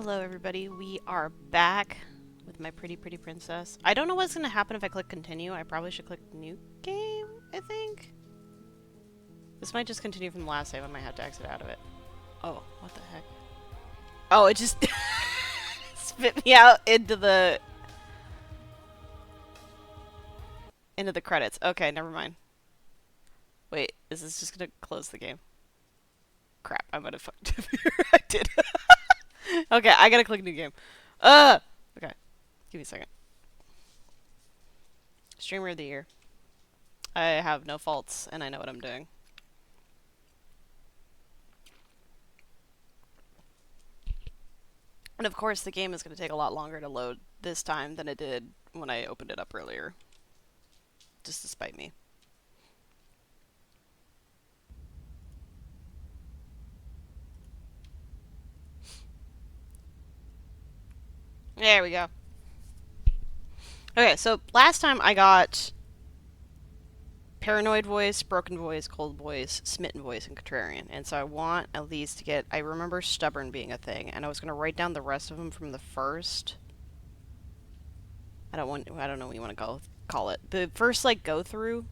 Hello everybody, we are back with my pretty princess. I don't know what's going to happen if I click continue. I probably should click new game, I think. This might just continue from the last save. I might have to exit out of it. Oh, what the heck? Oh, it just spit me out into the credits. Okay, never mind. Wait, is this just going to close the game? Crap, I might have fucked up here. I did. Okay, I gotta click new game. Okay. Give me a second. Streamer of the year. I have no faults, and I know what I'm doing. And of course, the game is going to take a lot longer to load this time than it did when I opened it up earlier. Just to spite me. There we go. Okay, so last time I got Paranoid Voice, Broken Voice, Cold Voice, Smitten Voice, and Contrarian. And so I want at least to get... I remember Stubborn being a thing, and I was going to write down the rest of them from the first... I don't know what you want to call it. The first, like, go-through.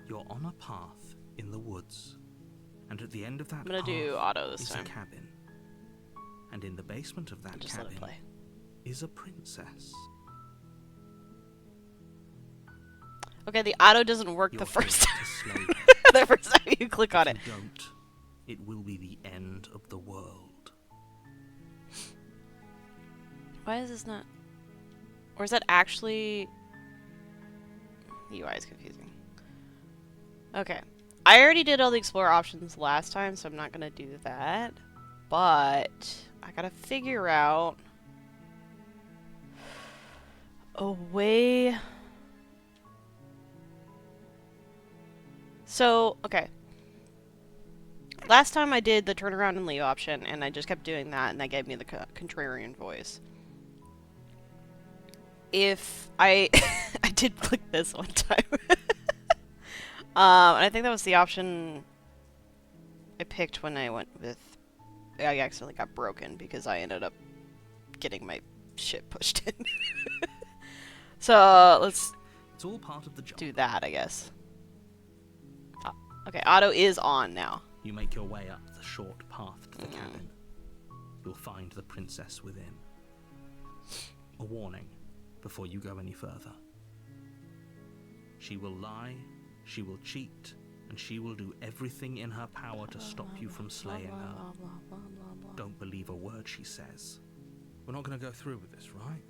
You're on a path in the woods. And at the end of that I'm gonna do auto this time. A cabin. And in the basement of that cabin is a princess. Okay, the auto doesn't work the first time. The first time you click on it. If you don't, it will be the end of the world. Why is this not... Or is that actually... The UI is confusing. Okay. I already did all the explore options last time, so I'm not gonna do that. But I gotta figure out a way. So, okay. Last time I did the turnaround and leave option, and I just kept doing that, and that gave me the contrarian voice. If I... I did click this one time. And I think that was the option I picked when I went with... I accidentally got broken because I ended up getting my shit pushed in. So, let's it's all part of the job. Do that, I guess. Okay, auto is on now. You make your way up the short path to the cabin. You'll find the princess within. A warning before you go any further. She will lie, she will cheat, and she will do everything in her power to stop you from slaying her. Don't believe a word she says. We're not going to go through with this, right?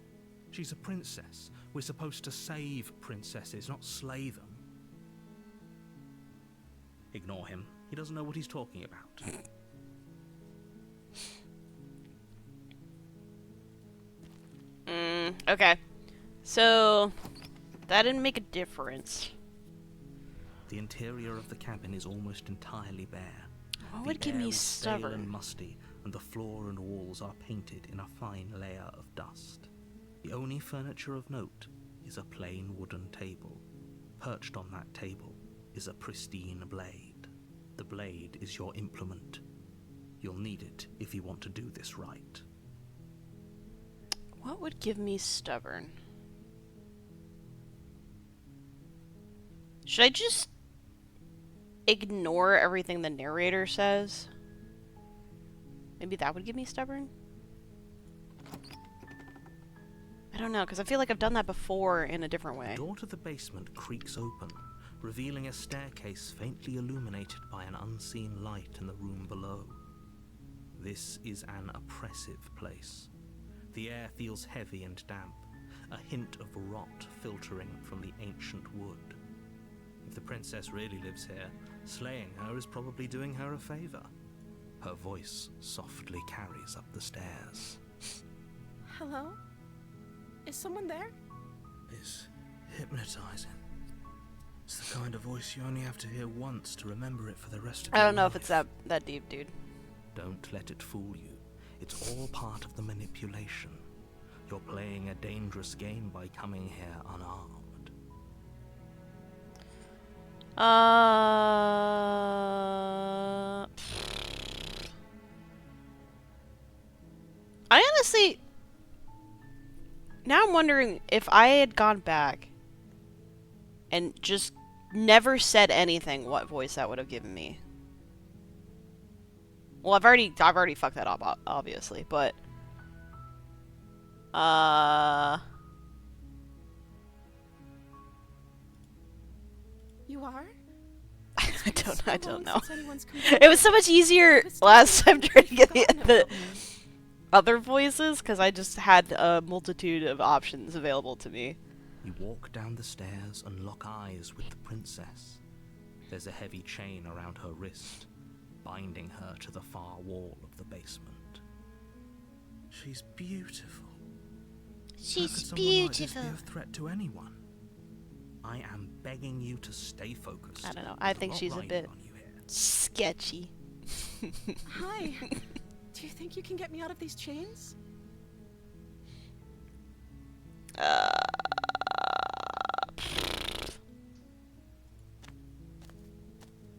She's a princess. We're supposed to save princesses, not slay them. Ignore him. He doesn't know what he's talking about. Okay. So, that didn't make a difference. The interior of the cabin is almost entirely bare. What would give me stubborn? Stale and musty, and the floor and walls are painted in a fine layer of dust. The only furniture of note is a plain wooden table. Perched on that table is a pristine blade. The blade is your implement. You'll need it if you want to do this right. What would give me stubborn? Should I just ignore everything the narrator says? Maybe that would give me stubborn? I don't know, because I feel like I've done that before in a different way. The door to the basement creaks open, revealing a staircase faintly illuminated by an unseen light in the room below. This is an oppressive place. The air feels heavy and damp, a hint of rot filtering from the ancient wood. If the princess really lives here, slaying her is probably doing her a favor. Her voice softly carries up the stairs. Hello? Is someone there? It's hypnotizing. It's the kind of voice you only have to hear once to remember it for the rest of your life. I don't know if it's that deep, dude. Don't let it fool you. It's all part of the manipulation. You're playing a dangerous game by coming here unarmed. honestly, now I'm wondering if I had gone back and just never said anything, what voice that would have given me. Well, I've already fucked that up, obviously, but You are? I don't know. Since anyone's come back. It was so much easier last time trying to get the other voices because I just had a multitude of options available to me. You walk down the stairs and lock eyes with the princess. There's a heavy chain around her wrist, binding her to the far wall of the basement. She's beautiful. How could someone like this be a threat to anyone? I am begging you to stay focused. I don't know. I think she's a bit sketchy. Hi. Do you think you can get me out of these chains?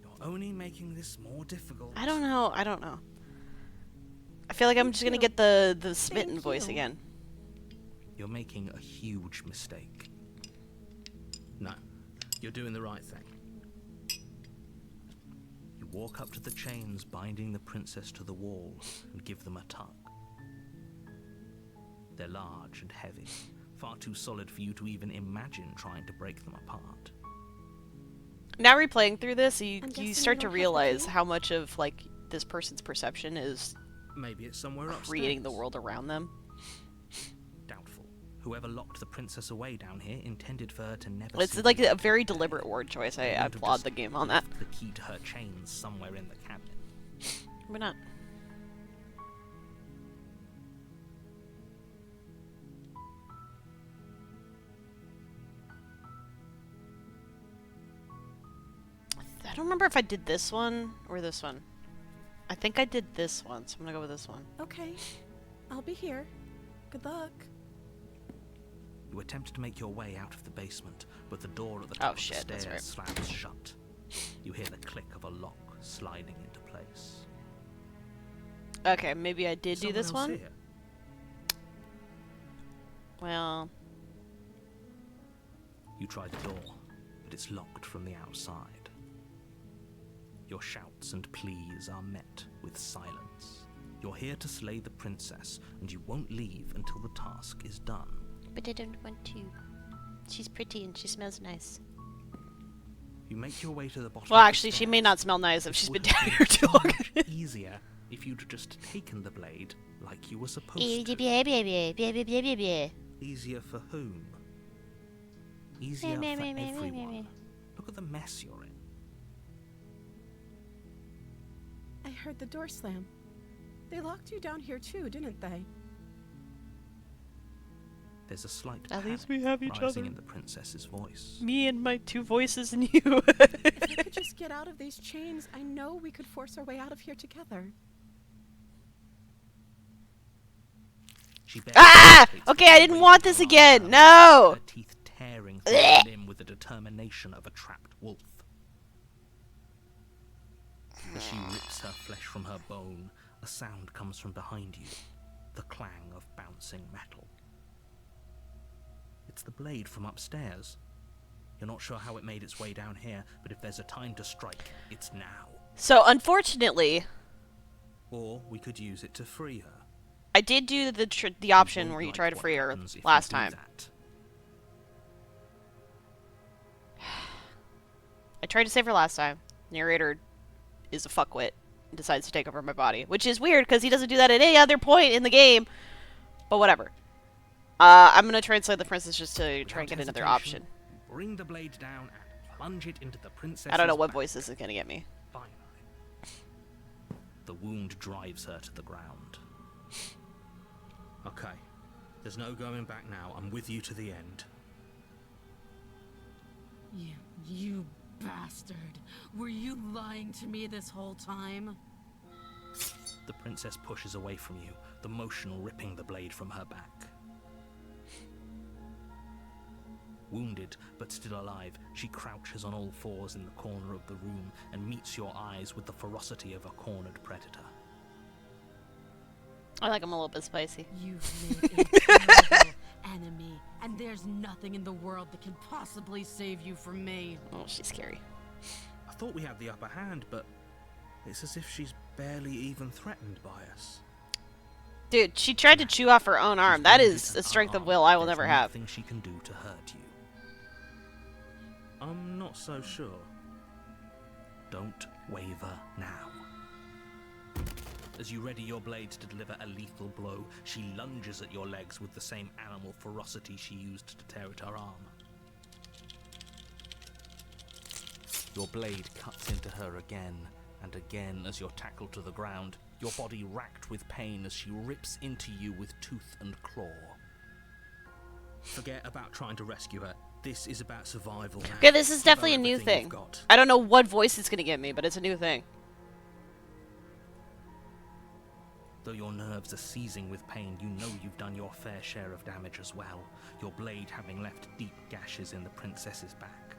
You're only making this more difficult. I don't know. I feel like I'm just gonna get the smitten voice again. You're making a huge mistake. No, you're doing the right thing. You walk up to the chains binding the princess to the wall and give them a tug. They're large and heavy, far too solid for you to even imagine trying to break them apart. Now replaying through this, you start to you don't have the realize key? how much of like this person's perception is Maybe it's somewhere upstairs. creating the world around them. Doubtful. Whoever locked the princess away down here intended for her to never It's see like the a light very of day. deliberate word choice. I They would have applaud just the game on that. left the key to her chains somewhere in the cabin. Why not? I don't remember if I did this one or this one. I think I did this one, so I'm gonna go with this one. Okay. I'll be here. Good luck. You attempt to make your way out of the basement, but the door at the top of the that's stairs right. slams shut. You hear the click of a lock sliding into place. Okay, maybe I did do this Someone one. else here? Well, You try the door, but it's locked from the outside. Your shouts and pleas are met with silence. You're here to slay the princess, and you won't leave until the task is done. but I don't want to. She's pretty and she smells nice. You make your way to the bottom. Well, of the actually, she may stairs. not smell nice if It she's would been have down here too long. easier if you'd just taken the blade like you were supposed to. Easier for whom? Easier for everyone. Look at the mess you're in. I heard the door slam. They locked you down here too, didn't they? There's a slight At least panic we have each rising other. in the princess's voice. Me and my two voices and you. If we could just get out of these chains, I know we could force our way out of here together. She Ah! barely Okay, I didn't want this hesitates again. to No! her teeth tearing through her limb with the determination of a trapped wolf. As she rips her flesh from her bone, a sound comes from behind you, the clang of bouncing metal. It's the blade from upstairs. You're not sure how it made its way down here, but if there's a time to strike, it's now. So, unfortunately, Or we could use it to free her. I did do the You option won't where you like try to what free her happens if you last do time. that. I tried to save her last time. Narrator is a fuckwit and decides to take over my body, which is weird because he doesn't do that at any other point in the game. But whatever. I'm gonna translate the princess just to try and get Without another hesitation, option. Bring the blade down and plunge it into the princess's I don't know what back. voice this is gonna get me. Finally. The wound drives her to the ground. Okay. There's no going back now. I'm with you to the end. You bastard. Were you lying to me this whole time? The princess pushes away from you, the motion ripping the blade from her back. Wounded, but still alive, she crouches on all fours in the corner of the room and meets your eyes with the ferocity of a cornered predator. I like them a little bit spicy. You've made a terrible enemy, and there's nothing in the world that can possibly save you from me. Oh, she's scary. I thought we had the upper hand, but it's as if she's barely even threatened by us. Dude, she tried to chew off her own arm. That is a strength of will I will never have. Nothing she can do to hurt you. I'm not so sure. Don't waver now. As you ready your blade to deliver a lethal blow, she lunges at your legs with the same animal ferocity she used to tear at her arm. Your blade cuts into her again and again as you're tackled to the ground, your body racked with pain as she rips into you with tooth and claw. Forget about trying to rescue her. This is about survival now. Okay, this is Give her definitely a new everything thing. you've got. I don't know what voice it's gonna give me, but it's a new thing. Though your nerves are seizing with pain, you know you've done your fair share of damage as well, your blade having left deep gashes in the princess's back.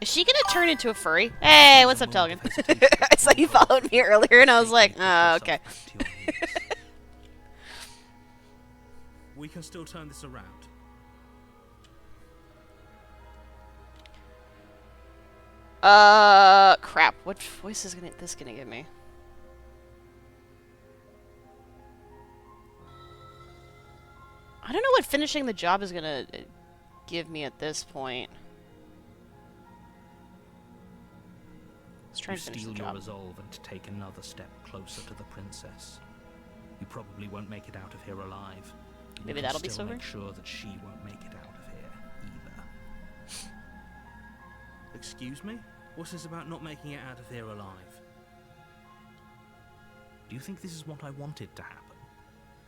Is she gonna turn into a furry? Hey, what's up, Telgan? I saw you followed me earlier, and I was like, oh, okay. We can still turn this around. Crap. What voice is this gonna give me? I don't know what finishing the job is gonna give me at this point. Let's try You and finish steel the your job. resolve and take another step closer to the princess. You probably won't make it out of here alive. You Maybe can that'll be still silver? make sure that she won't make it out of here either. Excuse me? What's this about not making it out of here alive? Do you think this is what I wanted to happen?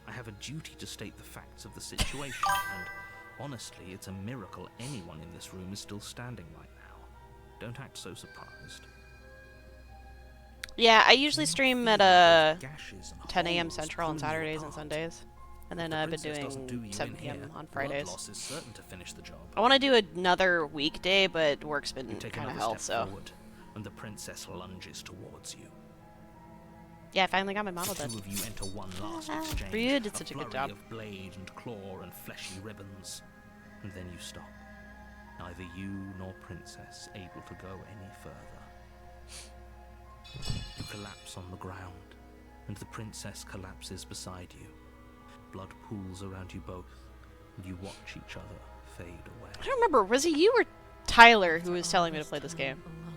I have a duty to state the facts of the situation, and honestly, it's a miracle anyone in this room is still standing right now. Don't act so surprised. Yeah, I usually stream at Gashes and 10 a.m. holes Central on pull you Saturdays and apart. Sundays. And then If the I've been princess doesn't do doing you 7 in p.m. here, on blood Fridays. loss is certain to finish the job. I want to do another weekday, but work's been You take kind of another hell, step so... forward, and the princess lunges towards you. Yeah, I finally got my model The done. two of you enter one last Ah, exchange. Ryu did such a good flurry job. of blade and claw and fleshy ribbons, and then you stop. Neither you nor princess able to go any further. You collapse on the ground, and the princess collapses beside you. Blood pools around you both, and you watch each other fade away. I don't remember, was it you or Tyler who was telling me to play this game? Alone,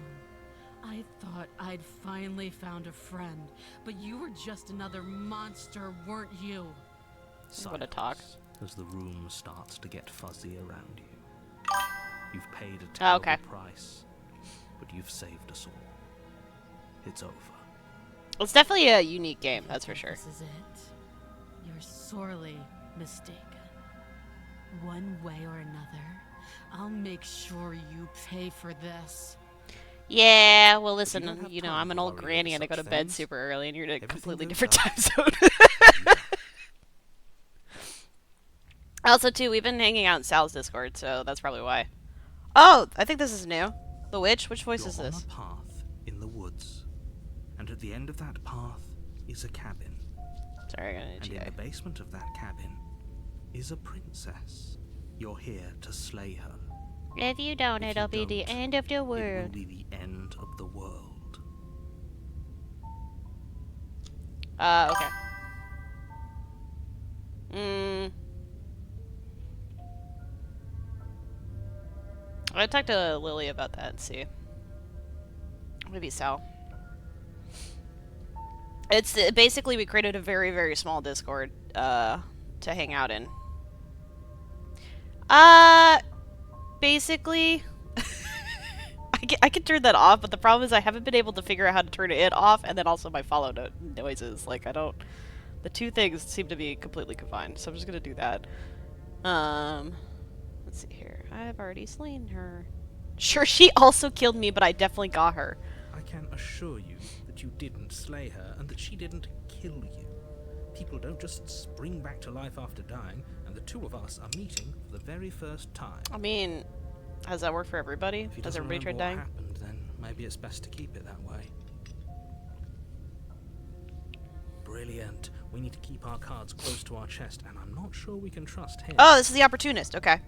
I thought I'd finally found a friend, but you were just another monster, weren't you? What a talk. Silence as the room starts to get fuzzy around you. You've paid a Oh, terrible okay. price, but you've saved us all. It's over. It's definitely a unique game, that's for sure. This is it. You're sorely mistaken. One way or another, I'll make sure you pay for this. Yeah, well don't listen, have you know, time I'm an to old worry granny over and I go to such bed things. super early and you're in a Everything completely goes different up. time zone. Also, too, we've been hanging out in Sal's Discord, so that's probably why. Oh, I think this is new. The Witch? Which voice You're is this? on a path in the woods, and at the end of that path is a cabin. Sorry, I got an And itchy in eye. the basement of that cabin is a princess. You're here to slay her. If you don't, If it'll you be the don't, end of the It will world. be the end of the world. Okay. I'll talk to Lily about that and see. Maybe Sal. It's basically we created a very, very small Discord to hang out in. Basically I can turn that off, but the problem is I haven't been able to figure out how to turn it off, and then also my follow noises. Like, I don't... The two things seem to be completely confined, so I'm just gonna do that. Let's see here. I've already slain her. Sure, she also killed me, but I definitely got her. I can assure you that you didn't slay her and that she didn't kill you. People don't just spring back to life after dying, and the two of us are meeting for the very first time. I mean, has that worked for everybody? If he Has doesn't everybody tried remember dying? what happened, then maybe it's best to keep it that way. Brilliant. We need to keep our cards close to our chest, and I'm not sure we can trust him. Oh, this is the Opportunist. Okay.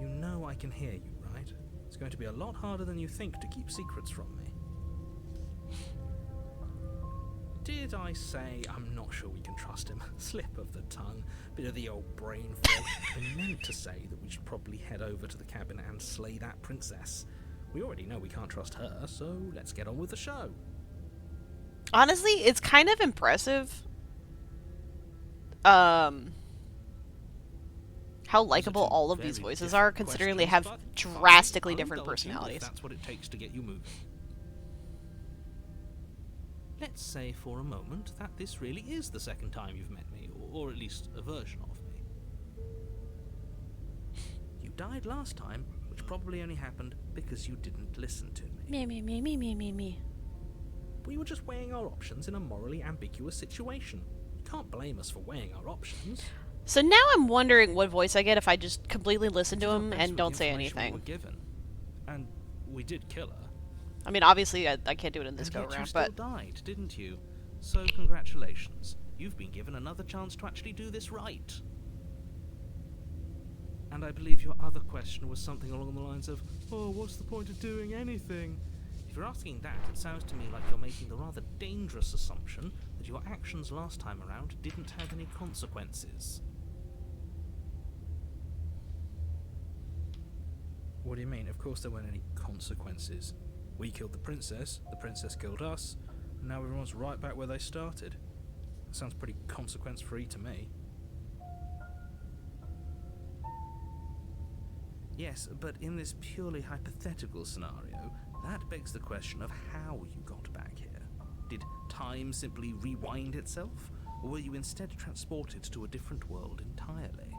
You know I can hear you, right? It's going to be a lot harder than you think to keep secrets from me. Did I say I'm not sure we can trust him? Slip of the tongue, bit of the old brain fog. I meant to say that we should probably head over to the cabin and slay that princess. We already know we can't trust her, so let's get on with the show. Honestly, it's kind of impressive. How likable all of these voices are, considering they have drastically different personalities. That's what it takes to get you moving. Let's say for a moment that this really is the second time you've met me, or at least a version of me. You died last time, which probably only happened because you didn't listen to me. Me. We were just weighing our options in a morally ambiguous situation. You can't blame us for weighing our options. So now I'm wondering what voice I get if I just completely listen to him That's and what don't the say information we anything. were given. And we did kill her. I mean, obviously, I can't do it in this And go yet you around, still but died, didn't you? So congratulations. You've been given another chance to actually do this right. And I believe your other question was something along the lines of, oh, what's the point of doing anything? If you're asking that, it sounds to me like you're making the rather dangerous assumption that your actions last time around didn't have any consequences. What do you mean? Of course there weren't any consequences. We killed the princess killed us, and now everyone's right back where they started. That sounds pretty consequence-free to me. Yes, but in this purely hypothetical scenario, that begs the question of how you got back here. Did time simply rewind itself, or were you instead transported to a different world entirely?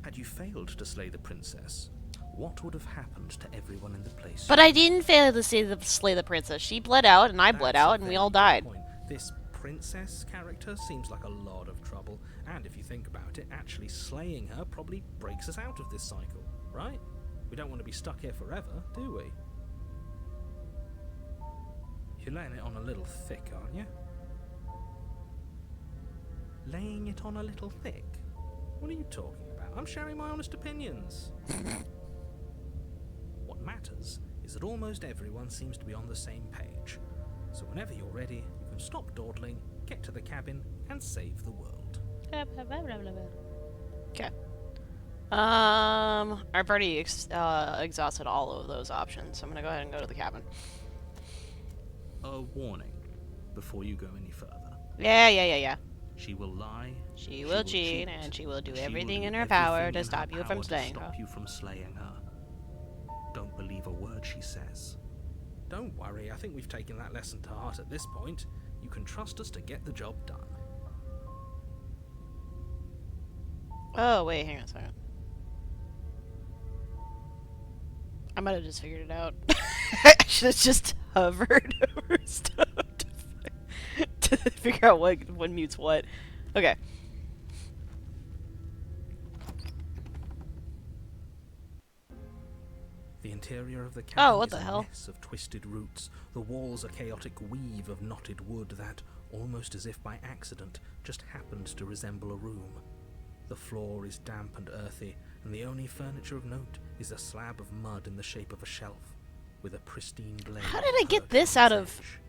Had you failed to slay the princess, what would have happened to everyone in the place? But I didn't fail to slay the princess. She bled out, and I bled That's a out, and we all very good died. point. This princess character seems like a lot of trouble, and if you think about it, actually slaying her probably breaks us out of this cycle, right? We don't want to be stuck here forever, do we? You're laying it on a little thick, aren't you? Laying it on a little thick? What are you talking about? I'm sharing my honest opinions. What matters is that almost everyone seems to be on the same page. So whenever you're ready, you can stop dawdling, get to the cabin, and save the world. Okay. I've already exhausted all of those options, so I'm gonna go ahead and go to the cabin. A warning before you go any further. Yeah. She will lie. She will cheat, and she will do and she everything will in do her power everything to in stop her you from power to slaying her. stop you from slaying her. Don't believe a word she says. Don't worry, I think we've taken that lesson to heart at this point. You can trust us to get the job done. Oh, wait, hang on a second. I might have just figured it out. I should have just hovered over stuff to figure out what mutes what. Okay. The interior of the cabin what is the a hell? mess of twisted roots. The walls a chaotic weave of knotted wood that, almost as if by accident, just happened to resemble a room. The floor is damp and earthy, and the only furniture of note is a slab of mud in the shape of a shelf, with a pristine blade. How did I get perched this on out its of edge.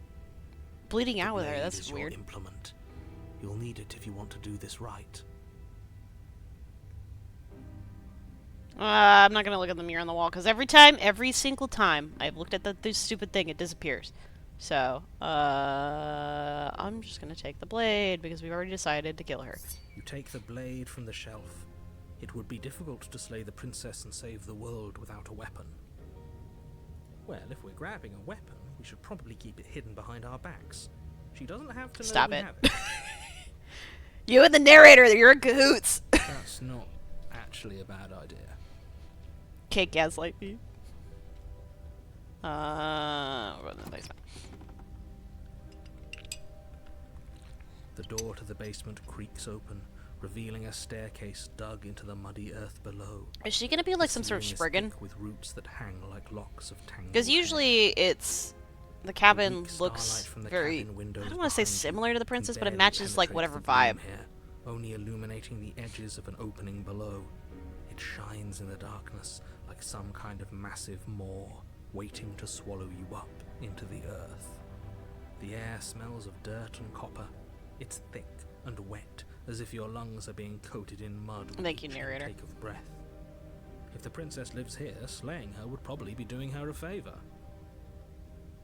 bleeding The out with her? blade That's is your weird. implement. You'll need it if you want to do this right. I'm not gonna look at the mirror on the wall, because every single time I've looked at this stupid thing, it disappears. So, I'm just gonna take the blade, because we've already decided to kill her. You take the blade from the shelf. It would be difficult to slay the princess and save the world without a weapon. Well, if we're grabbing a weapon, we should probably keep it hidden behind our backs. She doesn't have to know Stop we it. have it. You and the narrator, you're in cahoots! That's not actually a bad idea. Can't gaslight me. We'll go to the basement. The door to the basement creaks open, revealing a staircase dug into the muddy earth below. Is she gonna be like The some sort of ceiling is spriggan? thick with roots that hang like locks of tangled Because hair. usually it's The cabin weak looks starlight from the very, cabin windows I don't want to say behind you similar to the can princess, but it barely matches like penetrate whatever the gloom vibe. here, only illuminating the edges of an opening below. It shines in the darkness like some kind of massive maw waiting to swallow you up into the earth. The air smells of dirt and copper. It's thick and wet, as if your lungs are being coated in mud with Thank you, each narrator. intake of breath. If the princess lives here, slaying her would probably be doing her a favor.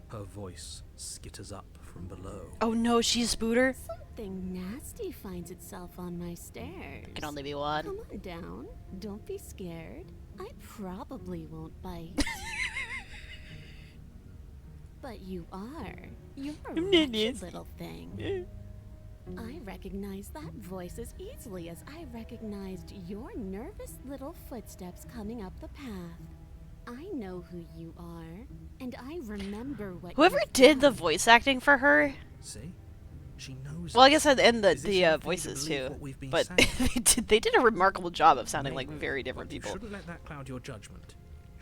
Her voice skitters up from below. Oh no, she's a spooter? Something nasty finds itself on my stairs. Can only be one. Come on down. Don't be scared. I probably won't bite. But you are. You're a wretched little thing. I recognize that voice as easily as I recognized your nervous little footsteps coming up the path. I know who you are, and I remember what Whoever you've did the done. voice acting for her, See? She knows. well, I guess and Is this the enough for you to voices believe too, what we've been but saying? they did a remarkable job of sounding like Maybe, very different but people. You shouldn't let that cloud your judgment.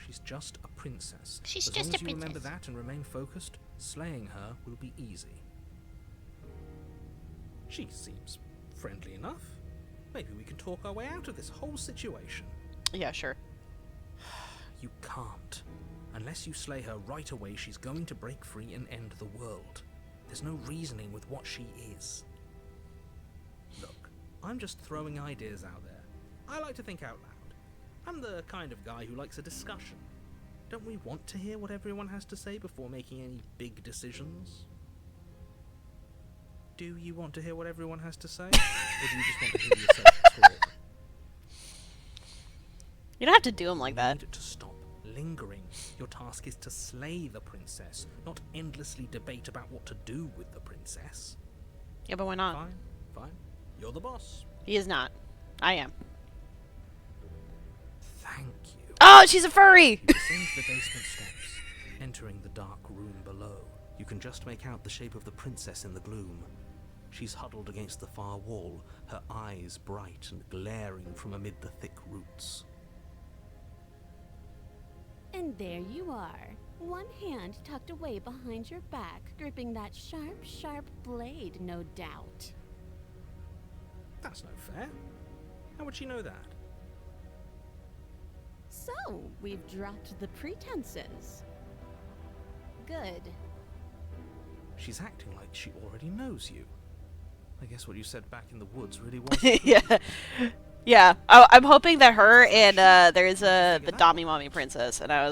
She's just a princess. She's as just long a as you remember princess. that and remain focused, slaying her will be easy. She seems friendly enough. Maybe we can talk our way out of this whole situation. Yeah, sure. You can't. Unless you slay her right away, she's going to break free and end the world. There's no reasoning with what she is. Look, I'm just throwing ideas out there. I like to think out loud. I'm the kind of guy who likes a discussion. Don't we want to hear what everyone has to say before making any big decisions? Do you want to hear what everyone has to say? Or do you just want to hear yourself talk? You don't have to do them like You that. need to stop lingering. Your task is to slay the princess, not endlessly debate about what to do with the princess. Yeah, but why not? Fine, fine. You're the boss. He is not. I am. Thank you. Oh, she's a furry! You descend the basement steps, entering the dark room below. You can just make out the shape of the princess in the gloom. She's huddled against the far wall, her eyes bright and glaring from amid the thick roots. And there you are, one hand tucked away behind your back, gripping that sharp, sharp blade, no doubt. That's no fair. How would she know that? So, we've dropped the pretenses. Good. She's acting like she already knows you. I guess what you said back in the woods really was. Yeah. Yeah. I'm hoping that her and there's the Dami Mommy princess, and I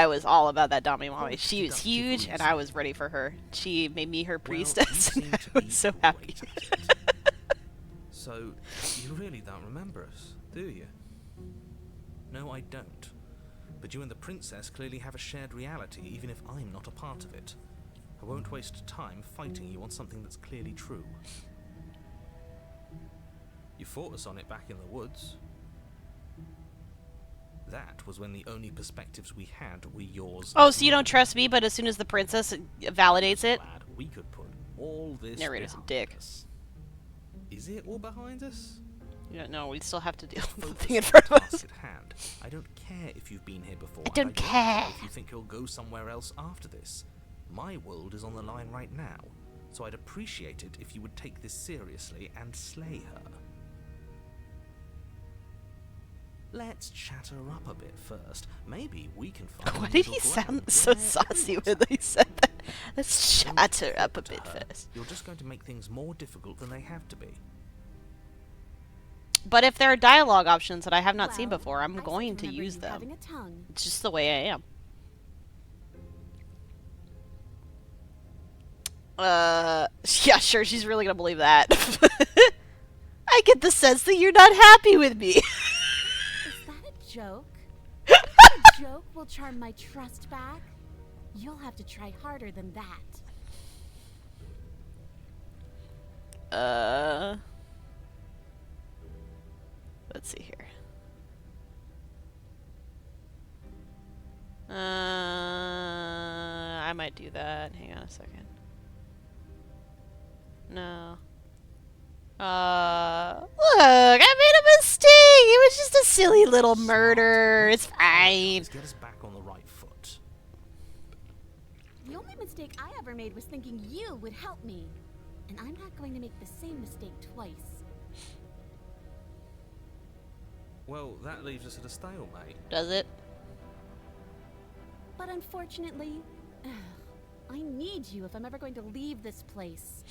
was all about that Dami Mommy. She was huge, and I was ready for her. She made me her priestess, and I was so happy. So, you really don't remember us, do you? No, I don't. But you and the princess clearly have a shared reality, even if I'm not a part of it. I won't waste time fighting you on something that's clearly true. You fought us on it back in the woods. That was when the only perspectives we had were yours. Oh, so you don't trust me, but as soon as the princess validates it, Glad we could put all this narrator's a behind dick. us. Is it all behind us? Yeah, no, we still have to deal with the Focus thing in on front the of us. task at hand. I don't care if you've been here before. I don't and care. If you think you'll go somewhere else after this. My world is on the line right now, so I'd appreciate it if you would take this seriously and slay her. Let's chat her up a bit first. Maybe we can find Why a did he middle sound ground so where saucy everyone when he said that? Let's Don't chat her up a talk to bit her. first. You're just going to make things more difficult than they have to be. But if there are dialogue options that I have not seen Well, before, I'm I seem going to remember use you them. having a tongue. It's just the way I am. Yeah, sure, she's really gonna believe that. I get the sense that you're not happy with me. Is that a joke? A joke will charm my trust back? You'll have to try harder than that. Let's see here. I might do that. Hang on a second. No. Look, I made a mistake. It was just a silly little murder. It's fine. Get us back on the right foot. The only mistake I ever made was thinking you would help me. And I'm not going to make the same mistake twice. Well, that leaves us at a stalemate. Does it? But unfortunately, I need you if I'm ever going to leave this place.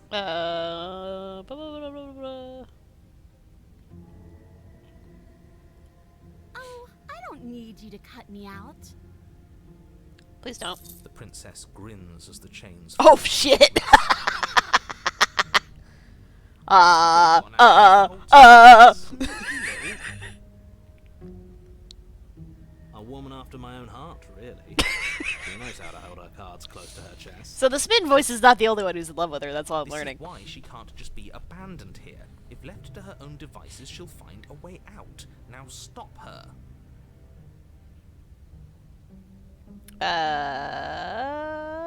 Blah, blah, blah, blah, blah. Oh, I don't need you to cut me out. Please don't. The princess grins as the chains. Oh shit! A woman after my own heart, really. She knows how to hold her cards close to her chest. So the spin voice is not the only one who's in love with her, that's all I'm This learning. is why she can't just be abandoned here. If left to her own devices, she'll find a way out. Now stop her.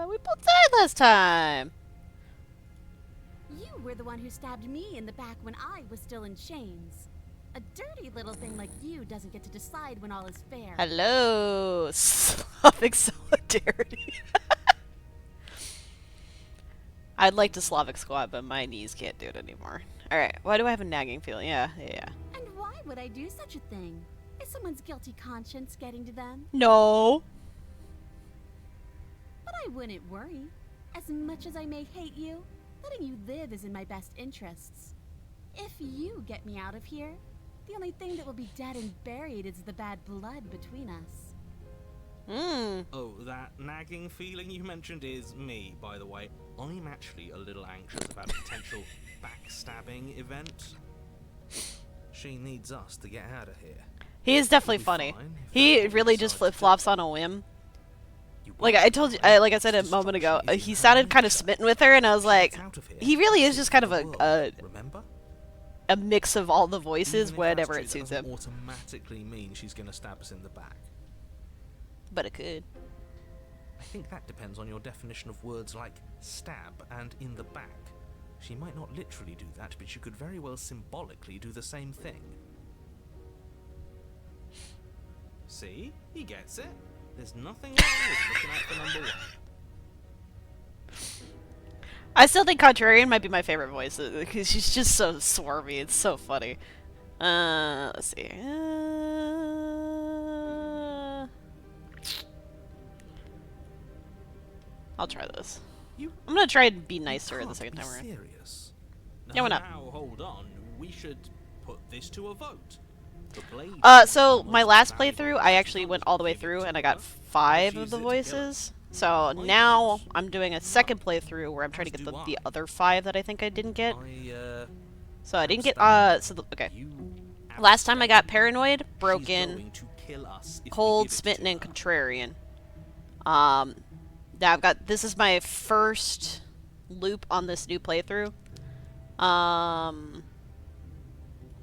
We both died last time! You were the one who stabbed me in the back when I was still in chains. A dirty little thing like you doesn't get to decide when all is fair. Hello! Slavic solidarity. I'd like to Slavic squat, but my knees can't do it anymore. Alright, why do I have a nagging feeling? Yeah. And why would I do such a thing? Is someone's guilty conscience getting to them? No! But I wouldn't worry. As much as I may hate you, letting you live is in my best interests. If you get me out of here, the only thing that will be dead and buried is the bad blood between us. Oh, that nagging feeling you mentioned is me, by the way. I'm actually a little anxious about a potential backstabbing event. She needs us to get out of here. He is definitely funny. He really just flip-flops on a whim. Like I told you, like I said a moment ago, he sounded kind of smitten with her, and I was like, he really is just kind of a mix of all the voices whenever it suits him. Automatically mean she's gonna stab us in the back. But it could. I think that depends on your definition of words like stab and in the back. She might not literally do that, but she could very well symbolically do the same thing. See? He gets it. There's nothing wrong with looking out for number one. I still think Contrarian might be my favorite voice, because she's just so swarmy. It's so funny. Let's see. I'll try this. I'm gonna try and be nice to her the second time around. Serious. Yeah, why not? Now, hold on. We should put this to a vote. So my last playthrough, I actually went all the way through and I got 5 of the voices. So now I'm doing a second playthrough where I'm trying to get the other 5 that I think I didn't get. So I didn't get, okay. Last time I got Paranoid, Broken, Cold, Smitten, and Contrarian. Now I've got, this is my first loop on this new playthrough.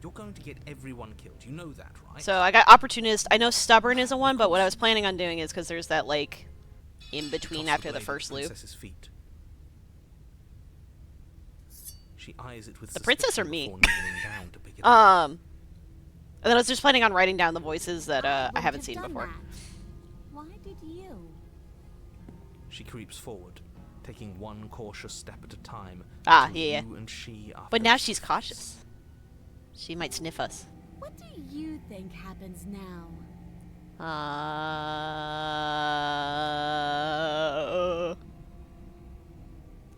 You're going to get everyone killed. You know that, right? So I got Opportunist. I know Stubborn isn't one, but what I was planning on doing is because there's that, like, in-between after the first loop. Feet. She eyes it with the princess or me? down to pick it up. And then I was just planning on writing down the voices that I haven't seen before. Why did you? She creeps forward, taking one cautious step at a time. Ah, yeah. You and she are But now she's cautious. She might sniff us. What do you think happens now?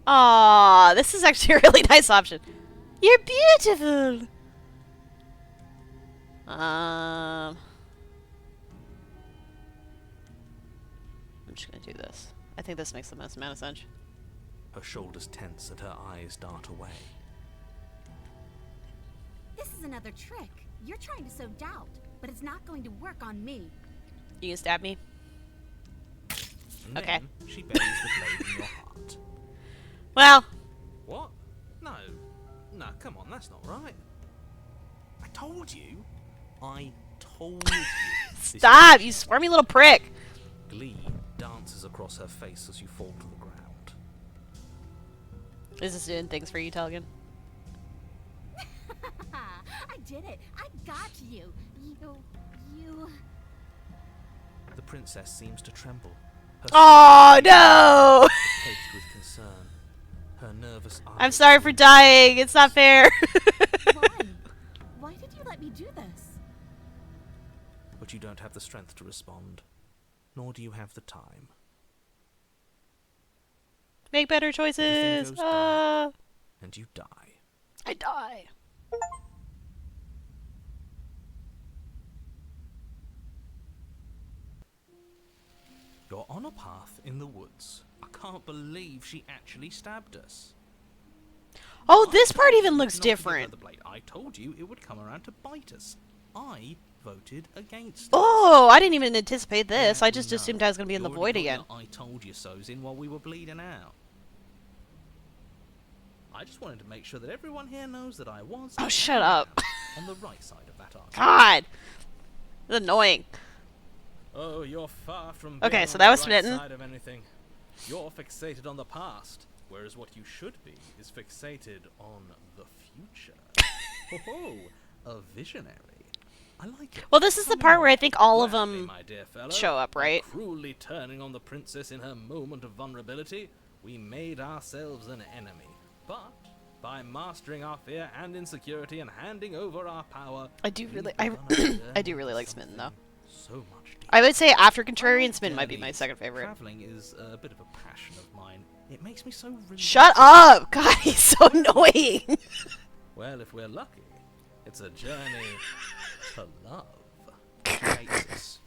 Aw, this is actually a really nice option. You're beautiful. I'm just gonna do this. I think this makes the most amount of sense. Her shoulders tense and her eyes dart away. This is another trick. You're trying to sow doubt, but it's not going to work on me. You can stab me. And Okay. Then she buries the blade in your heart. Well. What? No. No, come on, that's not right. I told you. I told you. Stop, you squirmy little prick. Glee dances across her face as you fall to the ground. Is this doing things for you, Telgan? I did it. I got you. You... The princess seems to tremble. Her Oh no! face with concern. Her nervous eyes. I'm sorry for dying. It's not fair. Why? Why did you let me do this? But you don't have the strength to respond, nor do you have the time. Make better Everything choices. goes dark, and you die. I die. You're on a path in the woods. I can't believe she actually stabbed us. Oh, this part even looks Not to give her different. the blade. I told you it would come around to bite us. I voted against it. Oh, I didn't even anticipate this. Yeah, I just no. assumed I was going to be in the You void already got again. your I told you so's in while we were bleeding out. I just wanted to make sure that everyone here knows that I was Oh, shut up. on the right side of that argument. God. That's annoying. Oh, you're far from Okay, being so on that the was right smitten. side of anything. You're fixated on the past, whereas what you should be is fixated on the future. Oh, a visionary. I like it. Well, this is the part where I think all of Gladly, them my dear fellow, show up, right? by cruelly turning on the princess in her moment of vulnerability, we made ourselves an enemy. But by mastering our fear and insecurity and handing over our power, I do we've really, begun a journey I do really to like Smitten though. something so much deeper. I would say after Contrarian, Smitten might be my Journeys. second favorite. Traveling is a bit of a passion of mine. It makes me so relaxed. Shut up! God, he's so annoying. Well, if we're lucky, it's a journey to love. She hates us.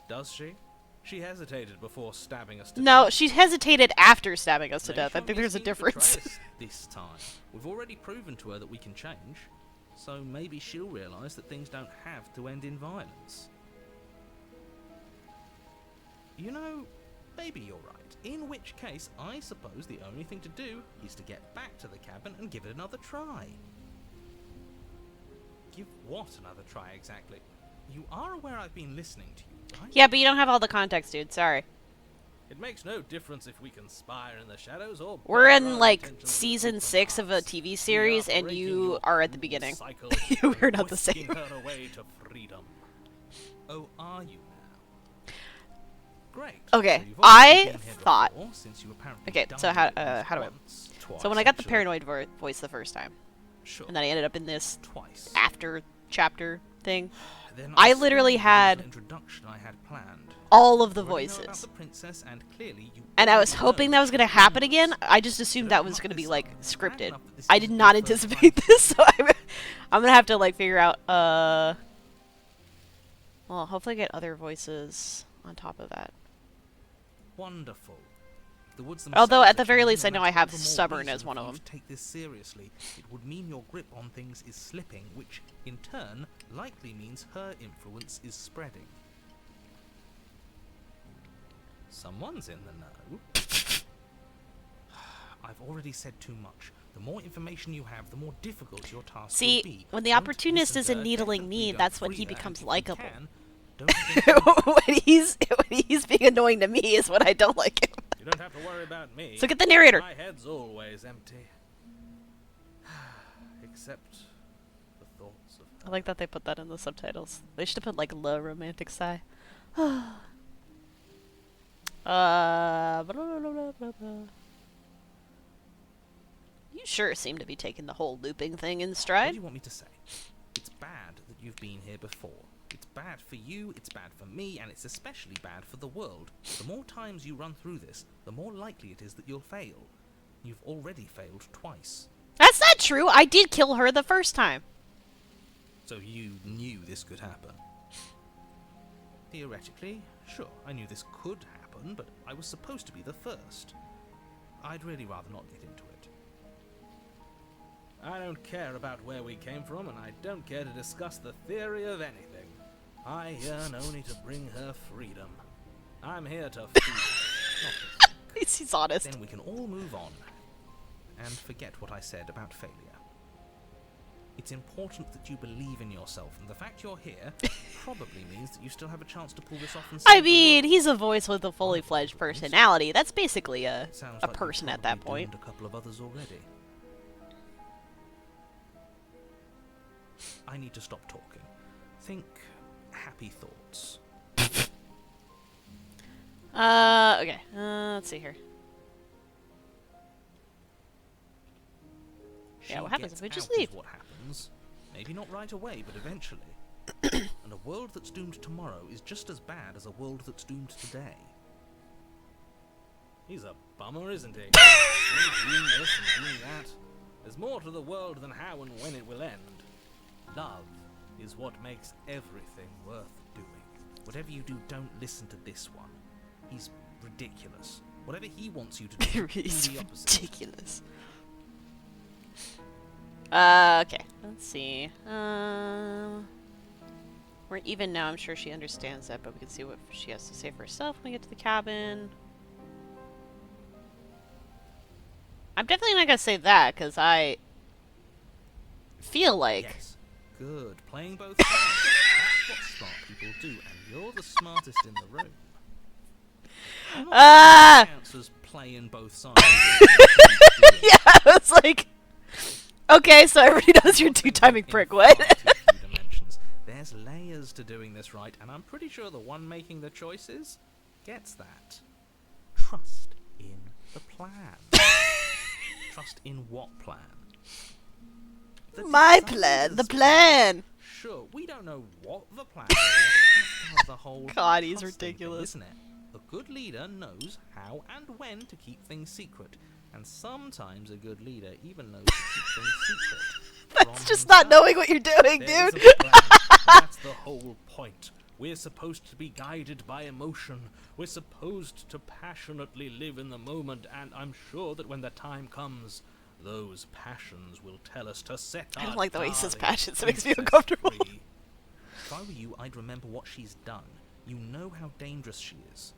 Does she? She hesitated before stabbing us to No, death. she hesitated after stabbing us to They death. I shall think be there's a seen to difference. betray us this time. We've already proven to her that we can change, so maybe she'll realise that things don't have to end in violence. You know, maybe you're right. In which case, I suppose the only thing to do is to get back to the cabin and give it another try. Give what another try exactly? You are aware I've been listening to you, right? Yeah, but you don't have all the context, dude. Sorry. It makes no difference if we conspire in the shadows or We're bury in our like intentions season with 6 of a hearts. TV We series, and breaking you your are at the cruel beginning. cycle We're and not the whisking same. her away to freedom. Oh, are you now? Great. Okay, So you've I obviously been here thought- before, since you apparently Okay, died so how at least do I? once, twice, So when I got the actually. paranoid voice the first time, Sure. and then I ended up in this Twice. after chapter thing, Then I spilled literally the had little introduction I had planned. all of the You already know about voices. the princess, and clearly you And I was already hoping know that was going to she happen knows. again. I just assumed So that don't was muck going to be this like up. Bad scripted. enough that this I isn't did your not first anticipate time. this, so I'm going to have to like figure out well, hopefully get other voices on top of that. Wonderful. The woods Although, themselves at the are very changing, least, I and know that's I have all the more stubborn reason as one for of you them. to take this seriously. It would mean your grip on things is slipping, which in turn likely means her influence is spreading. Someone's in the know. I've already said too much. The more information you have, the more difficult your task will See, be. when the Don't opportunist listen to isn't her, needling definitely me, don't that's when free he her, and becomes if you likable. can, don't think when he's being annoying to me is what I don't like him. you don't have to worry about me. So get the narrator. My head's always empty. Except the thoughts of I like that they put that in the subtitles. They should have put like low romantic sigh. Blah, blah, blah, blah, blah. You sure seem to be taking the whole looping thing in What do stride. you want me to say? It's bad that you've been here before. It's bad for you, it's bad for me, and it's especially bad for the world. The more times you run through this, the more likely it is that you'll fail. You've already failed twice. That's not true. I did kill her the first time. So you knew this could happen. Theoretically, sure, I knew this could happen, but I was supposed to be the first. I'd really rather not get into it. I don't care about where we came from, and I don't care to discuss the theory of anything. I yearn only to bring her freedom. I'm here to feel, not to think. He's honest. Then we can all move on and forget what I said about failure. It's important that you believe in yourself, and the fact you're here probably means that you still have a chance to pull this off and I save the mean, world. he's a voice with a fully fledged personality. That's basically a Sounds a like you've person at that probably point. doomed a couple of others already. I need to stop talking. Think happy thoughts. Okay. Let's see here. Yeah, what happens if we just leave? What happens? Maybe not right away, but eventually. And a world that's doomed tomorrow is just as bad as a world that's doomed today. He's a bummer, isn't he? Doing this and doing that. There's more to the world than how and when it will end. Love is what makes everything worth doing. Whatever you do, don't listen to this one. He's ridiculous. Whatever he wants you to do, do the opposite. Ridiculous. Okay. Let's see. We're even now. I'm sure she understands that, but we can see what she has to say for herself when we get to the cabin. I'm definitely not gonna say that, because I feel like... Yes. Good. Playing both sides. That's what smart people do, and you're the smartest in the room. Answers playing both sides. Yeah, I was like... Okay, so everybody knows you're two-timing prick. What? There's layers to doing this right, and I'm pretty sure the one making the choices gets that. Trust in the plan. Trust in what plan? My plan. The plan. Sure, we don't know what the plan is. That's part of the whole God, he's trusting ridiculous. thing, isn't it? A good leader knows how and when to keep things secret. And sometimes a good leader even knows to keep things secret. That's just not knowing what you're doing, There dude. is a plan. That's the whole point. We're supposed to be guided by emotion. We're supposed to passionately live in the moment, and I'm sure that when the time comes, those passions will tell us to set our I don't like the way he says darling passions. It makes me princess uncomfortable. free. If I were you, I'd remember what she's done. You know how dangerous she is.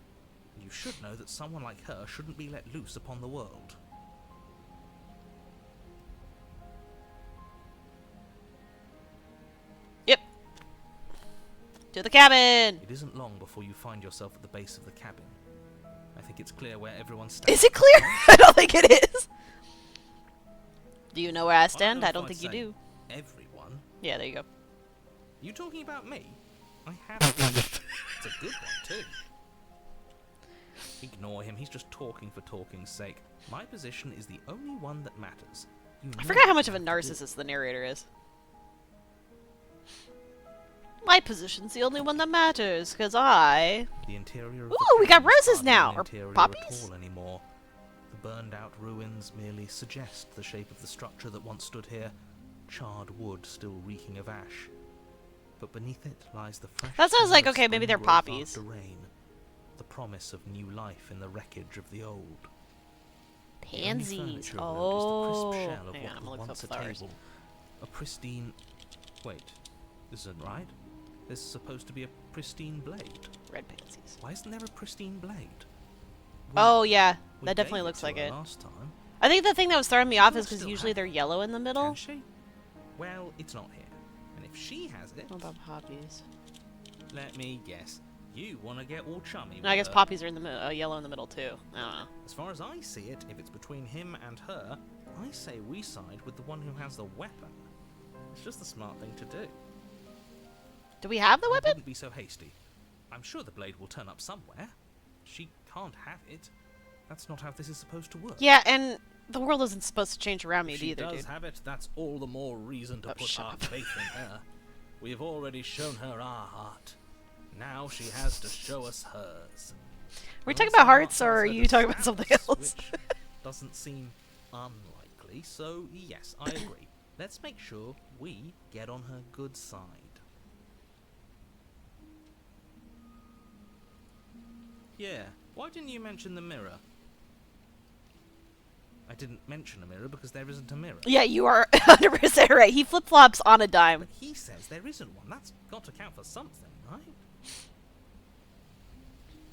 And you should know that someone like her shouldn't be let loose upon the world. Yep. To the cabin. It isn't long before you find yourself at the base of the cabin. I think it's clear where everyone stands. Is it clear? I don't think it is. Do you know where I stand? I don't I'd think you say do. Everyone? Yeah, there you go. You talking about me? I have. It's a good one too. Ignore him. He's just talking for talking's sake. My position is the only one that matters. You I know forgot how what much you of a have to do. narcissist the narrator is. My position's the only one that matters, because I... The interior of Ooh, the we got cabin is roses hardly now, an or interior poppies? at all anymore. The burned-out ruins merely suggest the shape of the structure that once stood here, charred wood still reeking of ash. But beneath it lies the fresh. That sounds smell like, of okay, maybe spring they're growth poppies. after rain, the promise of new life in the wreckage of the old. The only Pansies. furniture of Oh. note is the crisp shell of Hang on, what I'm was looking once up a flowers. table. A pristine. Wait, this isn't right. There's supposed to be a pristine blade. Red pansies. Why isn't there a pristine blade? Oh, yeah. We That definitely gave looks to like her it. last time. I think the thing that was throwing me off Well, is because still usually have they're it. yellow in the middle. Can she? Well, it's not here. And if she has it, What about poppies? let me guess. You want to get all chummy No, I with guess her. poppies are in the yellow in the middle too. I don't know. As far as I see it, if it's between him and her, I say we side with the one who has the weapon. It's just the smart thing to do. Do we have the I weapon? wouldn't be so hasty. I'm sure the blade will turn up somewhere. She can't have it. That's not how this is supposed to work. Yeah, and the world isn't supposed to change around me If she either, does dude. have it, that's all the more reason to Oh, put shut our up. faith in her. We've already shown her our heart. Now she has to show us hers. Are we Unless talking about her hearts, heart or are tells her you to talking about stab something us, else? Which doesn't seem unlikely, so yes, I agree. Let's make sure we get on her good side. Yeah, why didn't you mention the mirror? I didn't mention a mirror because there isn't a mirror. Yeah, you are 100% right. He flip-flops on a dime. But he says there isn't one. That's got to count for something, right?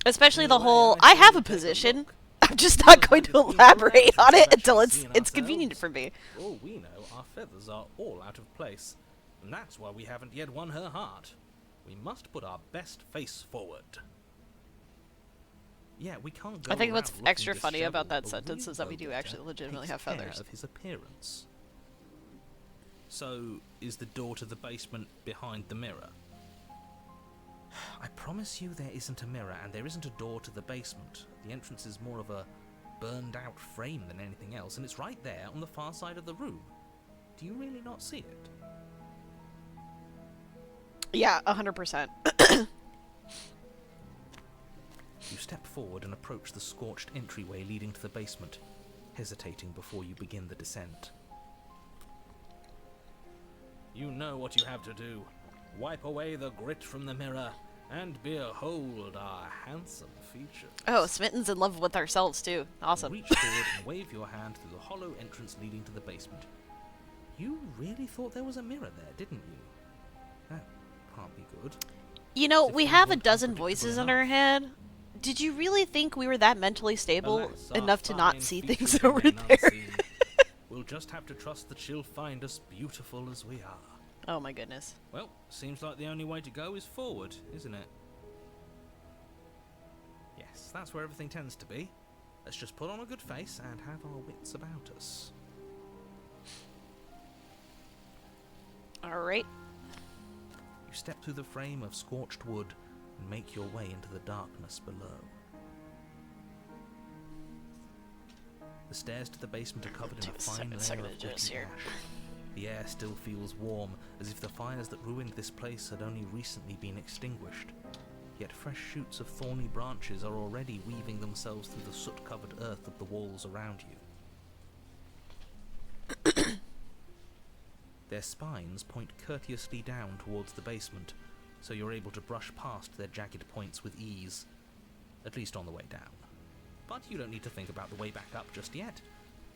Especially the Anyway, whole, I I say have we a take a position. look. I'm just not going to It's been elaborate forever on since it we've until actually it's seen it's convenient ourselves. for me. For all we know, our feathers are all out of place. And that's why we haven't yet won her heart. We must put our best face forward. Yeah, we can't go I think what's around looking extra funny about disheveled. that A sentence real is that we do go-getter actually legitimately takes have care feathers. of his appearance. So, is the door to the basement behind the mirror? I promise you there isn't a mirror, and there isn't a door to the basement. The entrance is more of a burned-out frame than anything else, and it's right there on the far side of the room. Do you really not see it? Yeah, 100%. You step forward and approach the scorched entryway leading to the basement, hesitating before you begin the descent. You know what you have to do. Wipe away the grit from the mirror, and behold our handsome features. Oh, Smitten's in love with ourselves, too. Awesome. Reach forward and wave your hand through the hollow entrance leading to the basement. You really thought there was a mirror there, didn't you? That can't be good. You know, If we you have a weren't dozen unpredictable voices in enough. our head. Did you really think we were that mentally stable Alas, our enough to not fine see features things over remain there? unseen. We'll just have to trust that she'll find us beautiful as we are. Oh my goodness. Well, seems like the only way to go is forward, isn't it? Yes, that's where everything tends to be. Let's just put on a good face and have our wits about us. Alright. You step through the frame of scorched wood and make your way into the darkness below. The stairs to the basement are covered in a fine layer second of to just gritty here. ash. The air still feels warm, as if the fires that ruined this place had only recently been extinguished. Yet fresh shoots of thorny branches are already weaving themselves through the soot-covered earth of the walls around you. Their spines point courteously down towards the basement, so you're able to brush past their jagged points with ease, at least on the way down. But you don't need to think about the way back up just yet.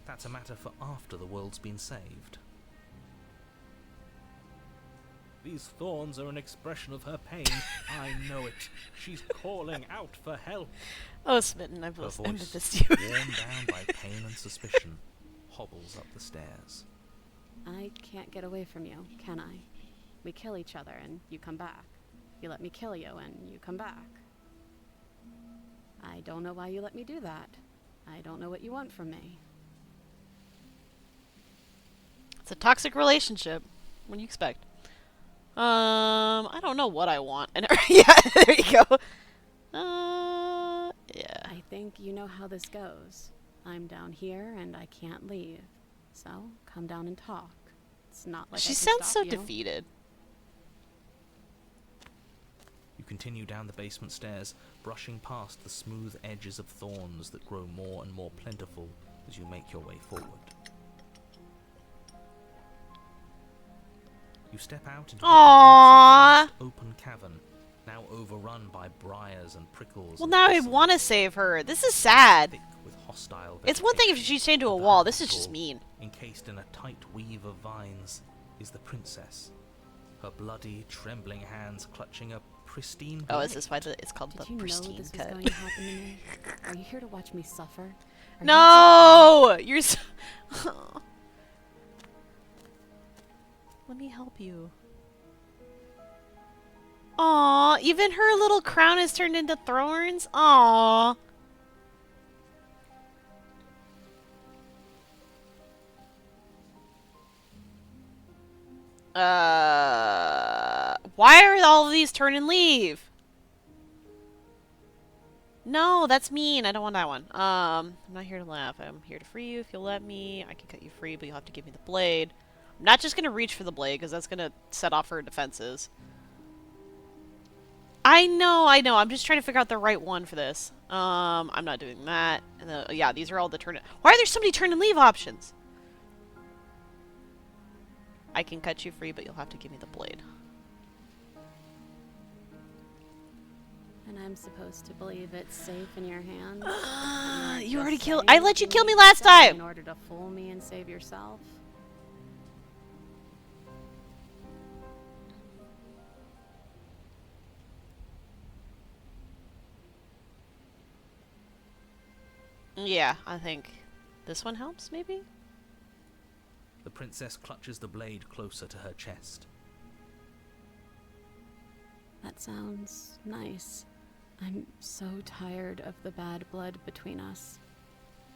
That's a matter for after the world's been saved. These thorns are an expression of her pain. I know it. She's calling out for help. Oh, Smitten, I've Her voice, empathized you. worn down by pain and suspicion, hobbles up the stairs. I can't get away from you, can I? We kill each other and you come back. You let me kill you and you come back. I don't know why you let me do that. I don't know what you want from me. It's a toxic relationship. What do you expect? I don't know what I want. And yeah, there you go. Yeah. I think you know how this goes. I'm down here and I can't leave. So, come down and talk. It's not like I She can sounds so stop you. defeated. You continue down the basement stairs, brushing past the smooth edges of thorns that grow more and more plentiful as you make your way forward. You step out into Aww. the open cavern, now overrun by briars and prickles. Well, and now I thistles, want to save her. This is sad. thick with hostile It's one thing if vegetation. she's chained to a At the wall. heart This of is it just all, mean. Encased in a tight weave of vines is the princess, her bloody, trembling hands clutching a pristine Oh, is blade. this why it's called Did the you know pristine this was cut? going to happen to me? Are you here to watch me suffer? Are you No! You're so... Let me help you. Aw, even her little crown is turned into thorns? Aw. Why are all of these turn and leave? No, that's mean. I don't want that one. I'm not here to laugh. I'm here to free you if you'll let me. I can cut you free, but you'll have to give me the blade. I'm not just gonna reach for the blade, because that's gonna set off her defenses. I know. I'm just trying to figure out the right one for this. I'm not doing that. And yeah, these are all the turn. Why are there so many turn and leave options? I can cut you free, but you'll have to give me the blade. And I'm supposed to believe it's safe in your hands? You already Just killed. saying I let you what kill me need last to say time. in order to fool me and save yourself? Yeah, I think this one helps, maybe? The princess clutches the blade closer to her chest. That sounds nice. I'm so tired of the bad blood between us.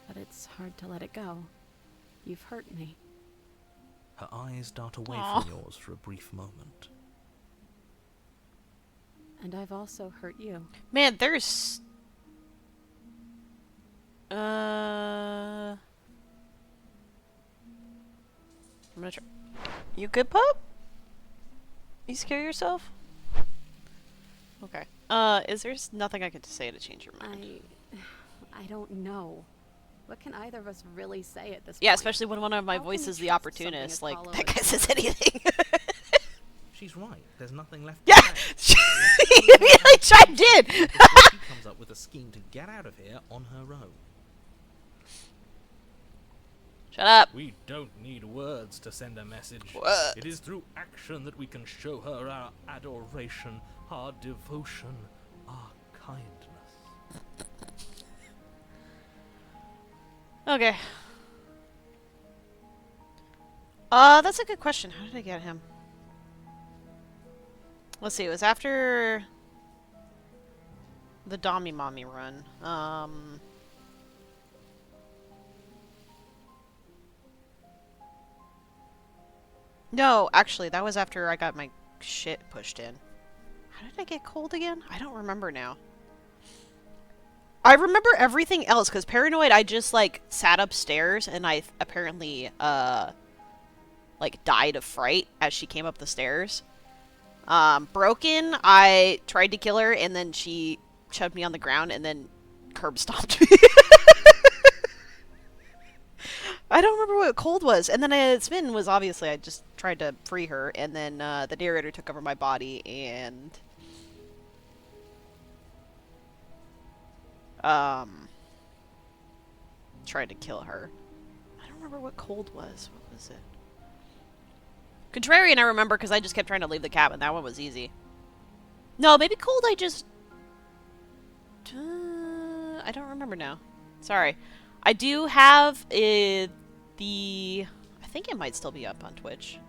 But it's hard to let it go. You've hurt me. Her eyes dart away Aw. from yours for a brief moment. And I've also hurt you. Man, there's... I'm gonna try... You good, pup? You scare yourself? Okay. Is there nothing I could say to change your mind? I don't know. What can either of us really say at this point? Yeah, especially when one of my How can voices we is the trust opportunist. something Like, as that hollow guy as says that? anything. She's right. There's nothing left Yeah! to say. I chimed in! Before she comes up with a scheme to get out of here on her own. Shut up. We don't need words to send a message. What? It is through action that we can show her our adoration, our devotion, our kindness. Okay. That's a good question. How did I get him? Let's see, it was after the Dommy Mommy run. No, actually, that was after I got my shit pushed in. How did I get cold again? I don't remember now. I remember everything else, because Paranoid, I just, like, sat upstairs, and I apparently, like, died of fright as she came up the stairs. Broken, I tried to kill her, and then she shoved me on the ground, and then curb stomped me. I don't remember what cold was. And then spin was obviously, I just tried to free her, and then the narrator took over my body, and... tried to kill her. I don't remember what cold was. What was it? Contrarian I remember because I just kept trying to leave the cabin. That one was easy. No, maybe cold I just... I don't remember now. Sorry. I do have I think it might still be up on Twitch.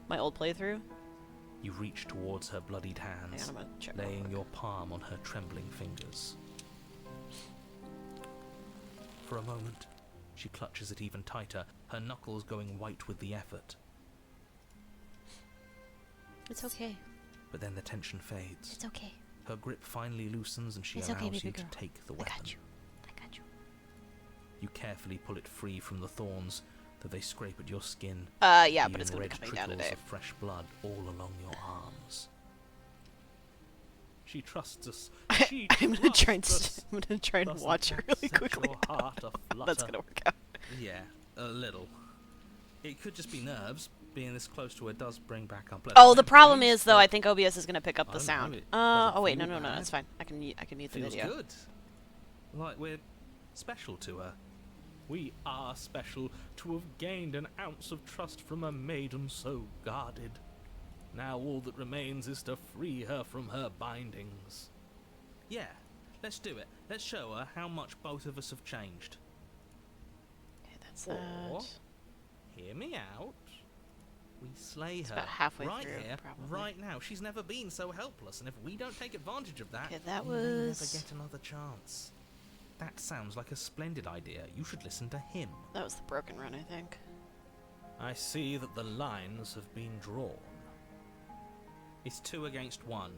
My old playthrough. You reach towards her bloodied hands, Hang on, I'm gonna check laying real quick. your palm on her trembling fingers. For a moment, she clutches it even tighter, her knuckles going white with the effort. It's okay. But then the tension fades. It's okay. Her grip finally loosens and she It's okay, allows baby you girl. to take the I weapon. got you. I got you. You carefully pull it free from the thorns, though they scrape at your skin. Yeah, but it's leaving gonna be red coming down trickles today. of fresh blood all along your arms. She trusts us. She I'm gonna try and trusts us. I'm gonna try and Doesn't watch it that really set quickly. your heart aflutter? That's gonna work out. Yeah, a little. It could just be nerves. Being this close to her does bring back up. Oh, the problem is though, I think OBS is gonna pick up the I know, sound. it Oh wait, doesn't no, feel it's bad. fine. I can mute the Feels video. good. Like we're special to her. We are special to have gained an ounce of trust from a maiden so guarded. Now all that remains is to free her from her bindings. Yeah, let's do it. Let's show her how much both of us have changed. Okay, that's Or, that. hear me out. We slay It's her about halfway right through, here, probably. right now. She's never been so helpless, and if we don't take advantage of that, Okay, that we may never was- get another chance. That sounds like a splendid idea. You should listen to him. That was the broken run, I think. I see that the lines have been drawn. It's 2 against 1.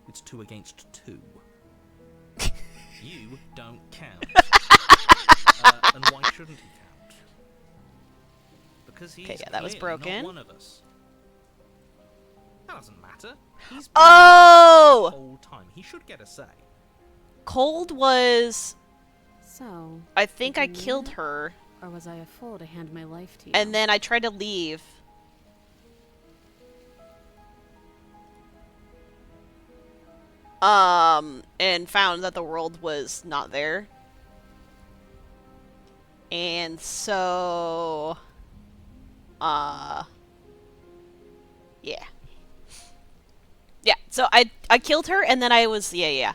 It's 2 against 2. You don't count. And why shouldn't he count? Because he's Okay, yeah, that was clearly broken. not one of us. That doesn't matter. He's been Oh! the whole time. He should get a say. Cold was... So, I think did I you mean killed it? her, Or was I a fool to hand my life to you? and then I tried to leave. And found that the world was not there. And so... Yeah. Yeah, so I killed her, and then I was... Yeah.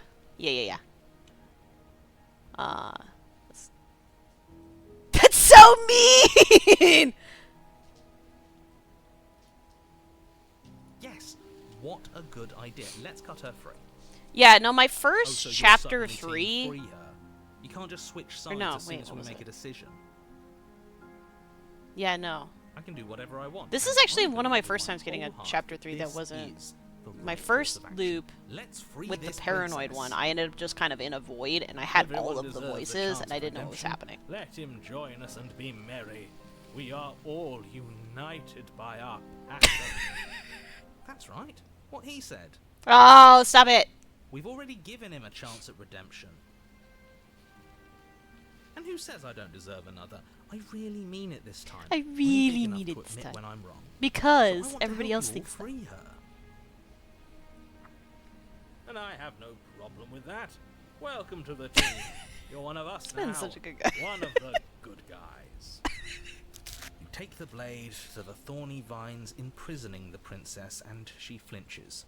That's so mean! Yes. What a good idea. Let's cut her free. Yeah, no, my Oh, first so you're chapter suddenly team 3... free her. You can't just switch sides no, as soon wait, as what we was make it? a decision. Yeah, no. I can do whatever I want. This and is actually I'm one of gonna my do first times getting a wholeheartedly. chapter 3 that This wasn't is my right first course of action. loop Let's free with the this paranoid princess. one, I ended up just kind of in a void, and I had Everyone all of the deserves a voices, chance and I of didn't know what was redemption. happening. Let him join us and be merry. We are all united by our passion. That's right. What he said. Oh, stop it! We've already given him a chance at redemption. And who says I don't deserve another? I really mean it this time. I I'm really big enough mean to it this admit time. when I'm wrong. So I Because want to everybody help else you all thinks that. free her. And I have no problem with that. Welcome to the team. You're one of us It's been now. such a good guy. One of the good guys. You take the blade to the thorny vines imprisoning the princess, and she flinches,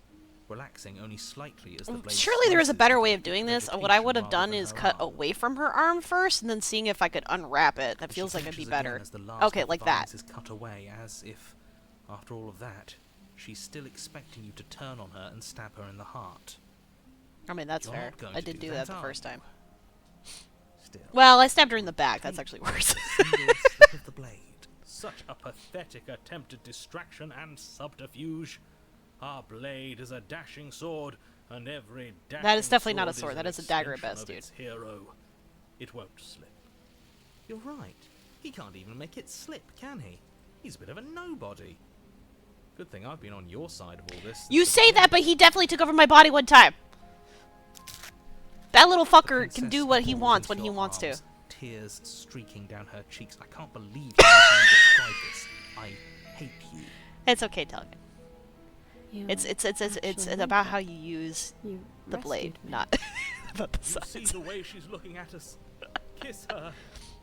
relaxing only slightly as the blade Surely there is a slices better into way the of doing thick this. What I would have vegetation done rather is than cut her arm. away from her arm first, and then seeing if I could unwrap it. That But feels she like it'd be flinches again better. as the last Okay, of the like that. vines is cut away, as if, after all of that, she's still expecting you to turn on her and stab her in the heart. I mean, that's You're fair. not going I to did do do that that, the are first you? time. Still. Well, I stabbed her in the back. That's actually worse. Single slip of the blade. Such a pathetic attempt at distraction and subterfuge. Our blade is a dashing sword, and every dashing That is definitely not a sword sword. is That an is a dagger at extension best, of dude. its hero. It won't slip. You're right. He can't even make it slip, can he? He's a bit of a nobody. Good thing I've been on your side of all this. You since the say that, but beginning. he definitely took over my body one time. That little The fucker can princess do what he falls wants into when he your wants to. arms, tears streaking down her cheeks. I can't believe how you can describe this. I hate you. It's okay, Telgan. You It's actually about meant how it. you use You the blade, rescued me. not about the You see size. the way she's looking at us. Kiss her.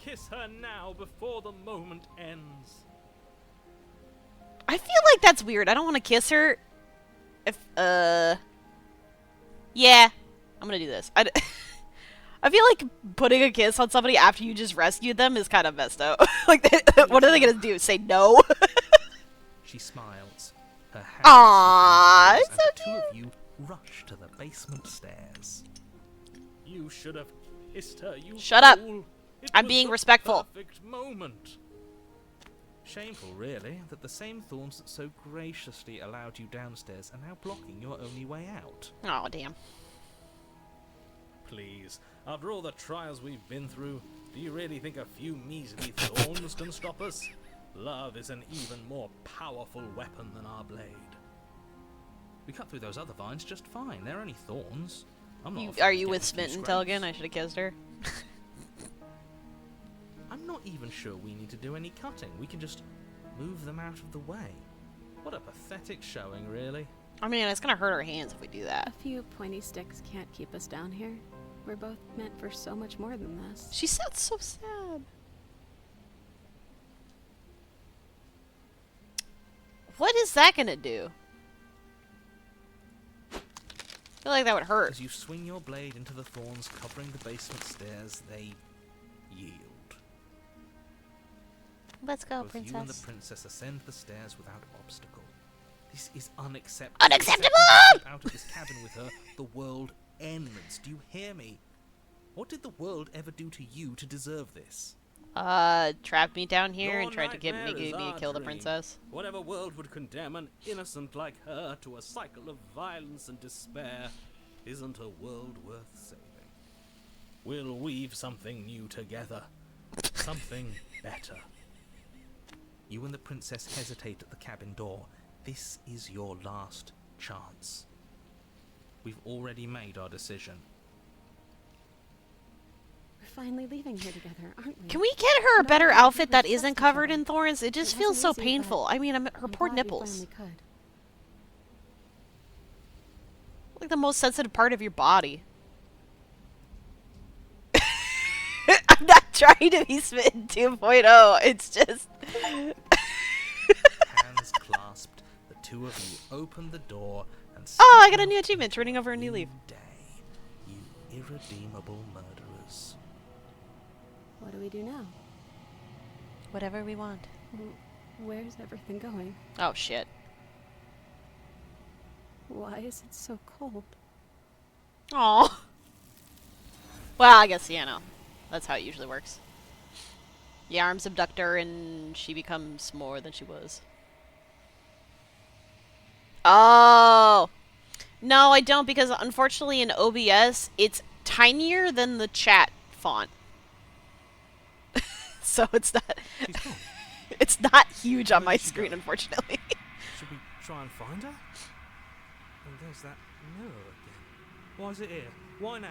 Kiss her now before the moment ends. I feel like that's weird. I don't want to kiss her. If yeah, I'm gonna do this. I feel like putting a kiss on somebody after you just rescued them is kind of messed up. Like, what are they gonna do? Say no? She smiles. Her hands Aww, slip it's into yours, and the so two of you rush to the basement stairs. You should have kissed her, you Shut up. fool. It I'm was being the respectful. Perfect moment. Shameful, really, that the same thorns that so graciously allowed you downstairs are now blocking your only way out. Oh damn. Please, after all the trials we've been through, do you really think a few measly thorns can stop us? Love is an even more powerful weapon than our blade. We cut through those other vines just fine. They're only thorns. I'm not afraid Are of you with getting a few Smitten scrapes. Telgan? I should have kissed her. I'm not even sure we need to do any cutting. We can just move them out of the way. What a pathetic showing, really. I mean, it's gonna hurt our hands if we do that. A few pointy sticks can't keep us down here. We're both meant for so much more than this. She sounds so sad. What is that gonna do? I feel like that would hurt. As you swing your blade into the thorns covering the basement stairs, they yield. Let's go, Both you and the princess. princess ascend the stairs without obstacle. This is unacceptable. Unacceptable! The second you step out of this cabin with her, the world ends. Do you hear me? What did the world ever do to you to deserve this? Trapped me down here Your and tried to get nightmare me is to our kill the dream. princess. Whatever world would condemn an innocent like her to a cycle of violence and despair isn't a world worth saving. We'll weave something new together. Something better. You and the princess hesitate at the cabin door. This is your last chance. We've already made our decision. We're finally leaving here together, aren't we? Can we get her a Not better everybody outfit that trusts isn't each covered other. in thorns? It just It feels so wasn't easy, painful. but I mean, her I'm poor glad we nipples. finally could. Like the most sensitive part of your body. I'm not trying to be Smitten 2.0. It's just... Hands clasped, the two of you open the door and Oh, I step got a new out achievement, into turning over a new leaf. day. You irredeemable murderers. What do we do now? Whatever we want. Where's everything going? Oh, shit. Why is it so cold? Aw. Well, I guess, yeah, no. That's how it usually works. The arms abduct her and she becomes more than she was. Oh! No, I don't, because unfortunately in OBS, it's tinier than the chat font. So it's not... She's gone. It's not huge on Where my did she screen, go? unfortunately. Should we try and find her? And there's that mirror again. Why is it here? Why now?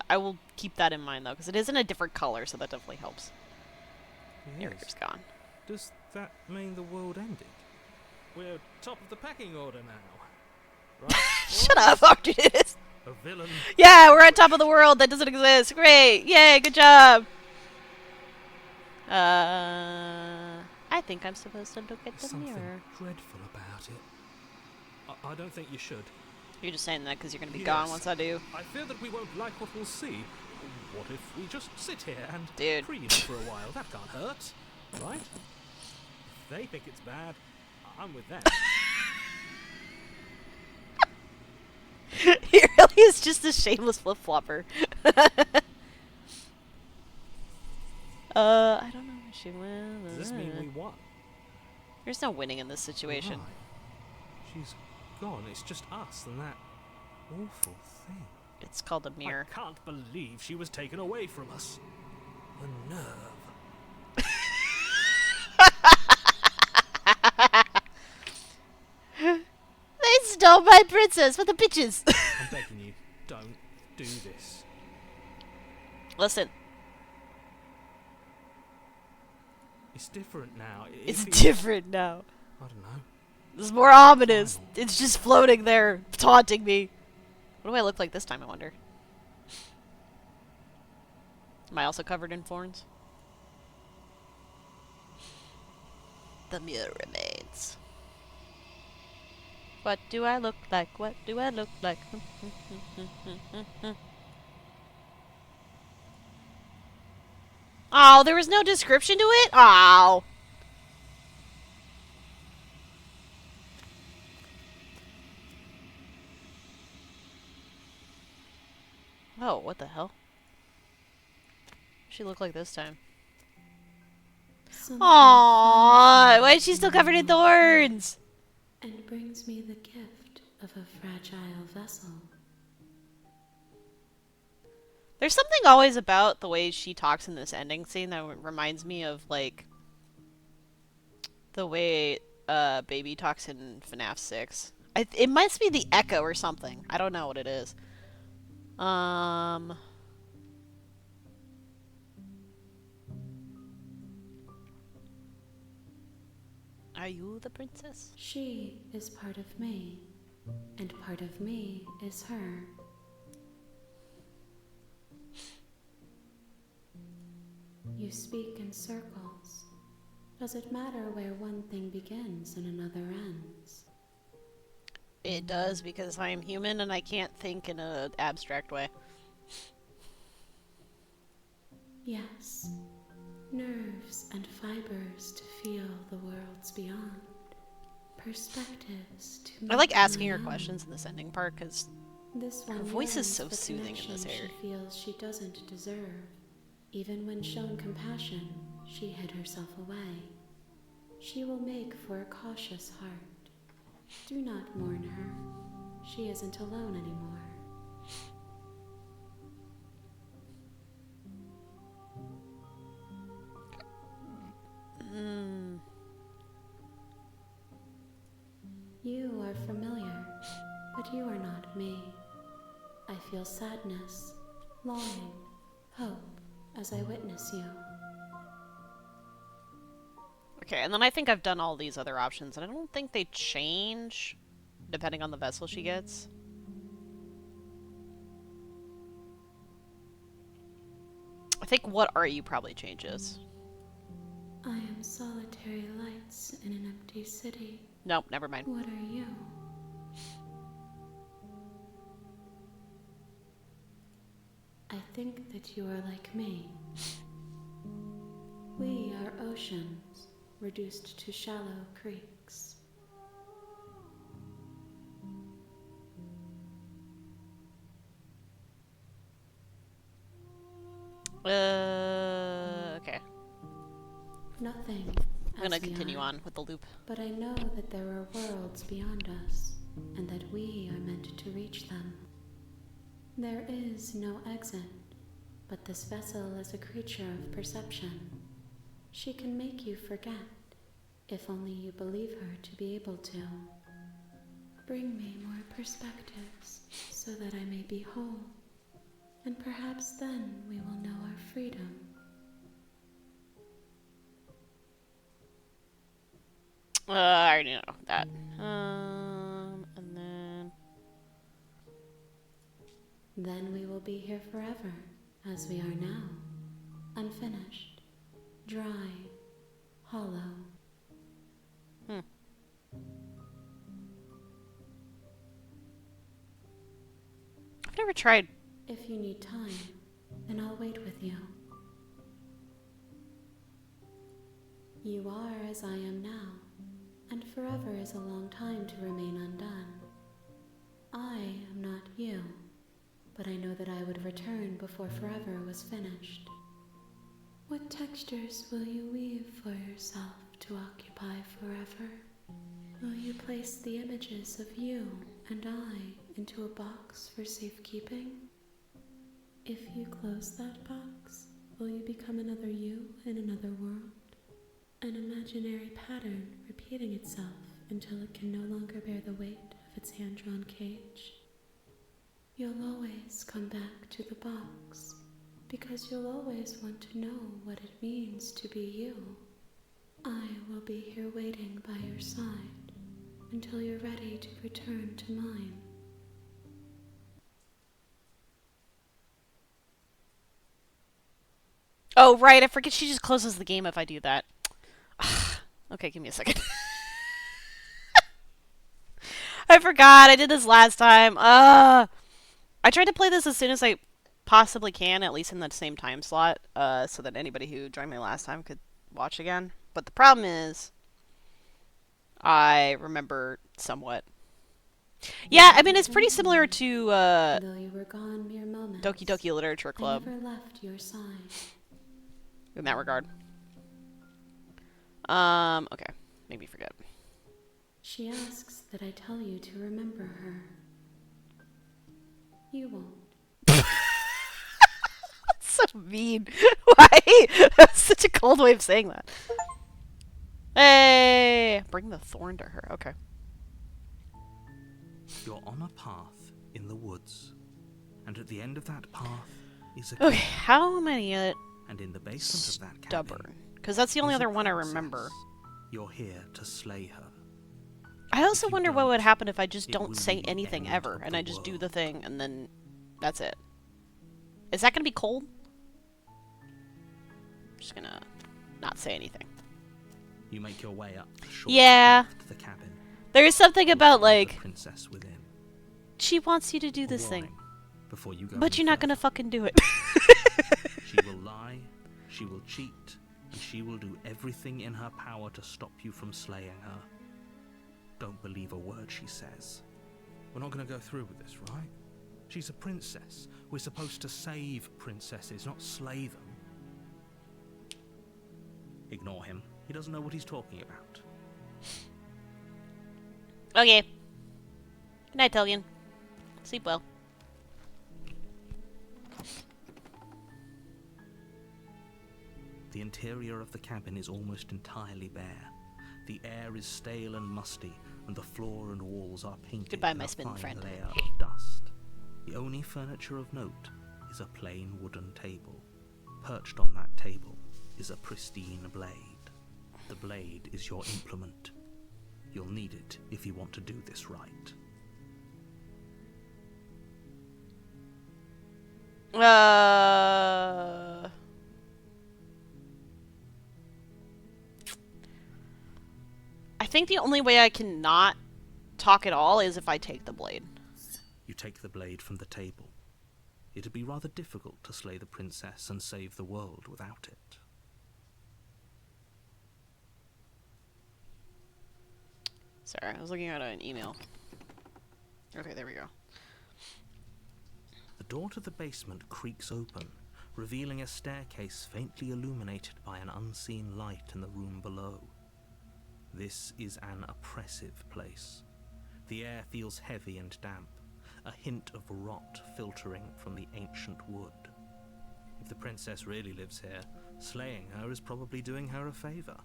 I will keep that in mind, though, because it is in a different color, so that definitely helps. It Mirror's is. gone. Does that mean the world ended? We're top of the pecking order now. Right? Shut up, Opportunist! A villain. Yeah, we're on top of the world that doesn't exist. Great! Yay, good job! I think I'm supposed to look at There's the something mirror. dreadful about it. I don't think you should. You're just saying that because you're going to be Yes. gone once I do. I fear that we won't like what we'll see. What if we just sit here and Dude. breathe for a while? That can't hurt, right? If they think it's bad, I'm with them. He really is just a shameless flip-flopper. I don't know where she went. Does this mean we won? There's no winning in this situation. Right. She's gone. It's just us and that awful thing. It's called a mirror. I can't believe she was taken away from us. The nerve. They stole my princess for the bitches. I'm begging you, don't do this. Listen, It's different now. it's different now. I don't know. It's more ominous. It's just floating there, taunting me. What do I look like this time, I wonder? Am I also covered in thorns? The mirror remains. What do I look like? What do I look like? Oh, there was no description to it? Oh. Oh, what the hell? She looked like this time. Something Aww, why is she still covered in thorns? and brings me the gift of a fragile vessel. There's something always about the way she talks in this ending scene that reminds me of, like, the way Baby talks in FNAF 6. It must be the echo or something. I don't know what it is. Are you the princess? She is part of me, and part of me is her. You speak in circles. Does it matter where one thing begins and another ends? It does, because I am human and I can't think in an abstract way. Yes. Nerves and fibers to feel the worlds beyond. Perspectives to I like meet asking my her own. questions in this ending part, because This her one voice is yearns so for soothing in this connection area. She feels she doesn't deserve. Even when shown compassion, she hid herself away. She will make for a cautious heart. Do not mourn her. She isn't alone anymore. You are familiar, but you are not me. I feel sadness, longing, hope as I witness you. Okay, and then I think I've done all these other options, and I don't think they change depending on the vessel she gets. I think what are you probably changes. I am solitary lights in an empty city. Nope, never mind. What are you? I think that you are like me. We are oceans, reduced to shallow creeks. Okay. nothing. I'm gonna as we continue are, on with the loop. But I know that there are worlds beyond us, and that we are meant to reach them. There is no exit, but this vessel is a creature of perception. She can make you forget, if only you believe her to be able to. Bring me more perspectives, so that I may be whole, and perhaps then we will know our freedom. I already know that. And then... Then we will be here forever, as we are now, unfinished, dry, hollow. I've never tried... If you need time, then I'll wait with you. You are as I am now, and forever is a long time to remain undone. I am not you, but I know that I would return before forever was finished. What textures will you weave for yourself to occupy forever? Will you place the images of you and I into a box for safekeeping? If you close that box, will you become another you in another world? An imaginary pattern repeating itself until it can no longer bear the weight of its hand-drawn cage? You'll always come back to the box, because you'll always want to know what it means to be you. I will be here waiting by your side until you're ready to return to mine. Oh, right, I forget she just closes the game if I do that. Okay, give me a second. I forgot, I did this last time. I tried to play this as soon as I possibly can, at least in the same time slot, so that anybody who joined me last time could watch again. But the problem is, I remember somewhat. Yeah, I mean, it's pretty similar to Though you were gone mere moments, Doki Doki Literature Club I never left your side. in that regard. Okay. Made me forget. She asks that I tell you to remember her. You won't. That's so mean. Why? That's such a cold way of saying that. Hey! Bring the thorn to her. Okay. You're on a path in the woods, and at the end of that path is a Okay, how am I gonna get and in the basement of that cabin stubborn? Because that's the only is a other one I princess. remember. You're here to slay her. I also If you wonder what don't, would happen if I just it don't will say be the anything end ever, of and the I just do world. the thing, and then that's it. Is that gonna be cold? I'm just gonna not say anything. You make your way up the short Yeah. path to the cabin. There is something You'll about, find the like, princess within. she wants you to do A this thing, warning before you go but any you're not gonna further. fucking do it. She will lie, she will cheat, and she will do everything in her power to stop you from slaying her. Don't believe a word she says. We're not going to go through with this, right? She's a princess. We're supposed to save princesses, not slay them. Ignore him. He doesn't know what he's talking about. Okay. Good night, Tellian. Sleep well. The interior of the cabin is almost entirely bare. The air is stale and musty, and the floor and walls are painted Goodbye, in my a spin fine friend. layer of dust. The only furniture of note is a plain wooden table. Perched on that table is a pristine blade. The blade is your implement. You'll need it if you want to do this right. I think the only way I can not talk at all is if I take the blade. You take the blade from the table. It'd be rather difficult to slay the princess and save the world without it. Sorry, I was looking at an email. Okay, there we go. The door to the basement creaks open, revealing a staircase faintly illuminated by an unseen light in the room below. This is an oppressive place. The air feels heavy and damp, a hint of rot filtering from the ancient wood. If the princess really lives here, slaying her is probably doing her a favor.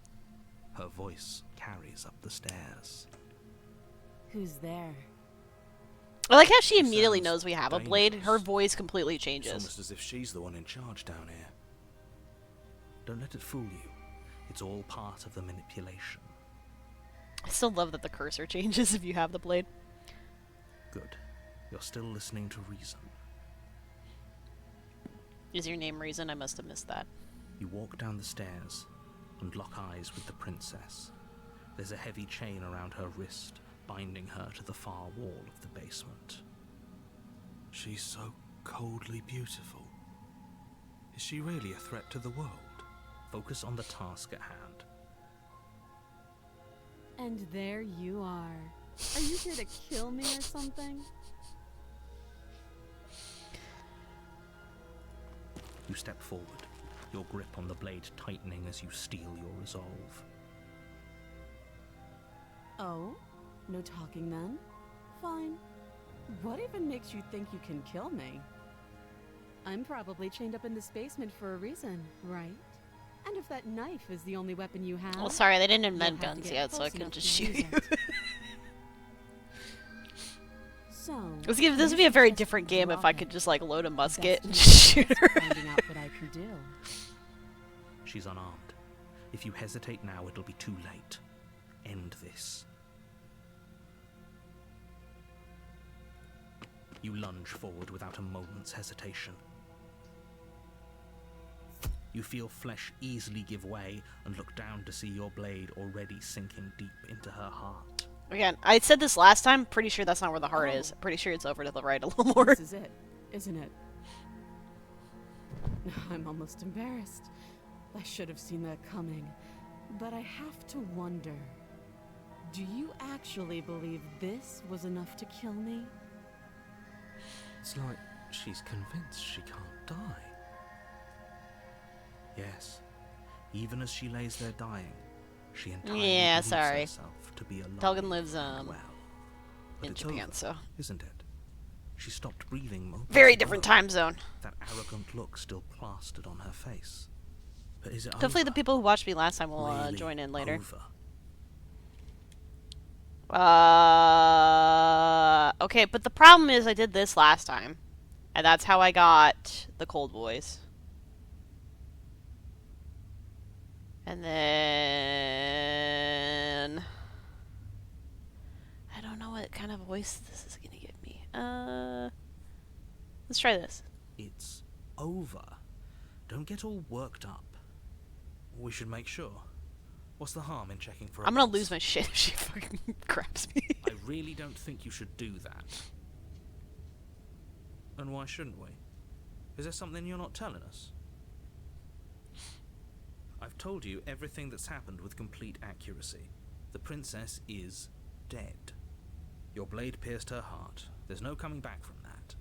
Her voice carries up the stairs. Who's there? I like how she She immediately sounds knows we have a blade. Her dangerous. voice completely It's changes. almost as if she's the one in charge down here. Don't let it fool you. It's all part of the manipulation. I still love that the cursor changes if you have the blade. Good. You're still listening to reason. Is your name Reason? I must have missed that. You walk down the stairs and lock eyes with the princess. There's a heavy chain around her wrist, binding her to the far wall of the basement. She's so coldly beautiful. Is she really a threat to the world? Focus on the task at hand. And there you are. Are you here to kill me or something? You step forward, your grip on the blade tightening as you steel your resolve. Oh? No talking then? Fine. What even makes you think you can kill me? I'm probably chained up in this basement for a reason, right? And if that knife is the only weapon you have... Well, sorry, they didn't you'll invent have to guns get yet, so I close couldn't enough just to shoot use you. it. So... This would be a very different game if I could just, like, load a musket Best and to just shoot her. finding out what I can do. She's unarmed. If you hesitate now, it'll be too late. End this. You lunge forward without a moment's hesitation. You feel flesh easily give way and look down to see your blade already sinking deep into her heart. Again, I said this last time. Pretty sure that's not where the heart is. Pretty sure it's over to the right a little more. This is it, isn't it? I'm almost embarrassed. I should have seen that coming. But I have to wonder, do you actually believe this was enough to kill me? It's like she's convinced she can't die. Yes, even as she lays there dying, she entirely Yeah, believes sorry. herself to be alive. Telgen lives, and well. But in it's Japan, over, so... isn't it? She stopped breathing moments Very ago, different time zone. that arrogant look still plastered on her face. But is it Hopefully the over? people who watched me last time will Really join in later. over? Okay, but the problem is I did this last time. And that's how I got the cold voice. And then... I don't know what kind of voice this is gonna give me. Let's try this. It's over. Don't get all worked up. We should make sure. What's the harm in checking for a I'm gonna pulse? lose my shit if she fucking grabs me. I really don't think you should do that. And why shouldn't we? Is there something you're not telling us? I've told you everything that's happened with complete accuracy. The princess is dead. Your blade pierced her heart. There's no coming back from that.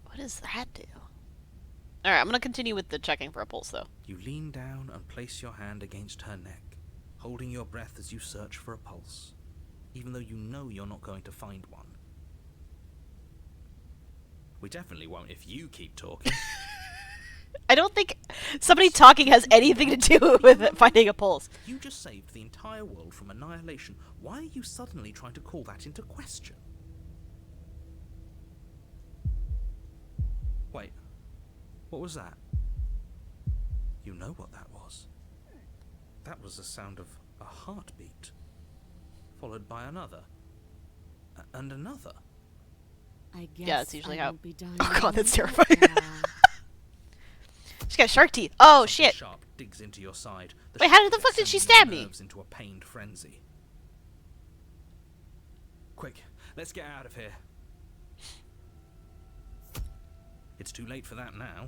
What does that do? Alright, I'm gonna continue with the checking for a pulse, though. You lean down and place your hand against her neck, holding your breath as you search for a pulse, even though you know you're not going to find one. We definitely won't if you keep talking. I don't think somebody talking has anything to do with it, finding a pulse. You just saved the entire world from annihilation. Why are you suddenly trying to call that into question? Wait, what was that? You know what that was. That was the sound of a heartbeat, followed by another, and another. I guess Yeah, that's usually how- won't be done Oh god, that's yet. terrifying. She's got shark teeth. Oh Something shit. sharp digs into your side. Wait, how shock the fuck did she sends your stab me? nerves into a pained frenzy. Quick, let's get out of here. It's too late for that now.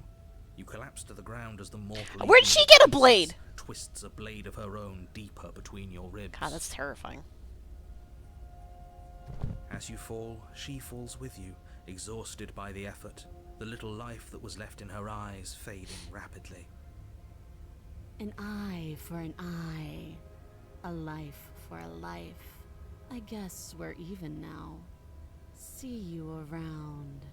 You collapse to the ground as the mortal. Where'd she get a blade? Twists a blade of her own deeper between your ribs. God, that's terrifying. As you fall, she falls with you, exhausted by the effort, the little life that was left in her eyes fading rapidly. An eye for an eye. A life for a life. I guess we're even now. See you around.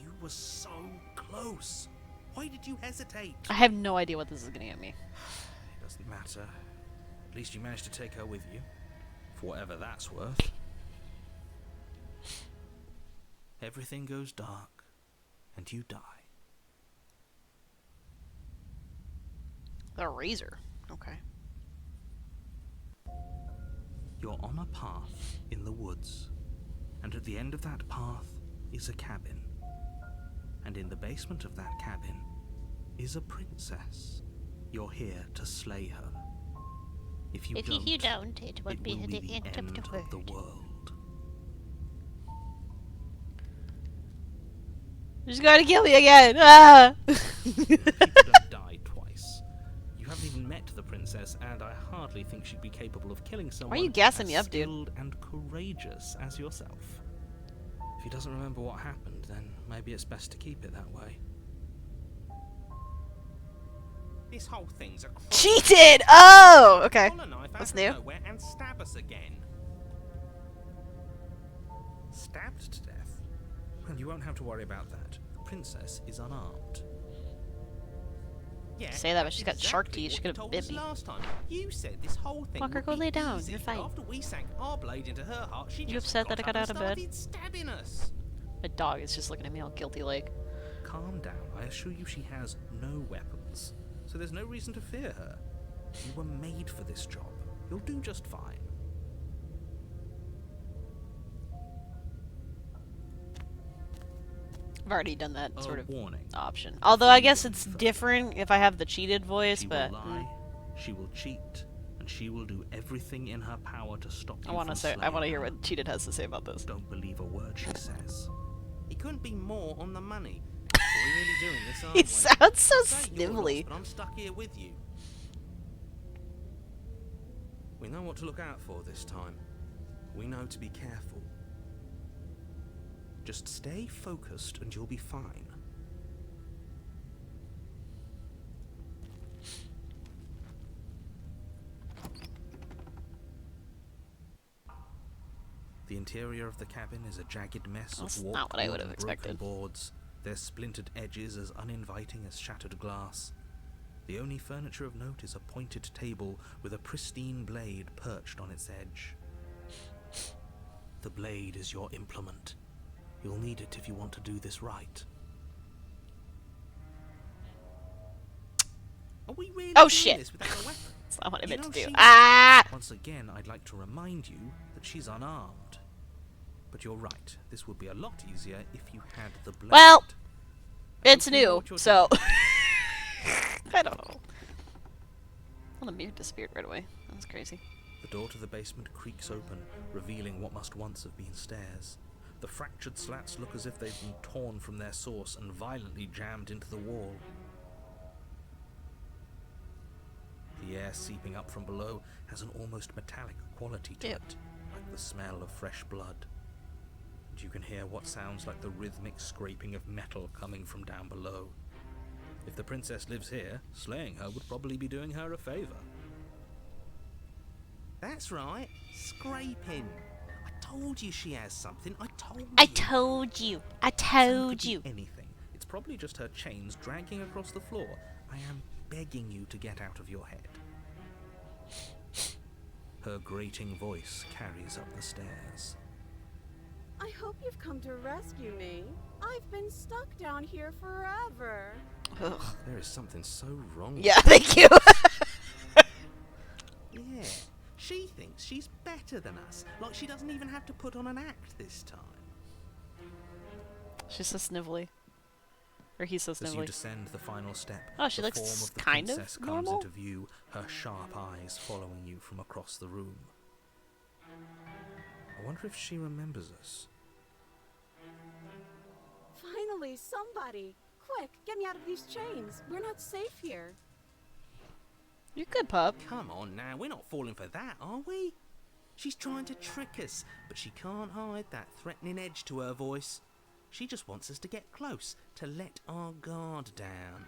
You were so close. Why did you hesitate? I have no idea what this is gonna get me. It doesn't matter. At least you managed to take her with you. For whatever that's worth. Everything goes dark, and you die. The razor. Okay. You're on a path in the woods, and at the end of that path is a cabin. And in the basement of that cabin is a princess. You're here to slay her. If you don't, it it will be the end of the world. She's going to kill me again! Ah! People don't die twice. You haven't even met the princess, and I hardly think she'd be capable of killing someone Why are you gassing as me up, dude? skilled and courageous as yourself. If he doesn't remember what happened, then maybe it's best to keep it that way. This whole thing's a Cheated! Oh! Okay. That's new. Nowhere and stab us again. Stabbed to death? Well, you won't have to worry about that. The princess is unarmed. Yeah, Say that, but she's got shark exactly teeth. She what could you have told bit us me. last time. You said this whole thing Walker, would go be lay down. easy, You're but fine. after we sank our blade into her heart, she You just upset that I got got up out of and bed? started stabbing us. My dog is just looking at me all guilty like. Calm down. I assure you she has no weapons, so there's no reason to fear her. You were made for this job. You'll do just fine. I've already done that sort of warning. option. Although I guess it's different if I have the cheated voice, She but will lie, she will cheat, and she will do everything in her power to stop you I want to from say I want to slaying hear her. what cheated has to say about this. Don't believe a word she says. It couldn't be more on the money. We're really doing this, aren't He we? sounds so Say you're lost, snivelly. but I'm stuck here with you. We know what to look out for this time. We know to be careful. Just stay focused and you'll be fine. The interior of the cabin is a jagged mess That's of not warped what I wood would have and broken expected. boards, their splintered edges as uninviting as shattered glass. The only furniture of note is a pointed table with a pristine blade perched on its edge. The blade is your implement. You'll need it if you want to do this right. Are we really Oh, doing shit. this without a weapon? That's not what I You meant know to do. she's- Ah! Once again, I'd like to remind you that she's unarmed. But you're right. This would be a lot easier if you had the blade. Well, it's Hope you know new, what you're so doing. I don't know. Well, the mirror disappeared right away. That was crazy. The door to the basement creaks open, revealing what must once have been stairs. The fractured slats look as if they've been torn from their source and violently jammed into the wall. The air seeping up from below has an almost metallic quality to Ew. it, like the smell of fresh blood. And you can hear what sounds like the rhythmic scraping of metal coming from down below. If the princess lives here, slaying her would probably be doing her a favor. That's right, scraping. I told you she has something. I told you. I told you. I Something told could be you. anything. It's probably just her chains dragging across the floor. I am begging you to get out of your head. Her grating voice carries up the stairs. I hope you've come to rescue me. I've been stuck down here forever. Ugh. There is something so wrong. Yeah, thank you. Yeah. She thinks she's better than us. Like she doesn't even have to put on an act this time. She's so snivelly. Or he's so As you snivelly. descend the final step, Oh, she the looks form of the kind of princess normal. comes into view, her sharp eyes following you from across the room. I wonder if she remembers us. Finally, somebody! Quick, get me out of these chains. We're not safe here. You're good, pup. Come on now, we're not falling for that, are we? She's trying to trick us, but she can't hide that threatening edge to her voice. She just wants us to get close, to let our guard down.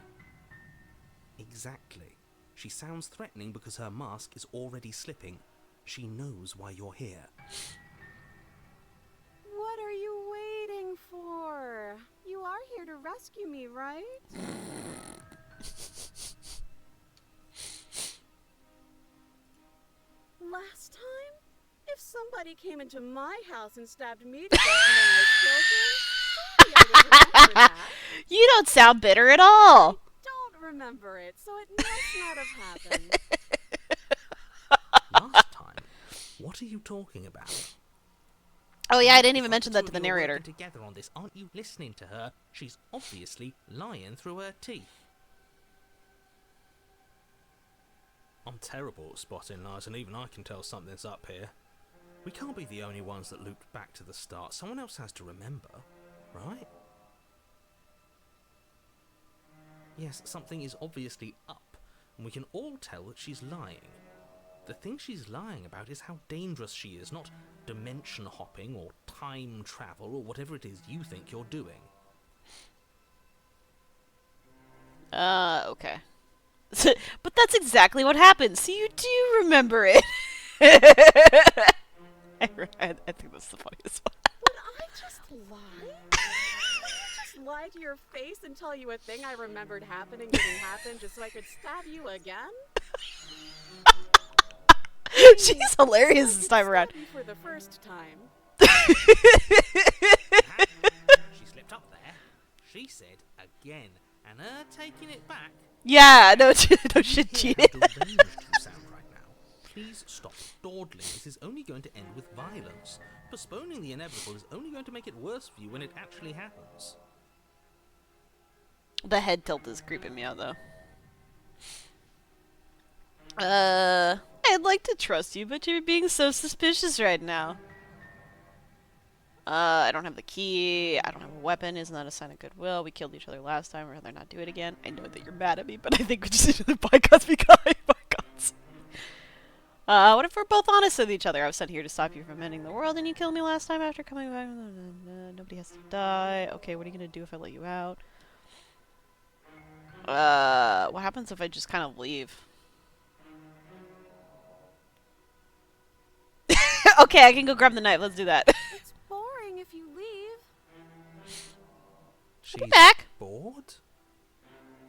Exactly. She sounds threatening because her mask is already slipping. She knows why you're here. What are you waiting for? You are here to rescue me, right? Last time? If somebody came into my house and stabbed me to death and then I killed him, I would remember that. You don't sound bitter at all. Don't remember it, so it must not have happened. Last time? What are you talking about? Oh yeah, I didn't even If mention the that two to the of you are narrator. working together on this, aren't you listening to her? She's obviously lying through her teeth. I'm terrible at spotting lies, and even I can tell something's up here. We can't be the only ones that looped back to the start. Someone else has to remember, right? Yes, something is obviously up, and we can all tell that she's lying. The thing she's lying about is how dangerous she is, not dimension hopping or time travel or whatever it is you think you're doing. Okay. But that's exactly what happened, so you do remember it. I think that's the funniest one. Would I just lie? Would I just lie to your face and tell you a thing I remembered happening didn't happen just so I could stab you again? She's hilarious this time around. Stab you for the first time. She slipped up there. She said again, and her taking it back. Yeah, no shit, You cheated. hear how deranged you sound right now. Please stop dawdling. This is only going to end with violence. Postponing the inevitable is only going to make it worse for you when it actually happens. The head tilt is creeping me out, though. I'd like to trust you, but you're being so suspicious right now. I don't have the key. I don't have a weapon. Isn't that a sign of goodwill? We killed each other last time. I'd rather not do it again. I know that you're mad at me, but I think we just need to bygones be bygones. What if we're both honest with each other? I was sent here to stop you from ending the world, and you killed me last time after coming back. Nobody has to die. Okay, what are you gonna do if I let you out? What happens if I just kind of leave? Okay, I can go grab the knife. Let's do that. It's boring if you leave. She's back. bored?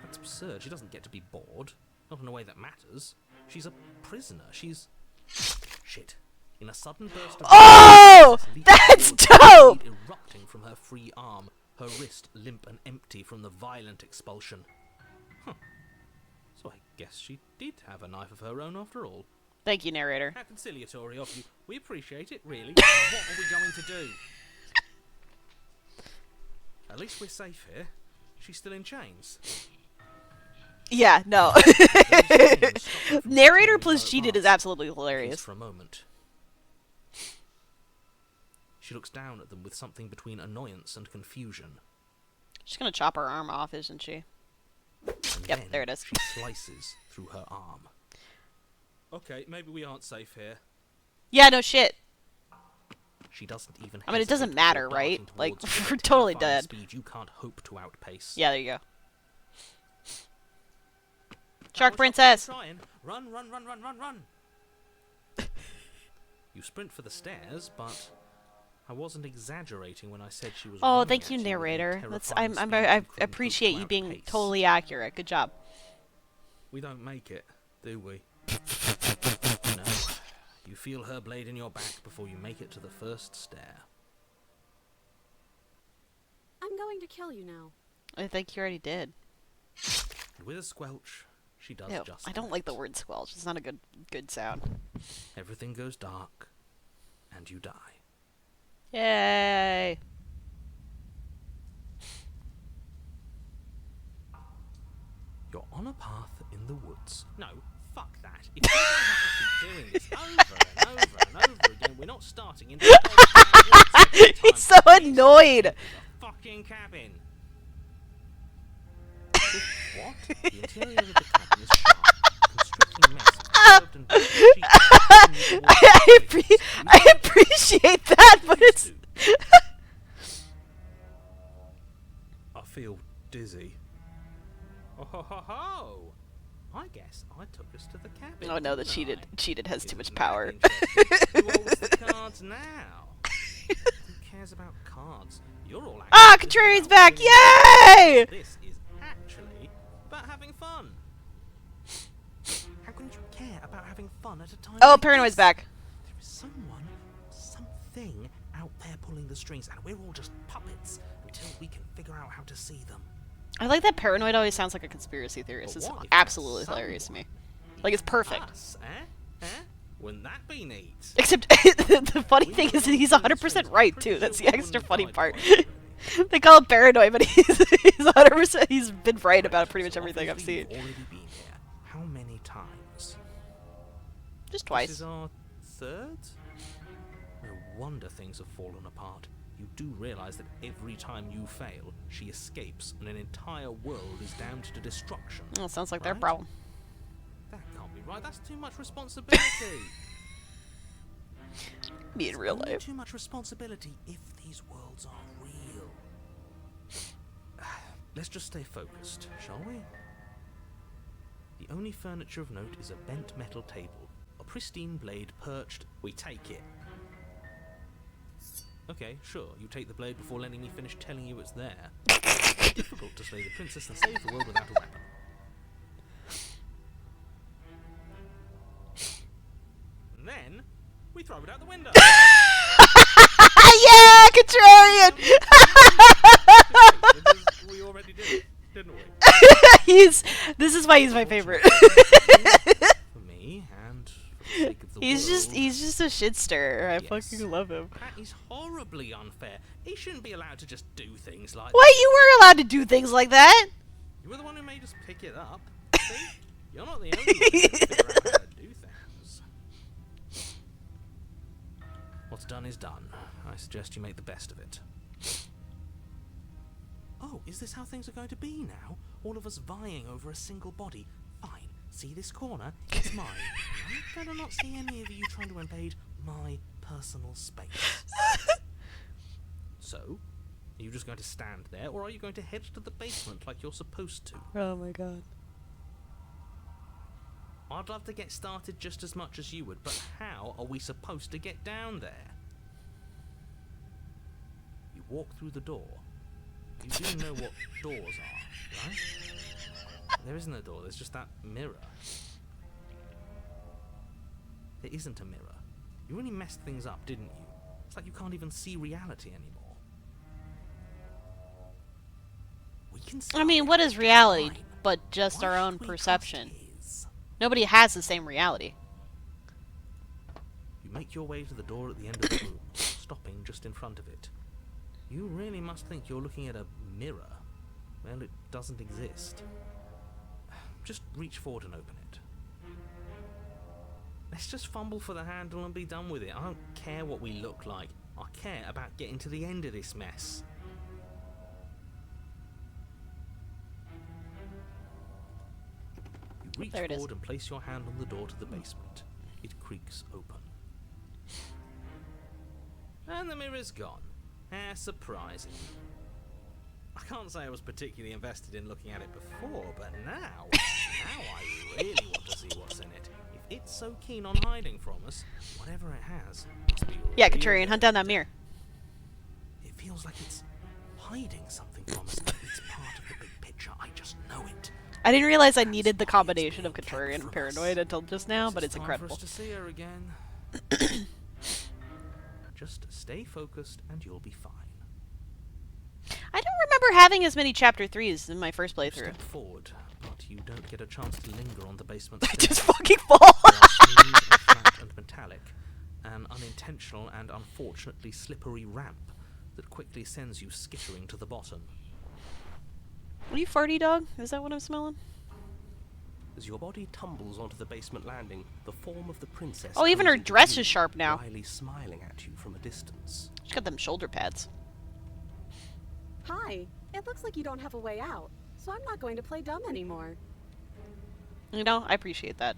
That's absurd. She doesn't get to be bored. Not in a way that matters. She's a prisoner. She's... Shit. In a sudden burst of... Oh! That's dope! bleed erupting from her free arm, her wrist limp and empty from the violent expulsion. Huh. So I guess she did have a knife of her own after all. Thank you, narrator. How conciliatory of you. We appreciate it, really. What are we going to do? At least we're safe here. She's still in chains. Yeah, no. Narrator plus cheated is absolutely At least hilarious. for a moment. She looks down at them with something between annoyance and confusion. She's gonna chop her arm off, isn't she? And Yep, then there it is. She slices through her arm. Okay, maybe we aren't safe here. Yeah, no shit. She doesn't even. I mean, it doesn't hesitate matter, before right? darting Like, towards you at we're a totally terrifying dead. Speed you can't hope to outpace. Yeah, there you go. Now Shark stop princess! trying. Run, run, run, run, run, run! You sprint for the stairs, but I wasn't exaggerating when I said she was. Oh, running thank at you, with a narrator. That's terrifying I speed you couldn't hope appreciate to you being outpace. totally accurate. Good job. We don't make it, do we? No. You feel her blade in your back before you make it to the first stair. I'm going to kill you now. I think you already did. And with a squelch, she does Ew, just I don't that. like the word squelch. It's not a good sound. Everything goes dark, and you die. Yay! You're on a path in the woods. No, fuck that. If you don't have to keep doing this over and over and over again, we're not starting in the goddamn woods every time. He's so annoyed. The fucking cabin. What? The interior of the cabin is sharp, constricting mess of served and cheap. I appreciate that, but it's... I feel dizzy. Oh ho ho ho! I guess I took us to the cabin. Oh no, the didn't I? cheated has too much Isn't power. that interesting? Who holds the cards now? Who cares about cards? You're all Ah, acting Contrarian's about back! winning. Yay! This is actually about having fun. How can you care about having fun at a time Oh, like Paranoid's this? back. There is someone, something out there pulling the strings, and we're all just puppets until we can figure out how to see them. I like that Paranoid always sounds like a conspiracy theorist. But It's what if absolutely that's hilarious to me. someone? Like, it's perfect. Us, eh? Wouldn't that be neat? Except, the funny We thing were is the that he's ones pulling the 100% strings, right, but too. pretty That's sure the extra one funny died part. quite already. They call him Paranoid, but he's 100%, he's been right about pretty much So everything I've obviously seen. you've already been here. How many times? Just This twice. is our third? No wonder things have fallen apart. You do realize that every time you fail, she escapes and an entire world is damned to destruction. Well, it sounds like their Right? problem. That can't be right. That's too much responsibility. Me in real Only life. too much responsibility if these worlds are real. Let's just stay focused, shall we? The only furniture of note is a bent metal table, a pristine blade perched. We take it. Okay, sure, you take the blade before letting me finish telling you it's there. It's difficult to slay the princess and save the world without a weapon. And then, we throw it out the window. Yeah, Contrarian! We already did it, didn't we? This is why he's my favorite. For me, and for the sake of the he's world. just a shit stirrer. I Yes. fucking love him. That is horribly unfair. He shouldn't be allowed to just do things like Why, you were allowed to do things like that? You were the one who made us pick it up. See? You're not the only one who can figure out how to do things. What's done is done. I suggest you make the best of it. Oh, is this how things are going to be now? All of us vying over a single body? Fine. See this corner? It's mine. I better not see any of you trying to invade my personal space. So, are you just going to stand there, or are you going to head to the basement like you're supposed to? Oh my god. I'd love to get started just as much as you would, but how are we supposed to get down there? You walk through the door. You do know what doors are, right? There isn't a door, there's just that mirror. There isn't a mirror. You really messed things up, didn't you? It's like you can't even see reality anymore. We can I mean, start what is reality fine. but just Why our own should we trust perception? his? Nobody has the same reality. You make your way to the door at the end of the room, stopping just in front of it. You really must think you're looking at a mirror. Well, it doesn't exist. Just reach forward and open it. Let's just fumble for the handle and be done with it. I don't care what we look like. I care about getting to the end of this mess. You reach There it is. forward and place your hand on the door to the basement. It creaks open. And the mirror's gone. How surprising. I can't say I was particularly invested in looking at it before, but now I really want to see what's in it. If it's so keen on hiding from us, whatever it has must be Yeah, real Contrarian, hunt down that mirror. It feels like it's hiding something from us. It's part of the big picture. I just know it. I didn't realize I needed the combination of Contrarian and Paranoid until just now, but it's time incredible. for us to see her again. Just stay focused and you'll be fine. I don't remember having as many chapter 3s in my first playthrough. Step forward, but you don't get a chance to linger on the basement I just stairs. fucking fall! They are smooth and flat and metallic, an unintentional and unfortunately slippery ramp that quickly sends you skittering to the bottom. Are you farty, dog? Is that what I'm smelling? As your body tumbles onto the basement landing, the form of the princess. Oh, even comes her into dress view, is sharp now. Wryly smiling at you from a distance. She's got them shoulder pads. Hi. It looks like you don't have a way out, so I'm not going to play dumb anymore. You know, I appreciate that.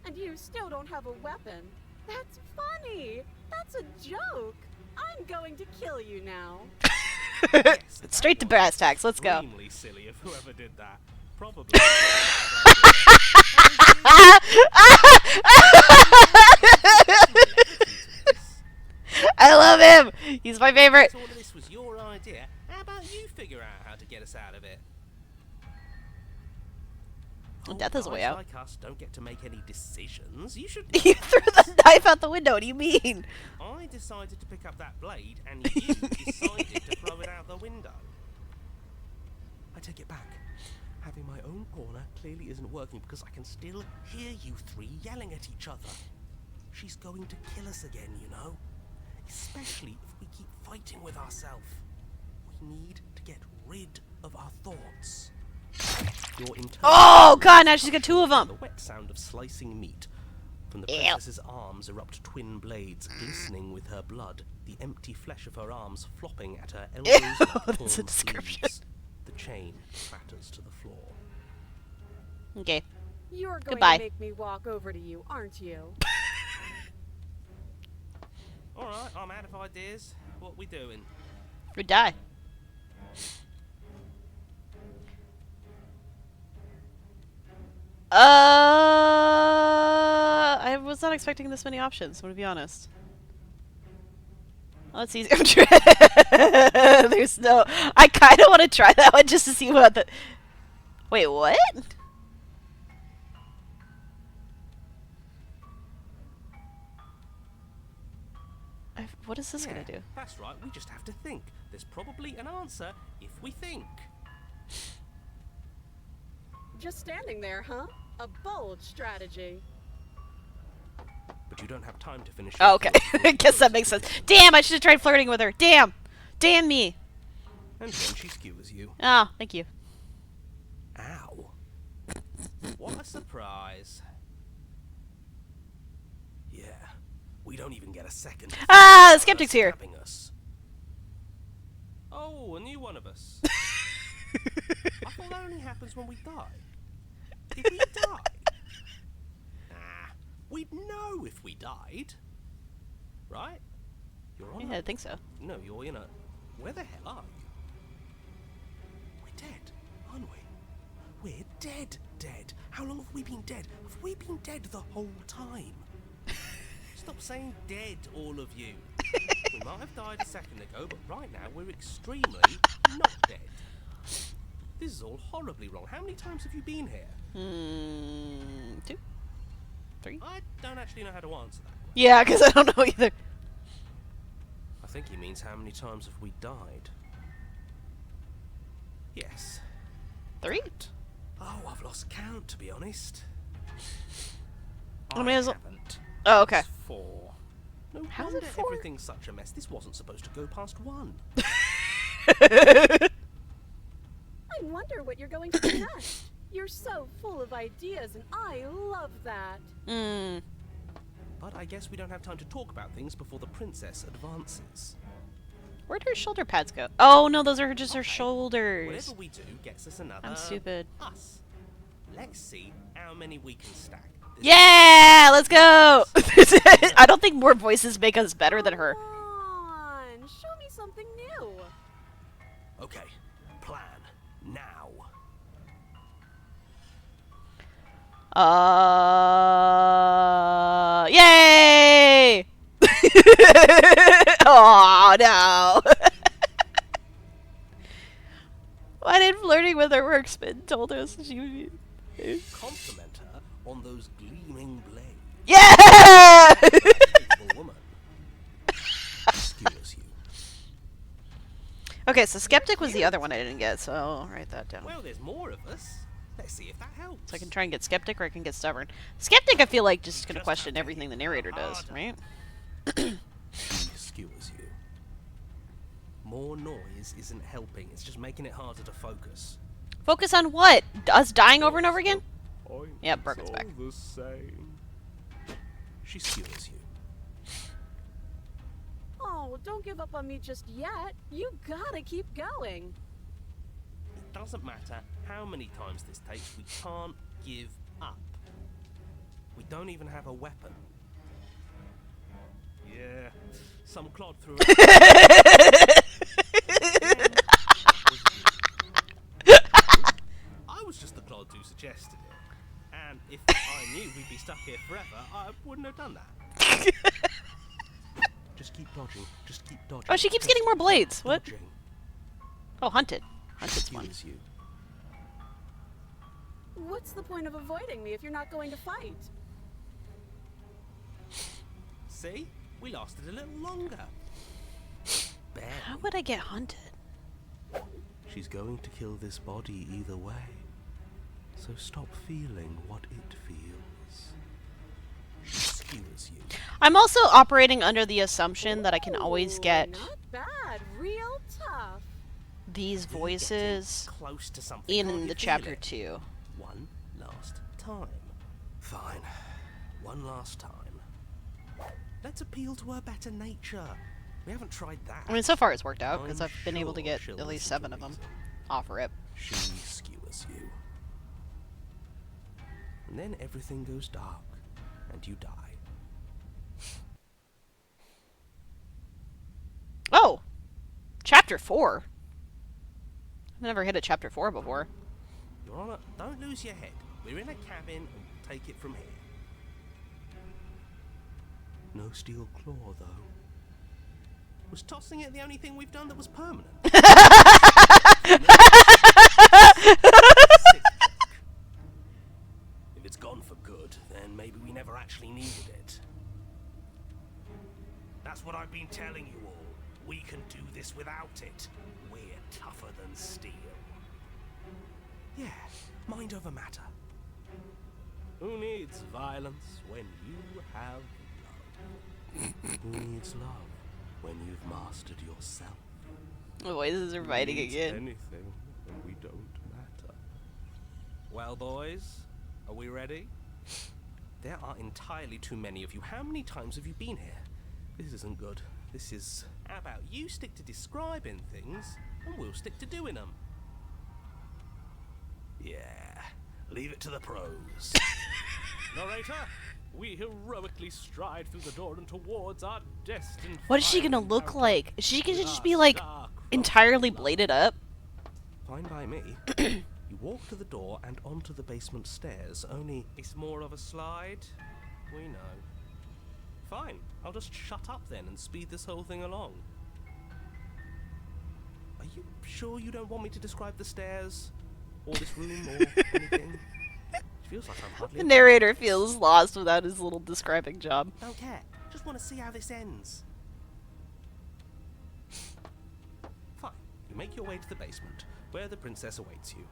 And you still don't have a weapon. That's funny. That's a joke. I'm going to kill you now. Yes, Straight to brass tacks. Let's go. Extremely silly of whoever did that. Probably. I love him. He's my favorite. All of this was your idea. How about you figure out how to get us out of it? Well, death is a way guys out. like us don't get to make any decisions. You should. You threw the knife out the window. What do you mean? I decided to pick up that blade, and you decided to throw it out the window. I take it back. Having my own corner clearly isn't working because I can still hear you three yelling at each other. She's going to kill us again, you know? Especially if we keep fighting with ourselves. We need to get rid of our thoughts. Your Oh god, now she's got two of them. The wet sound of slicing meat. From the Ew. princess's arms erupt twin blades, glistening with her blood, the empty flesh of her arms flopping at her elbows like That's a torn description. sleeves. The chain clatters to the floor. Okay. You're going Goodbye. to make me walk over to you, aren't you? Alright, I'm out of ideas. What we doing? We die. I was not expecting this many options, I'm gonna be honest. Let's see. There's no. I kind of want to try that one just to see what the. Wait, what? What is this gonna do? That's right, we just have to think. There's probably an answer if we think. Just standing there, huh? A bold strategy. But you don't have time to finish. Oh, okay. I guess that makes sense. Damn, I should have tried flirting with her. Damn. Damn me. And then she skewers you. Oh, thank you. Ow. What a surprise. Yeah. We don't even get a second. Ah, the skeptic's here. Stabbing us. Oh, a new one of us. I thought that only happens when we die. Did we die? Nah. We'd know if we died. Right? You're on. Yeah, I think so. No, you're in a. Where the hell are you? We're dead, aren't we? We're dead. How long have we been dead? Have we been dead the whole time? Stop saying dead, all of you. We might have died a second ago, but right now we're extremely not dead. This is all horribly wrong. How many times have you been here? 2, 3. I don't actually know how to answer that question. Yeah, because I don't know either. I think he means how many times have we died? Yes. 3. Oh, I've lost count, to be honest. I mean, haven't. Oh, okay. It's 4. No How's wonder it 4? everything's such a mess. This wasn't supposed to go past 1. I wonder what you're going to do next. You're so full of ideas, and I love that. But I guess we don't have time to talk about things before the princess advances. Where'd her shoulder pads go? Oh, no, those are just her shoulders. Whatever we do gets us another... I'm stupid. Us. Let's see how many we can stack. Yeah, let's go. I don't think more voices make us better than her. Come on, show me something new. Okay, plan now. Yay! Oh no! Why did flirting with her worksman told us she would be? Compliment her on those gleaming blades. Yeah! Capable woman. Skewers you. Okay, so Skeptic was the other one I didn't get, so I'll write that down. Well, there's more of us. Let's see if that helps. So I can try and get Skeptic, or I can get Stubborn. Skeptic, I feel like, just gonna Just question have to everything the hit narrator does, harder. right? She skewers you. More noise isn't helping. It's just making it harder to focus. Focus on what? Us dying over and over again? Yeah, Broken's back. The same. She skewers you. Oh, don't give up on me just yet. You gotta keep going. It doesn't matter how many times this takes. We can't give up. We don't even have a weapon. Yeah, some clod threw it. I was just the clod who suggested it. And if I knew we'd be stuck here forever, I wouldn't have done that. Just keep dodging. Just keep dodging. Oh, she keeps getting more blades. What? Dodging. Oh, hunted. Hunted's one. Excuse you. What's the point of avoiding me if you're not going to fight? See? We lasted a little longer. Barely. How would I get hunted? She's going to kill this body either way. So stop feeling what it feels. She skewers you. I'm also operating under the assumption that I can always get Not bad. Real tough. these You're voices getting close to something. Can't in you the feel chapter it? 2. One last time. Fine. One last time. Let's appeal to her better nature. We haven't tried that. I mean, so far it's worked out, because I'm I've been able to sure get she'll at least listen to 7 of them reason. off rip. She skewers you. And then everything goes dark, and you die. Oh! Chapter 4? I've never hit a chapter 4 before. Your Honor, don't lose your head. We're in a cabin, and we'll take it from here. No steel claw, though. Was tossing it the only thing we've done that was permanent? Sick joke. If it's gone for good, then maybe we never actually needed it. That's what I've been telling you all. We can do this without it. We're tougher than steel. Yeah, mind over matter. Who needs violence when you have love? Who needs love when you've mastered yourself? The voices are fighting Needs again. anything when we don't matter. Well, boys, are we ready? There are entirely too many of you. How many times have you been here? This isn't good. This is... How about you stick to describing things, and we'll stick to doing them? Yeah, leave it to the pros. Narrator, we heroically stride through the door and towards our destined... What is she gonna final look encounter like? Is she gonna with just our be like star-crossed entirely love. bladed up? Fine by me. You walk to the door and onto the basement stairs, only it's more of a slide. We know. Fine, I'll just shut up then and speed this whole thing along. Are you sure you don't want me to describe the stairs? Or this room, or anything? It feels like I'm hardly... The narrator feels lost without his little describing job. Don't care. Just want to see how this ends. Fine. You make your way to the basement, where the princess awaits you.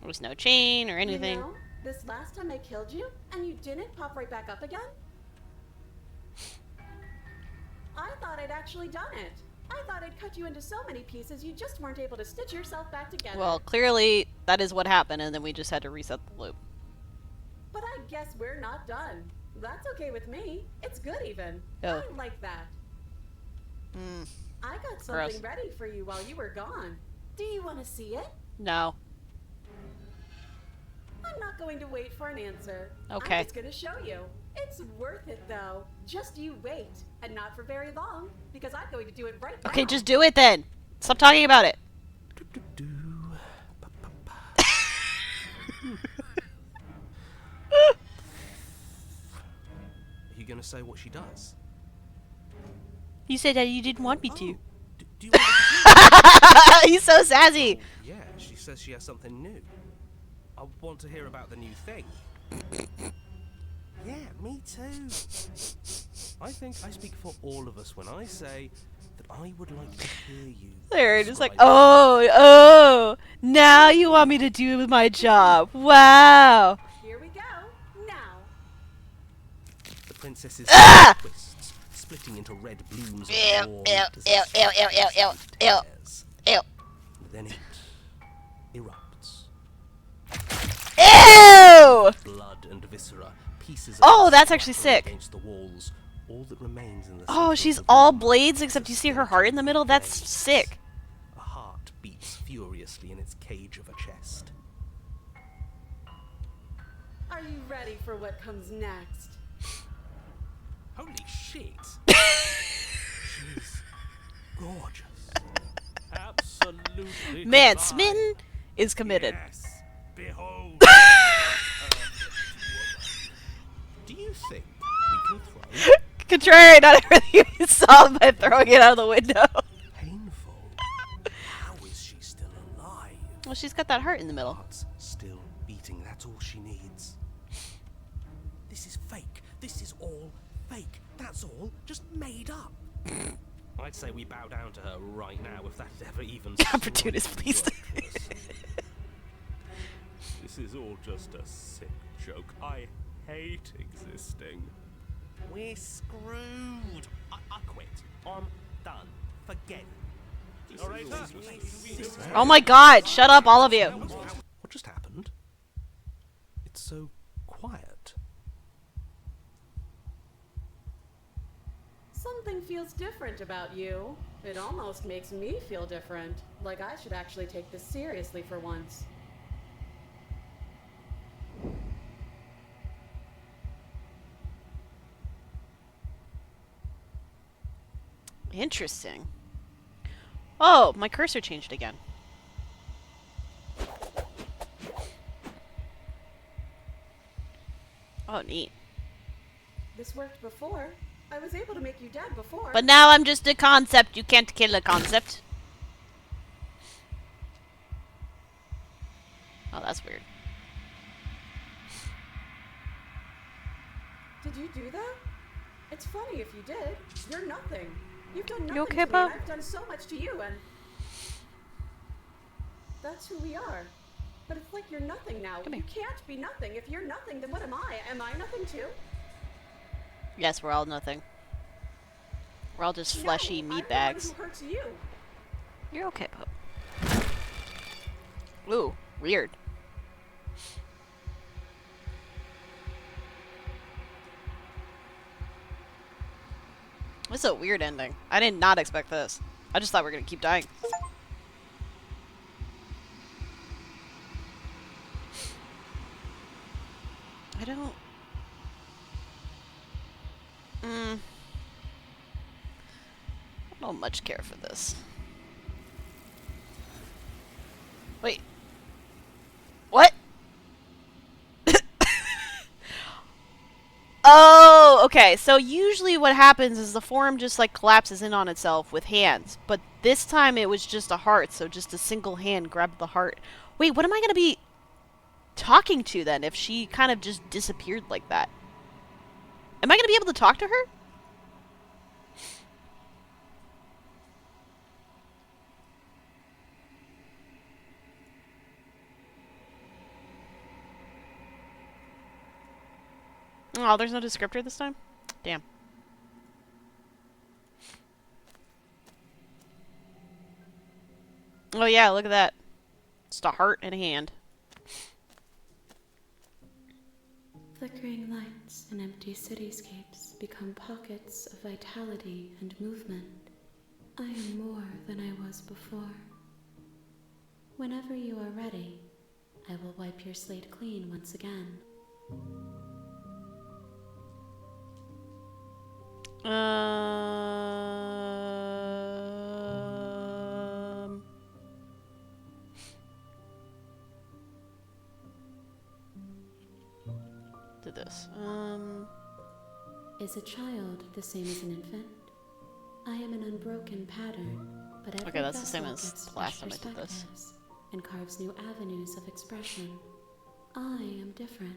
There was no chain or anything. You know, this last time I killed you, and you didn't pop right back up again? I thought I'd actually done it. I thought I'd cut you into so many pieces you just weren't able to stitch yourself back together. Well, clearly that is what happened, and then we just had to reset the loop. But I guess we're not done. That's okay with me. It's good even. Oh. I like that. Mm, I got Gross. something ready for you while you were gone. Do you want to see it? no. I'm not going to wait for an answer. Okay. I'm just going to show you. It's worth it though. Just you wait. And not for very long, because I'm going to do it right now. Okay, just do it then. Stop talking about it. Do-do-do. Ba-ba-ba. Are you going to say what she does? You said that you didn't want me to. Do you want to He's so sassy. Yeah, she says she has something new. I want to hear about the new thing. Yeah, me too. I think I speak for all of us when I say that I would like to hear you. They're just like, describe oh, now you want me to do my job. Wow. Here we go. Now. the princess's Ah! twists, splitting into red blooms of Ew, warm ew, desire ew, ew, ew, ew, ew, ew. tears. Ew. Then it erupts. Ew! Blood and viscera, pieces of Oh, her that's actually sparkle sick. Against the walls, all that remains in the Oh, center of she's the all room blades is except a you see her heart in the middle? That's skeleton sick. A heart beats furiously in its cage of a chest. Are you ready for what comes next? Holy shit! She's gorgeous. Absolutely. Man, divine. Smitten is committed. Yes. Behold. the perfect woman. Do you think we can throw Contrary, not everything we saw by throwing it out of the window. painful? How is she still alive? Well, she's got that heart in the middle. Heart's still beating. That's all she needs. This is fake. This is all fake. That's all just made up. I'd say we bow down to her right now if that ever even. Opportunist, please. This is all just a sick joke. I hate existing. We're screwed. I quit. I'm done. Forget it. Narrator. Oh my god, shut up, all of you. What just happened? It's so quiet. Something feels different about you. It almost makes me feel different. Like I should actually take this seriously for once. Interesting. Oh, my cursor changed again. Oh, neat. This worked before. I was able to make you dead before. But now I'm just a concept. You can't kill a concept. Oh, that's weird. Did you do that? It's funny if you did. You're nothing. You've done nothing You okay, to me, and Pop? I've done so much to you, and that's who we are. But it's like you're nothing now. Come You here. can't be nothing. If you're nothing, then what am I? Am I nothing too? Yes, we're all nothing. We're all just fleshy No, meat I'm bags. the one who hurts you. You're okay, Pope. Ooh, weird. This is a weird ending. I did not expect this. I just thought we were gonna keep dying. I don't... I don't much care for this. Wait. What? Oh, okay. So usually what happens is the form just like collapses in on itself with hands. But this time it was just a heart, so just a single hand grabbed the heart. Wait, what am I gonna be talking to then if she kind of just disappeared like that? Am I gonna be able to talk to her? Oh, there's no descriptor this time? Damn. Oh yeah, look at that. Just a heart and a hand. Flickering lights and empty cityscapes become pockets of vitality and movement. I am more than I was before. Whenever you are ready, I will wipe your slate clean once again. Do this. Is a child the same as an infant? I am an unbroken pattern, but every Okay, that's the same vessel as gives the last fresh time I did this. perspectives and carves new avenues of expression. I am different,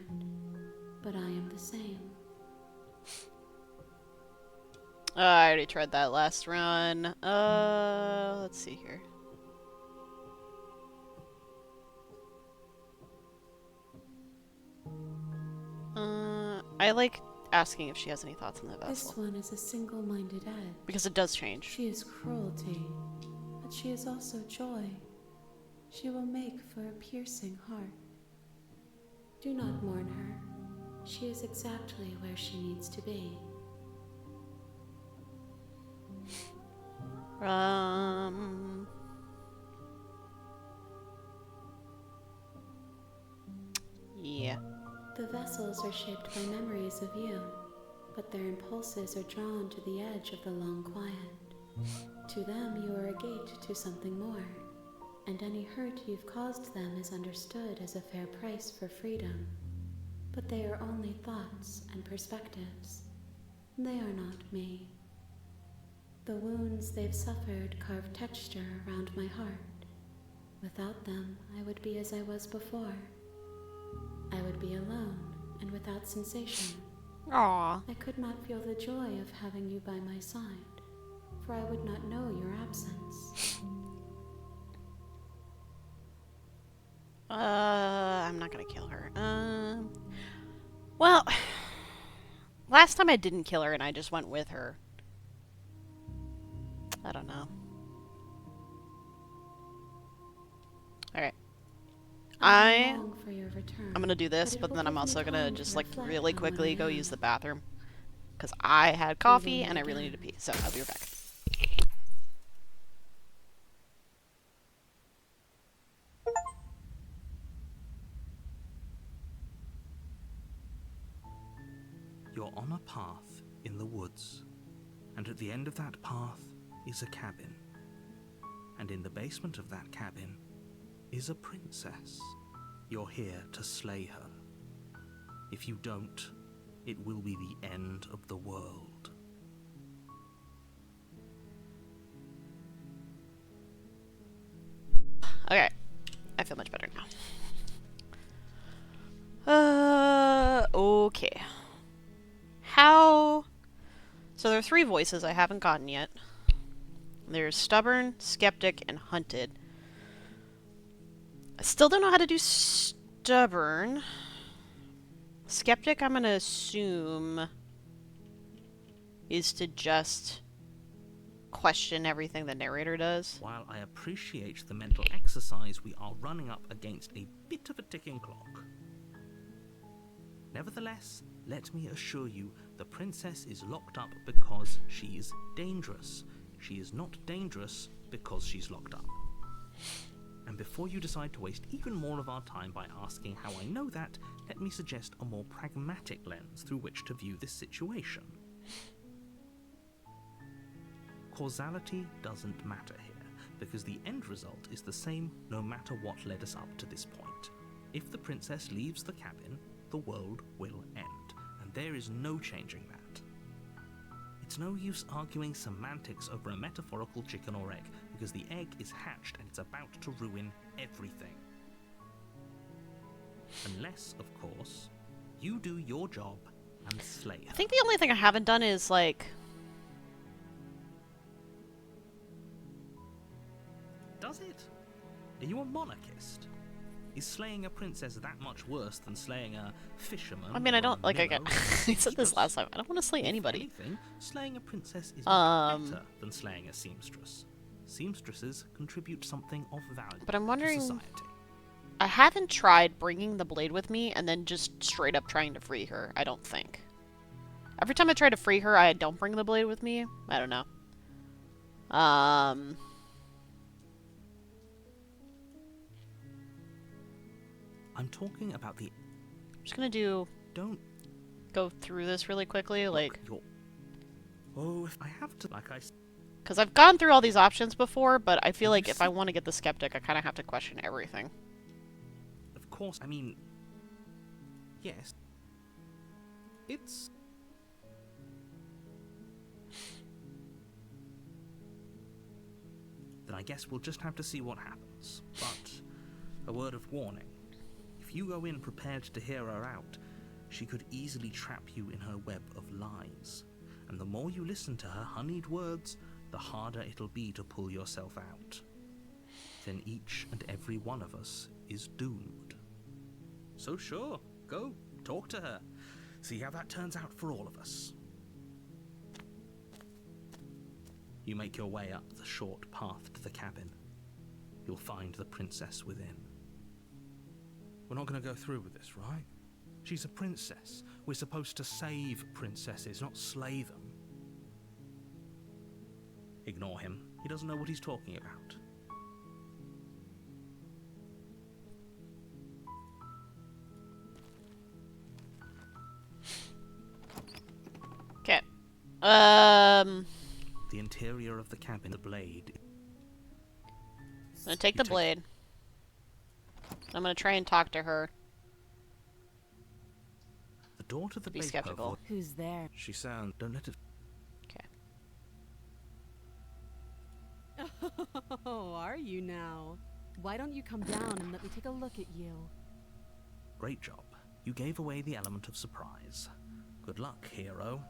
but I am the same. I already tried that last run. Let's see here. I like asking if she has any thoughts on the This vessel. one is a single-minded edge. Because it does change. She is cruelty, but she is also joy. She will make for a piercing heart. Do not mourn her. She is exactly where she needs to be. Yeah. The vessels are shaped by memories of you, but their impulses are drawn to the edge of the long quiet. To them, you are a gate to something more, and any hurt you've caused them is understood as a fair price for freedom. But they are only thoughts and perspectives. They are not me. The wounds they've suffered carve texture around my heart. Without them, I would be as I was before. I would be alone and without sensation. Aww. I could not feel the joy of having you by my side, for I would not know your absence. I'm not gonna kill her. Well, last time I didn't kill her and I just went with her. I don't know. Alright. I'm gonna do this, but then I'm also gonna just like really quickly go use the bathroom. Because I had coffee and I really need to pee, so I'll be right back. You're on a path in the woods, and at the end of that path is a cabin. And in the basement of that cabin is a princess. You're here to slay her. If you don't, it will be the end of the world. Okay. I feel much better now. Okay. How... So there are 3 voices I haven't gotten yet. There's Stubborn, Skeptic, and Hunted. I still don't know how to do Stubborn. Skeptic, I'm gonna assume, is to just question everything the narrator does. While I appreciate the mental exercise, we are running up against a bit of a ticking clock. Nevertheless, let me assure you, the princess is locked up because she's dangerous. She is not dangerous because she's locked up. And before you decide to waste even more of our time by asking how I know that, let me suggest a more pragmatic lens through which to view this situation. Causality doesn't matter here, because the end result is the same no matter what led us up to this point. If the princess leaves the cabin, the world will end, and there is no changing that. It's no use arguing semantics over a metaphorical chicken or egg, because the egg is hatched and it's about to ruin everything. Unless, of course, you do your job and slay her. I think the only thing I haven't done is, like... Does it? Are you a monarchist? Is slaying a princess that much worse than slaying a fisherman? I mean, I don't, like, I minnow? said this last time. I don't want to slay anybody. If anything, slaying a princess is much better than slaying a seamstress. Seamstresses contribute something of value But I'm wondering... to society. I haven't tried bringing the blade with me and then just straight up trying to free her, I don't think. Every time I try to free her, I don't bring the blade with me. I don't know. I'm talking about the... just gonna do... Don't... Go through this really quickly, like... Oh, if I have to... Like I... Because I've gone through all these options before, but I feel like if I want to get the Skeptic, I kind of have to question everything. Of course, I mean... Yes. It's... Then I guess we'll just have to see what happens. But, a word of warning. If you go in prepared to hear her out, she could easily trap you in her web of lies. And the more you listen to her honeyed words, the harder it'll be to pull yourself out. Then each and every one of us is doomed. So sure, go, talk to her. See how that turns out for all of us. You make your way up the short path to the cabin. You'll find the princess within. We're not going to go through with this, right? She's a princess. We're supposed to save princesses, not slay them. Ignore him. He doesn't know what he's talking about. The interior of the cabin, the blade. I'm gonna take the blade. I'm gonna try and talk to her. The door to the Be base skeptical. Who's there? She sounds. Don't let it. Oh, are you now? Why don't you come down and let me take a look at you? Great job. You gave away the element of surprise. Good luck, hero.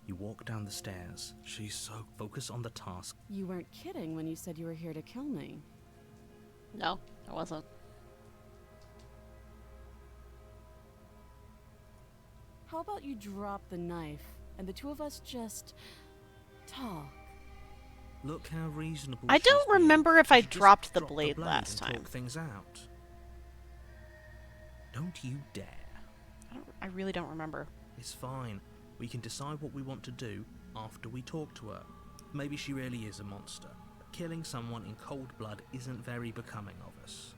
You walk down the stairs. She's so focused on the task. You weren't kidding when you said you were here to kill me. No, I wasn't. How about you drop the knife and the two of us just talk? Look how reasonable. I don't she's being. remember if I She just dropped the dropped blade last and time. Talk things out. Don't you dare. I really don't remember. It's fine. We can decide what we want to do after we talk to her. Maybe she really is a monster. Killing someone in cold blood isn't very becoming of us.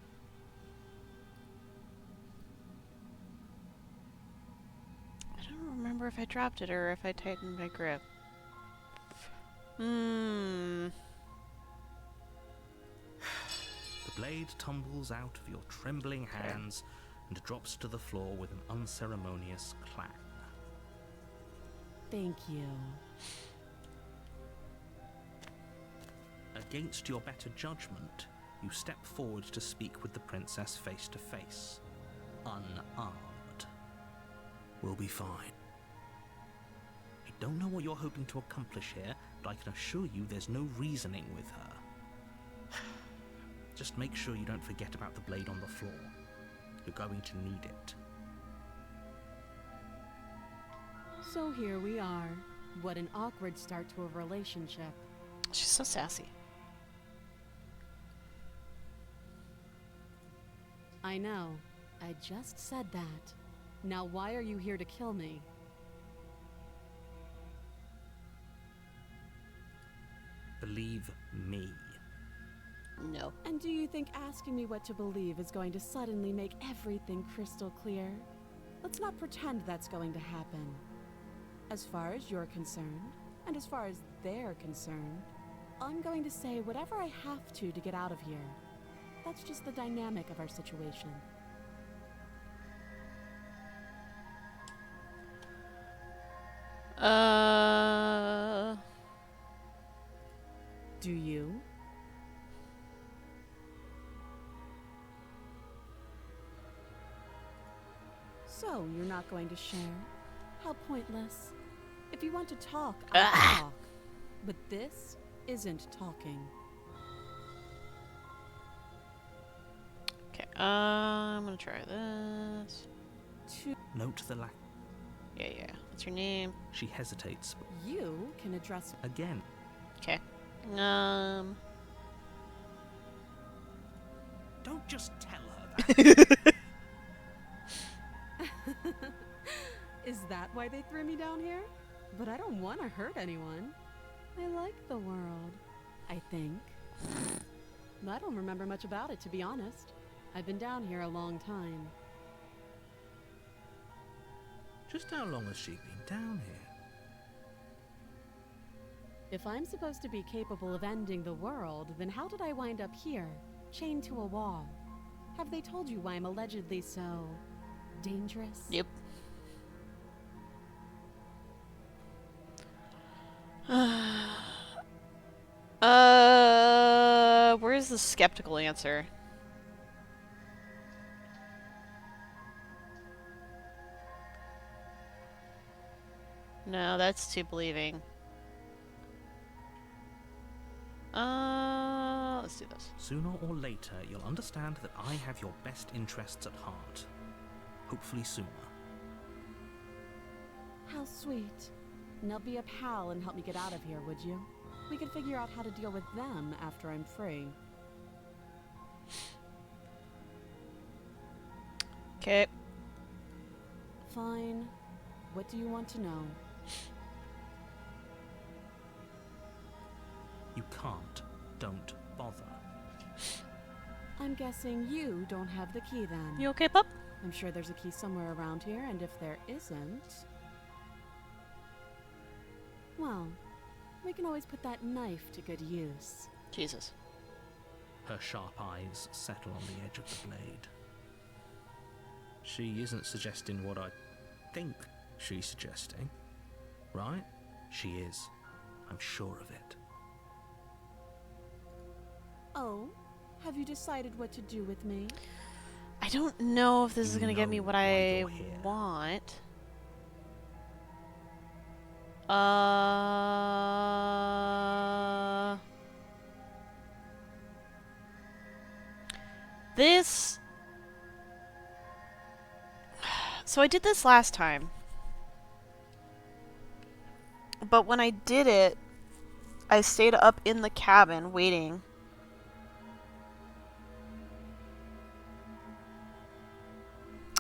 I don't remember if I dropped it or if I tightened my grip. The blade tumbles out of your trembling hands and drops to the floor with an unceremonious clang. Thank you. Against your better judgment, you step forward to speak with the princess face to face, unarmed. We'll be fine. I don't know what you're hoping to accomplish here, but I can assure you there's no reasoning with her. Just make sure you don't forget about the blade on the floor. You're going to need it. So here we are. What an awkward start to a relationship. She's so sassy. I know. I just said that. Now why are you here to kill me? Believe me. No. And do you think asking me what to believe is going to suddenly make everything crystal clear? Let's not pretend that's going to happen. As far as you're concerned, and as far as they're concerned, I'm going to say whatever I have to get out of here. That's just the dynamic of our situation. Do you? So, you're not going to share? How pointless. If you want to talk, I'll talk. But this isn't talking. Okay, I'm gonna try this. Note the lack. Yeah. What's your name? She hesitates. You can address... Again. Okay. Don't just tell her that. Is that why they threw me down here? But I don't want to hurt anyone. I like the world, I think. I don't remember much about it, to be honest. I've been down here a long time. Just how long has she been down here? If I'm supposed to be capable of ending the world, then how did I wind up here, chained to a wall? Have they told you why I'm allegedly so... dangerous? Yep. Where's the skeptical answer? No, that's too believing. Let's do this. Sooner or later, you'll understand that I have your best interests at heart. Hopefully sooner. How sweet. Now be a pal and help me get out of here, would you? We could figure out how to deal with them after I'm free. Okay. Fine. What do you want to know? You can't. Don't bother. I'm guessing you don't have the key then. You okay, pup? I'm sure there's a key somewhere around here, and if there isn't... well, we can always put that knife to good use. Jesus. Her sharp eyes settle on the edge of the blade. She isn't suggesting what I think she's suggesting, right? She is. I'm sure of it. Oh, have you decided what to do with me? I don't know if this is You gonna get me know what why I you're here. want. This... So I did this last time. But when I did it, I stayed up in the cabin waiting.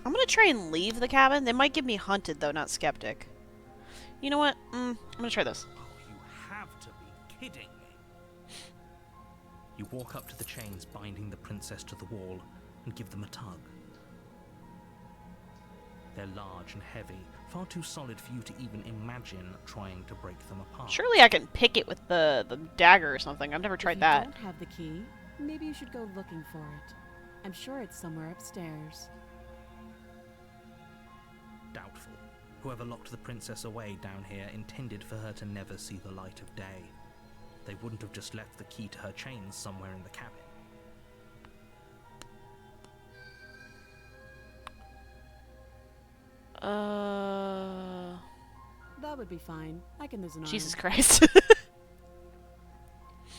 I'm gonna try and leave the cabin. They might get me hunted, though, not Skeptic. You know what? I'm gonna try this. Oh, you have to be kidding me. You walk up to the chains binding the princess to the wall and give them a tug. They're large and heavy, far too solid for you to even imagine trying to break them apart. Surely I can pick it with the dagger or something. I've never tried that. If you don't have the key, maybe you should go looking for it. I'm sure it's somewhere upstairs. Doubtful. Whoever locked the princess away down here intended for her to never see the light of day. They wouldn't have just left the key to her chains somewhere in the cabin. That would be fine. I can lose an arm. Jesus Christ.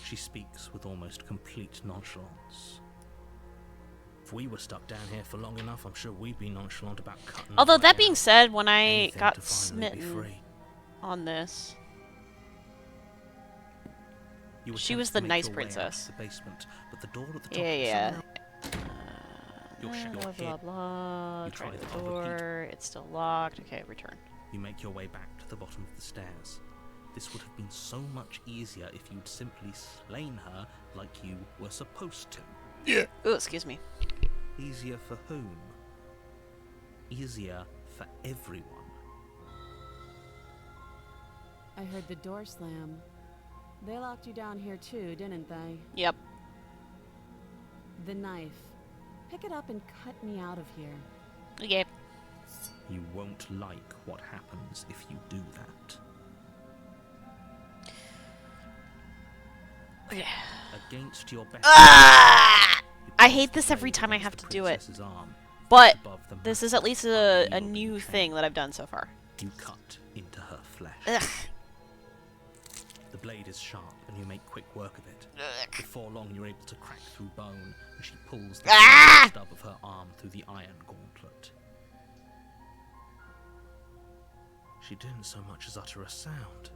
She speaks with almost complete nonchalance. If we were stuck down here for long enough, I'm sure we'd be nonchalant about cutting our Although way that being out. said, when I Anything to got finally be smitten free. on this, You she attempt was to the make nice your way out princess. of the basement, but the door at the top Yeah. somehow- You're Blah, blah, hit. blah. You Try try the the repeat. door. It's still locked. Okay, return. You make your way back to the bottom of the stairs. This would have been so much easier if you'd simply slain her like you were supposed to. Oh, excuse me. Easier for whom? Easier for everyone. I heard the door slam. They locked you down here too, didn't they? Yep. The knife. Pick it up and cut me out of here. Okay. You won't like what happens if you do that. Okay. Against your best. Ah! You I place hate the this every blade time I against have the to do it. princess's arm, But above the this is massive, at least a unyielding new chain. thing that I've done so far. You cut into her flesh. Ugh. The blade is sharp, and you make quick work of it. Ugh. Before long, you're able to crack through bone, and she pulls the Ah! stub of her arm through the iron gauntlet. She didn't so much as utter a sound.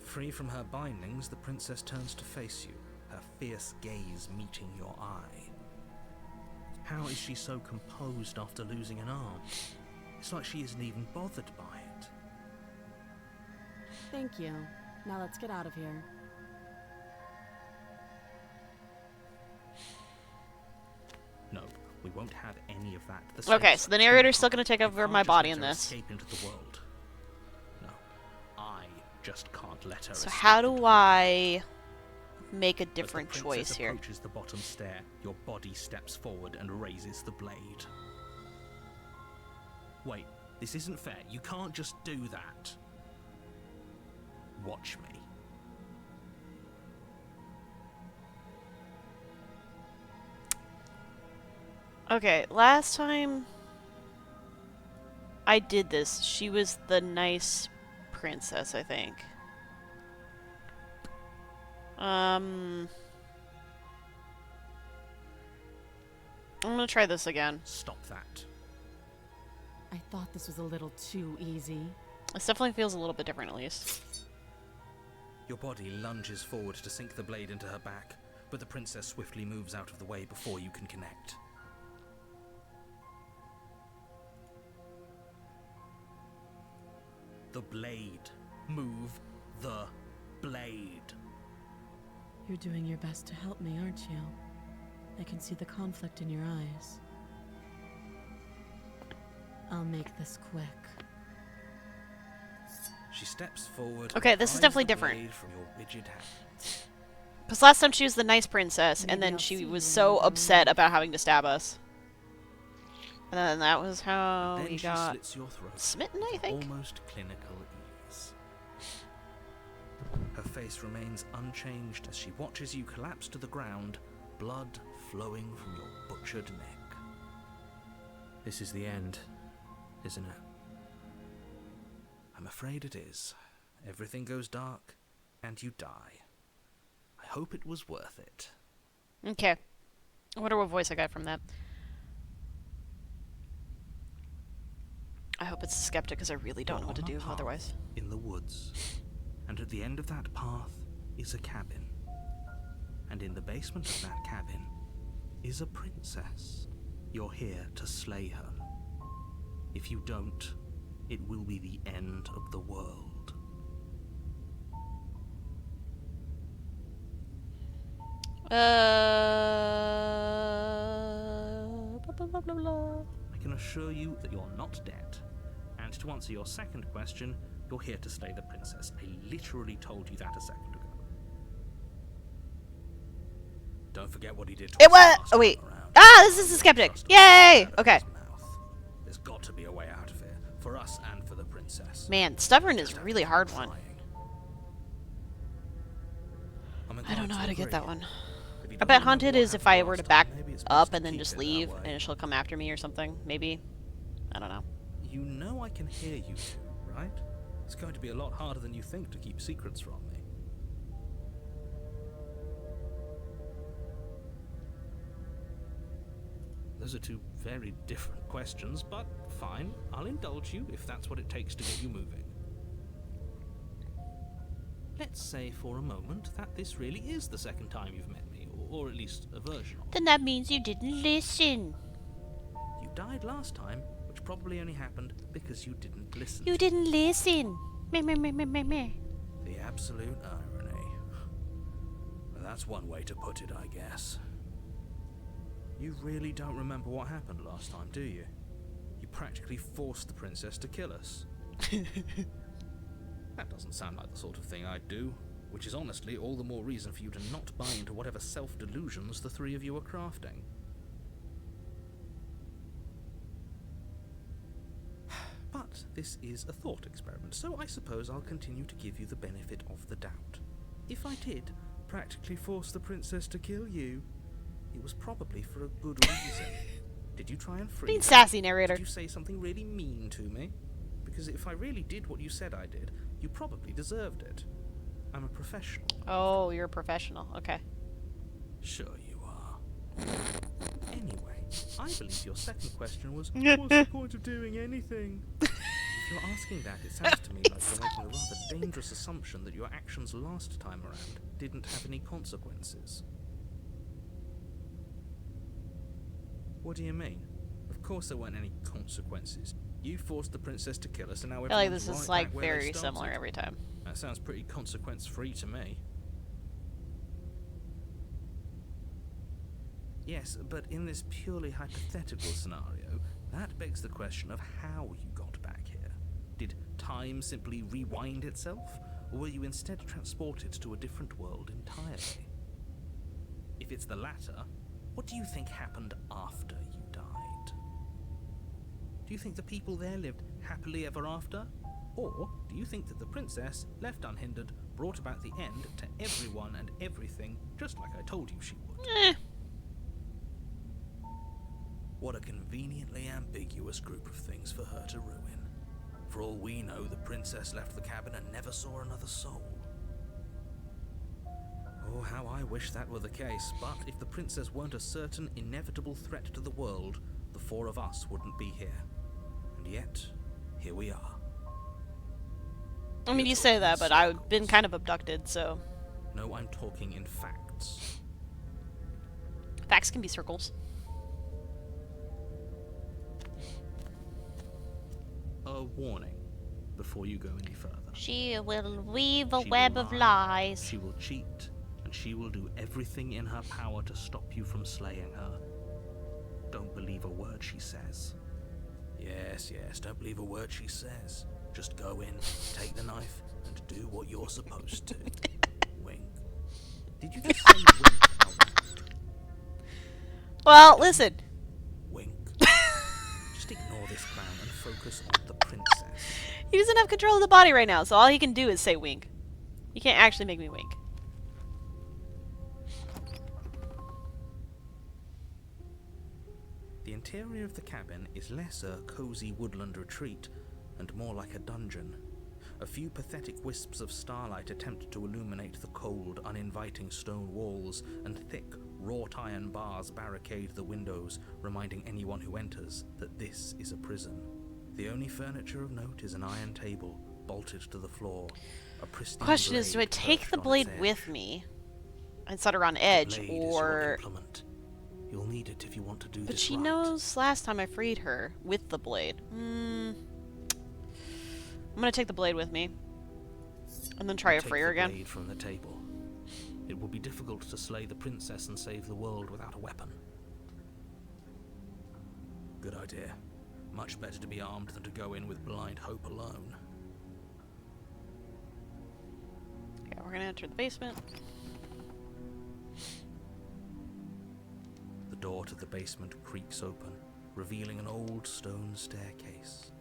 Free from her bindings, the princess turns to face you, her fierce gaze meeting your eye. How is she so composed after losing an arm? It's like she isn't even bothered by it. Thank you. Now let's get out of here. No, we won't have any of that. Okay, stakes so are the too narrator's still high. gonna take You over can't my just body let in her this. escape into the world. No, I just can't let her. So escape how into do the world. I make a As different the choice princess here? approaches the bottom stair, your body steps forward and raises the blade. Wait, this isn't fair. You can't just do that. Watch me. Okay, last time I did this, she was the nice princess, I think. I'm gonna try this again. Stop that. I thought this was a little too easy. This definitely feels a little bit different, at least. Your body lunges forward to sink the blade into her back, but the princess swiftly moves out of the way before you can connect. The blade. Move the blade. You're doing your best to help me, aren't you? I can see the conflict in your eyes. I'll make this quick. She steps forward. Okay, and this is pries definitely the different. blade from your rigid hand. Because last time she was the nice princess, and Maybe then I'll see she you was in so another upset life. about having to stab us. And then that was how Then we she got slits your throat smitten, I with think? almost clinical ease. Her face remains unchanged as she watches you collapse to the ground, blood flowing from your butchered neck. This is the end, isn't it? I'm afraid it is. Everything goes dark, and you die. I hope it was worth it. Okay. I wonder what voice I got from that. I hope it's a Skeptic, because I really don't know what to You're do on a path otherwise. in the woods, and at the end of that path is a cabin. And in the basement of that cabin is a princess. You're here to slay her. If you don't, it will be the end of the world. Blah, blah, blah, blah, blah. I can assure you that you're not dead. And to answer your second question, you're here to slay the princess. I literally told you that a second ago. Don't forget what he did to It us was. last Oh, wait. time around. Ah, this is a Skeptic. Trust us Yay! out of Okay. his mouth. There's got to be a way out of here, for us and for the princess. Man, stubborn is Just a have really to hard keep one. trying. I'm I don't inclined know to how to get agree. that one. If you I don't bet remember Haunted what is if happened I were to last back time, maybe it's up best and to then keep just it that leave, way. and she'll come after me or something. Maybe. I don't know. You know I can hear you two, right? It's going to be a lot harder than you think to keep secrets from me. Those are two very different questions, but fine. I'll indulge you if that's what it takes to get you moving. Let's say for a moment that this really is the second time you've met me, or at least a version of it. Then that means you didn't listen. You died last time, which probably only happened because you didn't listen. You didn't listen. Meh, meh, meh, meh, meh, meh. The absolute irony. Well, that's one way to put it, I guess. You really don't remember what happened last time, do you? You practically forced the princess to kill us. That doesn't sound like the sort of thing I'd do, which is honestly all the more reason for you to not buy into whatever self-delusions the three of you are crafting. But this is a thought experiment, so I suppose I'll continue to give you the benefit of the doubt. If I did practically force the princess to kill you, it was probably for a good reason. Did you try and free Being her? sassy, narrator. Did you say something really mean to me? Because if I really did what you said I did, you probably deserved it. I'm a professional. Oh, you're a professional. Okay. Sure you are. Anyway, I believe your second question was, what's the point of doing anything? If you're asking that, it sounds to me like you're making a rather dangerous assumption that your actions last time around didn't have any consequences. What do you mean? Of course there weren't any consequences. You forced the princess to kill us, and now I feel like everyone's this is right like back where they very started. similar every time. That sounds pretty consequence-free to me. Yes, but in this purely hypothetical scenario, that begs the question of how you got back here. Did time simply rewind itself, or were you instead transported to a different world entirely? If it's the latter, what do you think happened after you died? Do you think the people there lived happily ever after? Or do you think that the princess, left unhindered, brought about the end to everyone and everything, just like I told you she would? What a conveniently ambiguous group of things for her to ruin. For all we know, the princess left the cabin and never saw another soul. Oh, how I wish that were the case, but if the princess weren't a certain, inevitable threat to the world, the four of us wouldn't be here. And yet, here we are. I mean, you say that, but I've been kind of abducted, so No, I'm talking in facts. facts can be circles. A warning before you go any further. She will weave a She web will of lie, lies. She will cheat, and she will do everything in her power to stop you from slaying her. Don't believe a word she says. Yes, don't believe a word she says. Just go in, take the knife, and do what you're supposed to. Wink. Did you just say wink out loud? Well, listen. Wink. Just ignore this clown and focus on the princess. He doesn't have control of the body right now, so all he can do is say wink. You can't actually make me wink. The interior of the cabin is less a cozy woodland retreat and more like a dungeon. A few pathetic wisps of starlight attempt to illuminate the cold, uninviting stone walls, and thick, wrought iron bars barricade the windows, reminding anyone who enters that this is a prison. The only furniture of note is an iron table, bolted to the floor. A pristine Question is, do I blade take perched the on blade its edge. with me and set her on The edge, blade is your or... implement. You'll need it if you want to do But this she right. knows last time I freed her with the blade. I'm gonna take the blade with me. And then try to Take free her the again. blade from the table. It will be difficult to slay the princess and save the world without a weapon. Good idea. Much better to be armed than to go in with blind hope alone. Okay, we're gonna enter the basement. The door to the basement creaks open, revealing an old stone staircase.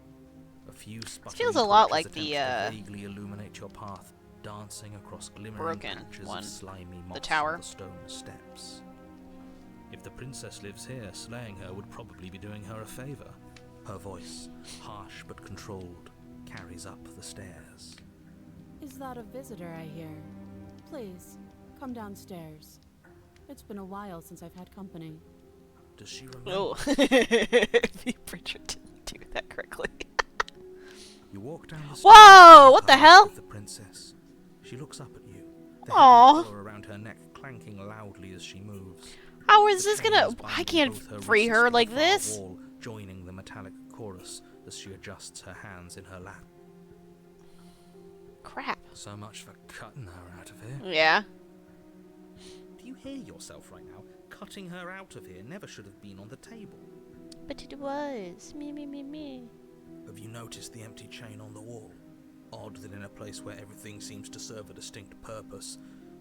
A few sputtering feels a lot torches like attempt the, to vaguely illuminate your path, dancing across glimmering broken patches one. of slimy moss The tower. on the stone steps. If the princess lives here, slaying her would probably be doing her a favor. Her voice, harsh but controlled, carries up the stairs. Is that a visitor I hear? Please, come downstairs. It's been a while since I've had company. Does she remember? Oh. The Bridget didn't do that correctly. You walk down the stairs. Whoa! What the hell? With the princess. She looks up at you. The Aw. heavy collar around her neck clanking loudly as she moves. How is The this chains gonna... binding I can't both her free wrists her to the like far this. wall, joining the metallic chorus as she adjusts her hands in her lap. Crap. So much for cutting her out of here. Yeah. Do you hear yourself right now? Cutting her out of here never should have been on the table. But it was. Me. Have you noticed the empty chain on the wall? Odd that in a place where everything seems to serve a distinct purpose,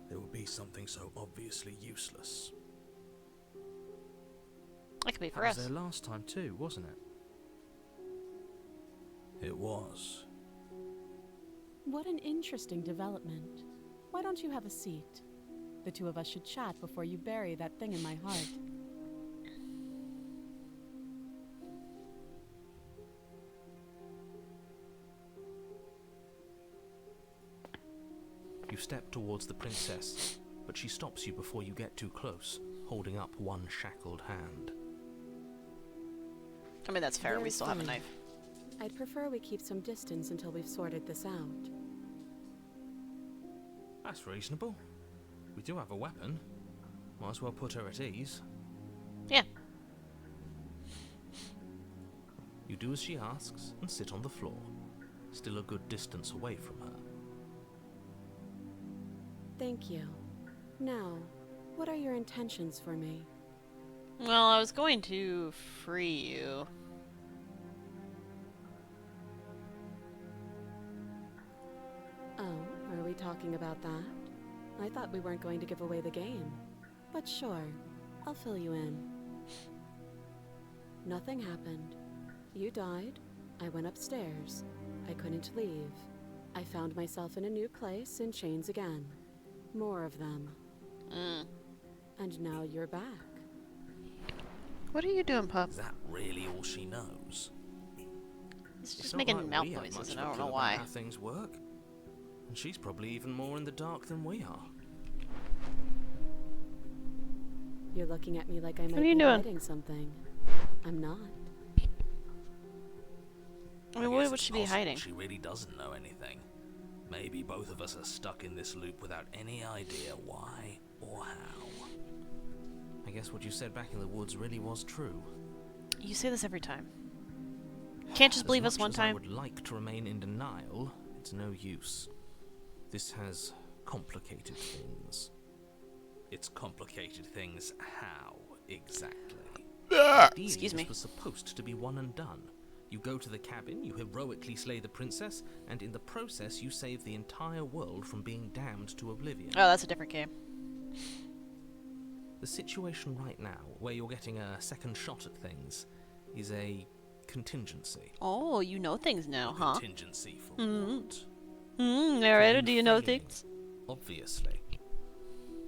there would be something so obviously useless. That could be for That was us. there last time too, wasn't it? It was. What an interesting development. Why don't you have a seat? The two of us should chat before you bury that thing in my heart. You step towards the princess, but she stops you before you get too close, holding up one shackled hand. I mean, that's fair. We Very still have a fine. knife. I'd prefer we keep some distance until we've sorted this out. That's reasonable. We do have a weapon. Might as well put her at ease. Yeah. You do as she asks and sit on the floor, still a good distance away from her. Thank you. Now, what are your intentions for me? Well, I was going to free you. Oh, are we talking about that? I thought we weren't going to give away the game. But sure, I'll fill you in. Nothing happened. You died. I went upstairs. I couldn't leave. I found myself in a new place in chains again. More of them. And now you're back. What are you doing, pup? Is that really all she knows? He's It's just not making like mouth we have noises, much and I of a don't know clue about why. how things work. And she's probably even more in the dark than we are. You're looking at me like I might are you be doing? hiding something. I'm not. I mean, what would she be hiding? She really doesn't know anything. Maybe both of us are stuck in this loop without any idea why or how. I guess what you said back in the woods really was true. You say this every time. Can't just believe us one I time. would like to remain in denial, it's no use. This has complicated things. It's complicated things. How exactly? Excuse me. This was supposed to be one and done. You go to the cabin, you heroically slay the princess, and in the process you save the entire world from being damned to oblivion. Oh, that's a different game. The situation right now, where you're getting a second shot at things, is a contingency. Oh, you know things now, huh? Contingency for Mhm. what? Narrator, do you know failing, things? Obviously.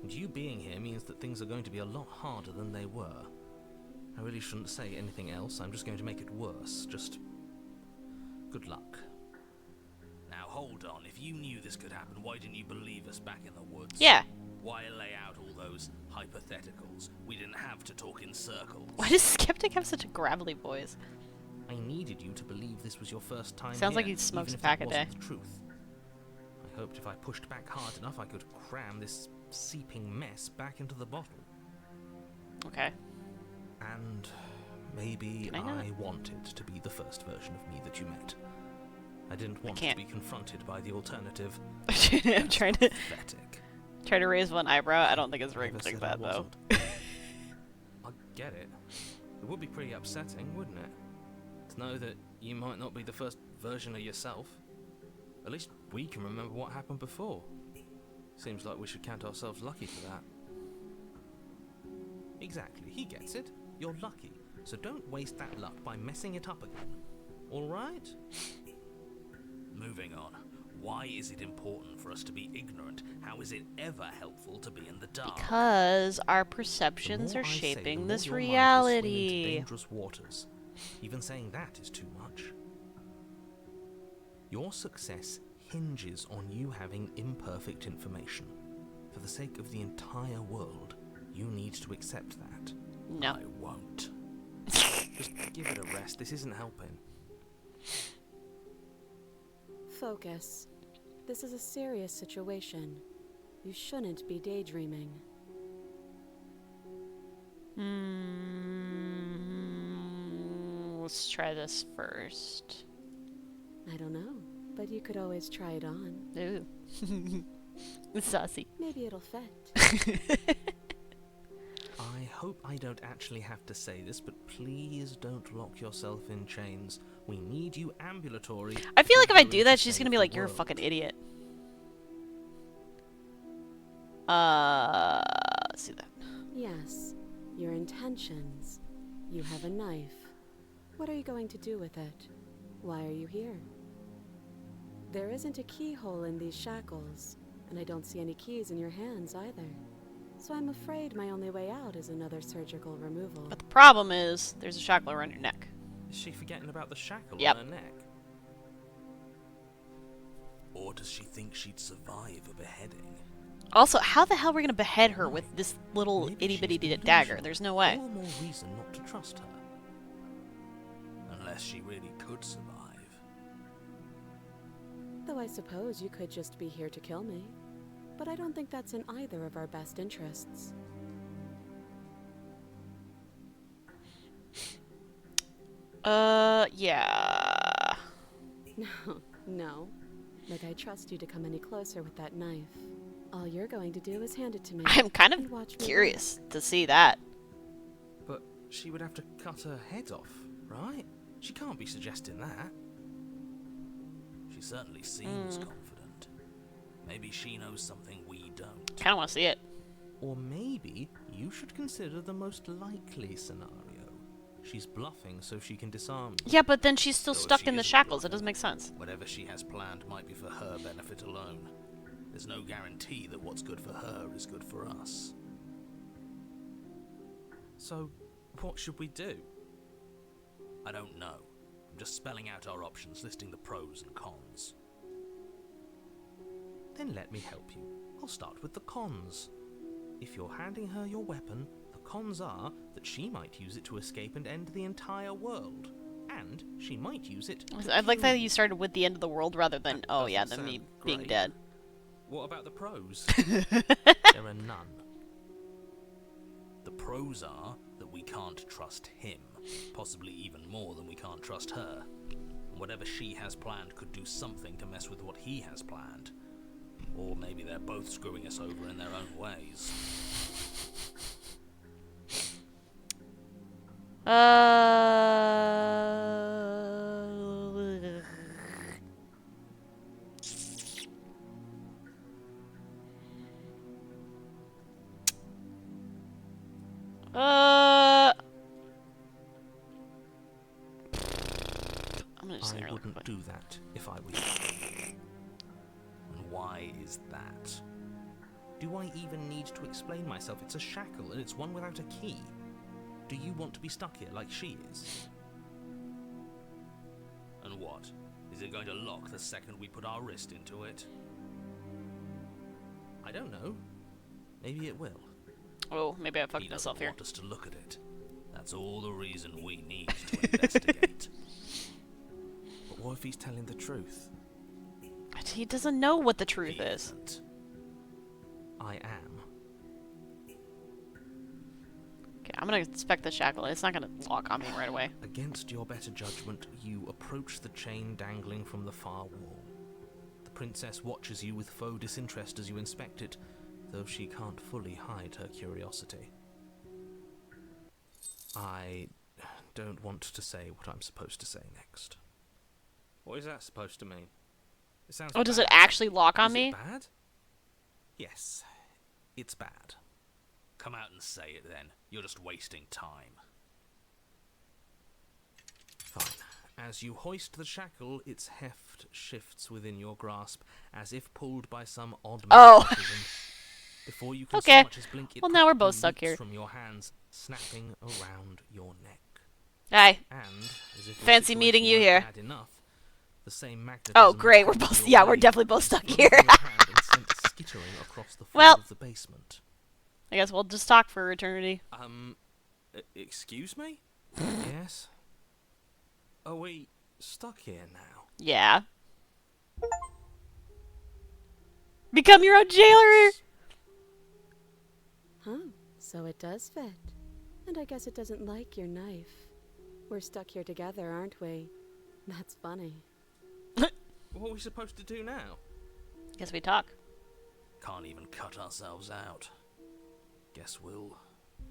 And you being here means that things are going to be a lot harder than they were. I really shouldn't say anything else. I'm just going to make it worse. Just good luck. Now hold on. If you knew this could happen, why didn't you believe us back in the woods? Yeah. Why lay out all those hypotheticals? We didn't have to talk in circles. Why does Skeptic have such a gravelly voice? I needed you to believe this was your first time Sounds here, like he smokes even a if pack that a day. wasn't the truth. I hoped if I pushed back hard enough, I could cram this seeping mess back into the bottle. Okay. And maybe Can I not? I wanted to be the first version of me that you met. I didn't want to can't. be confronted by the alternative. I'm trying to Pathetic. raise one eyebrow. I don't think it's Never rigged like said I that though. wasn't. I get it. It would be pretty upsetting, wouldn't it? To know that you might not be the first version of yourself. At least we can remember what happened before. Seems like we should count ourselves lucky for that. Exactly, he gets it. You're lucky. So don't waste that luck by messing it up again. Alright? Moving on. Why is it important for us to be ignorant? How is it ever helpful to be in the dark? Because our The perceptions more are I say, the shaping more this your mind will swim into reality. dangerous waters. Even saying that is too much. Your success hinges on you having imperfect information. For the sake of the entire world, you need to accept that. No. I won't. Just give it a rest. This isn't helping. Focus. This is a serious situation. You shouldn't be daydreaming. Let's try this first. I don't know, but you could always try it on. Ooh. Saucy. Maybe it'll fit. I hope I don't actually have to say this, but please don't lock yourself in chains. We need you ambulatory. I feel like if I do to that, she's save gonna be the like, "You're a world." fucking idiot." Let's do that. Yes, your intentions. You have a knife. What are you going to do with it? Why are you here? There isn't a keyhole in these shackles, and I don't see any keys in your hands either. So I'm afraid my only way out is another surgical removal. But the problem is, there's a shackle around your neck. Is she forgetting about the shackle Yep. on her neck? Or does she think she'd survive a beheading? Also, how the hell are we gonna behead her with this little Maybe itty bitty she's dagger? delusional. There's no way. All the more reason not to trust her. Unless she really could survive. Though I suppose you could just be here to kill me. But I don't think that's in either of our best interests. Yeah. No. Like I trust you to come any closer with that knife. All you're going to do is hand it to me. I'm kind and of watch me curious to see that. But she would have to cut her head off, right? She can't be suggesting that. She certainly seems confident. Maybe she knows something we don't. Kind of want to see it. Or maybe you should consider the most likely scenario. She's bluffing so she can disarm you. Yeah, but then she's still Though if stuck she in the isn't shackles. That bluffing, doesn't make sense. Whatever she has planned might be for her benefit alone. There's no guarantee that what's good for her is good for us. So, what should we do? I don't know. I'm just spelling out our options, listing the pros and cons. Then let me help you. I'll start with the cons. If you're handing her your weapon, the cons are that she might use it to escape and end the entire world. And she might use it to I like kill that you started with the end of the world rather than, That oh yeah, doesn't then me sound being great. dead. What about the pros? There are none. The pros are that we can't trust him, possibly even more than we can't trust her. And whatever she has planned could do something to mess with what he has planned. Or maybe they're both screwing us over in their own ways. I'm gonna just I interrupt wouldn't quick. do that if I were you. And why is that? Do I even need to explain myself? It's a shackle, and it's one without a key. Do you want to be stuck here like she is? And what? Is it going to lock the second we put our wrist into it? I don't know. Maybe it will. Oh, maybe I fucked He myself doesn't here. want us to look at it. That's all the reason we need to investigate. But what if he's telling the truth? He doesn't know what the truth He is. isn't. I am. Okay, I'm gonna inspect the shackle. It's not gonna lock on me right away. Against your better judgment, you approach the chain dangling from the far wall. The princess watches you with faux disinterest as you inspect it, though she can't fully hide her curiosity. I don't want to say what I'm supposed to say next. What is that supposed to mean? It sounds Oh, does bad. it actually lock on Is me? it bad? Yes, it's bad. Come out and say it then. You're just wasting time. Fine. As you hoist the shackle, its heft shifts within your grasp, as if pulled by some odd Oh. magnetism. Before you can Okay. so much as blink, it Well, now we're quickly both stuck leaps here. from your hands, snapping around your neck. Hi. And, as if your Fancy meeting situation you weren't here. bad enough, the same magnetism Oh, great. We're pulled both. your Yeah, we're blade, definitely both stuck flung here. from your hand and sent skittering across the floor Well. of the basement. I guess we'll just talk for eternity. Excuse me? Yes? Are we stuck here now? Yeah. Become your own jailer. Huh, so it does fit. And I guess it doesn't like your knife. We're stuck here together, aren't we? That's funny. What are we supposed to do now? Guess we talk. Can't even cut ourselves out. Guess we'll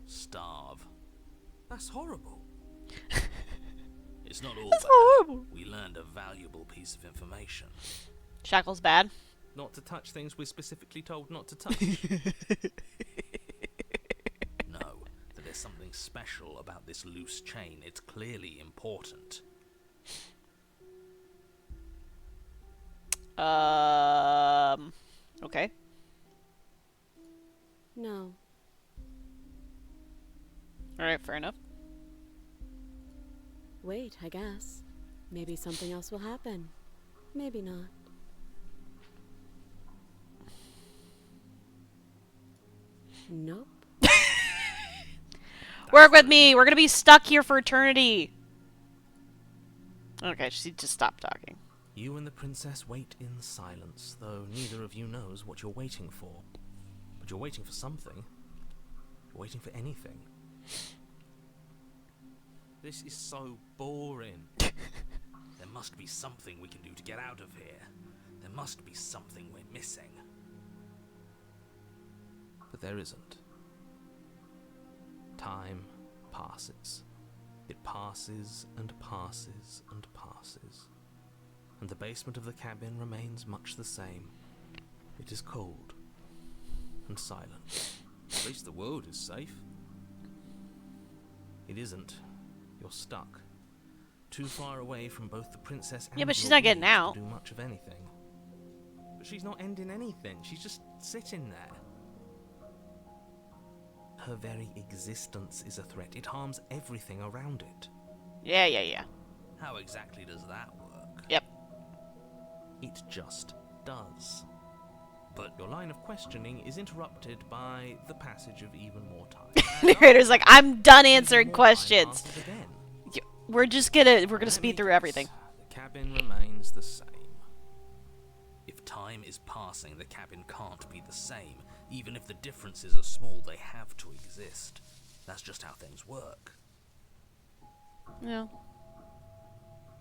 starve. That's horrible. It's not all That's bad. horrible. We learned a valuable piece of information. Shackle's bad. Not to touch things we're specifically told not to touch. No, that there's something special about this loose chain. It's clearly important. Okay. No. Alright, fair enough. Wait, I guess. Maybe something else will happen. Maybe not. Nope. Work with me! We're gonna be stuck here for eternity! Okay, she just stopped talking. You and the princess wait in silence, though neither of you knows what you're waiting for. But you're waiting for something. You're waiting for anything. This is so boring. There must be something we can do to get out of here. There must be something we're missing. But there isn't. Time passes. It passes and passes and passes. And the basement of the cabin remains much the same. It is cold and silent. At least the world is safe. It isn't. You're stuck. Too far away from both the princess and Yeah, but she's your not getting blades out. to do much of anything. But she's not ending anything. She's just sitting there. Her very existence is a threat. It harms everything around it. Yeah. How exactly does that work? Yep. It just does. But your line of questioning is interrupted by the passage of even more time. Narrator's like, I'm done answering Even more time questions. passes again. We're gonna Let speed me through guess, everything. The cabin remains the same. If time is passing, the cabin can't be the same. Even if the differences are small, they have to exist. That's just how things work. No.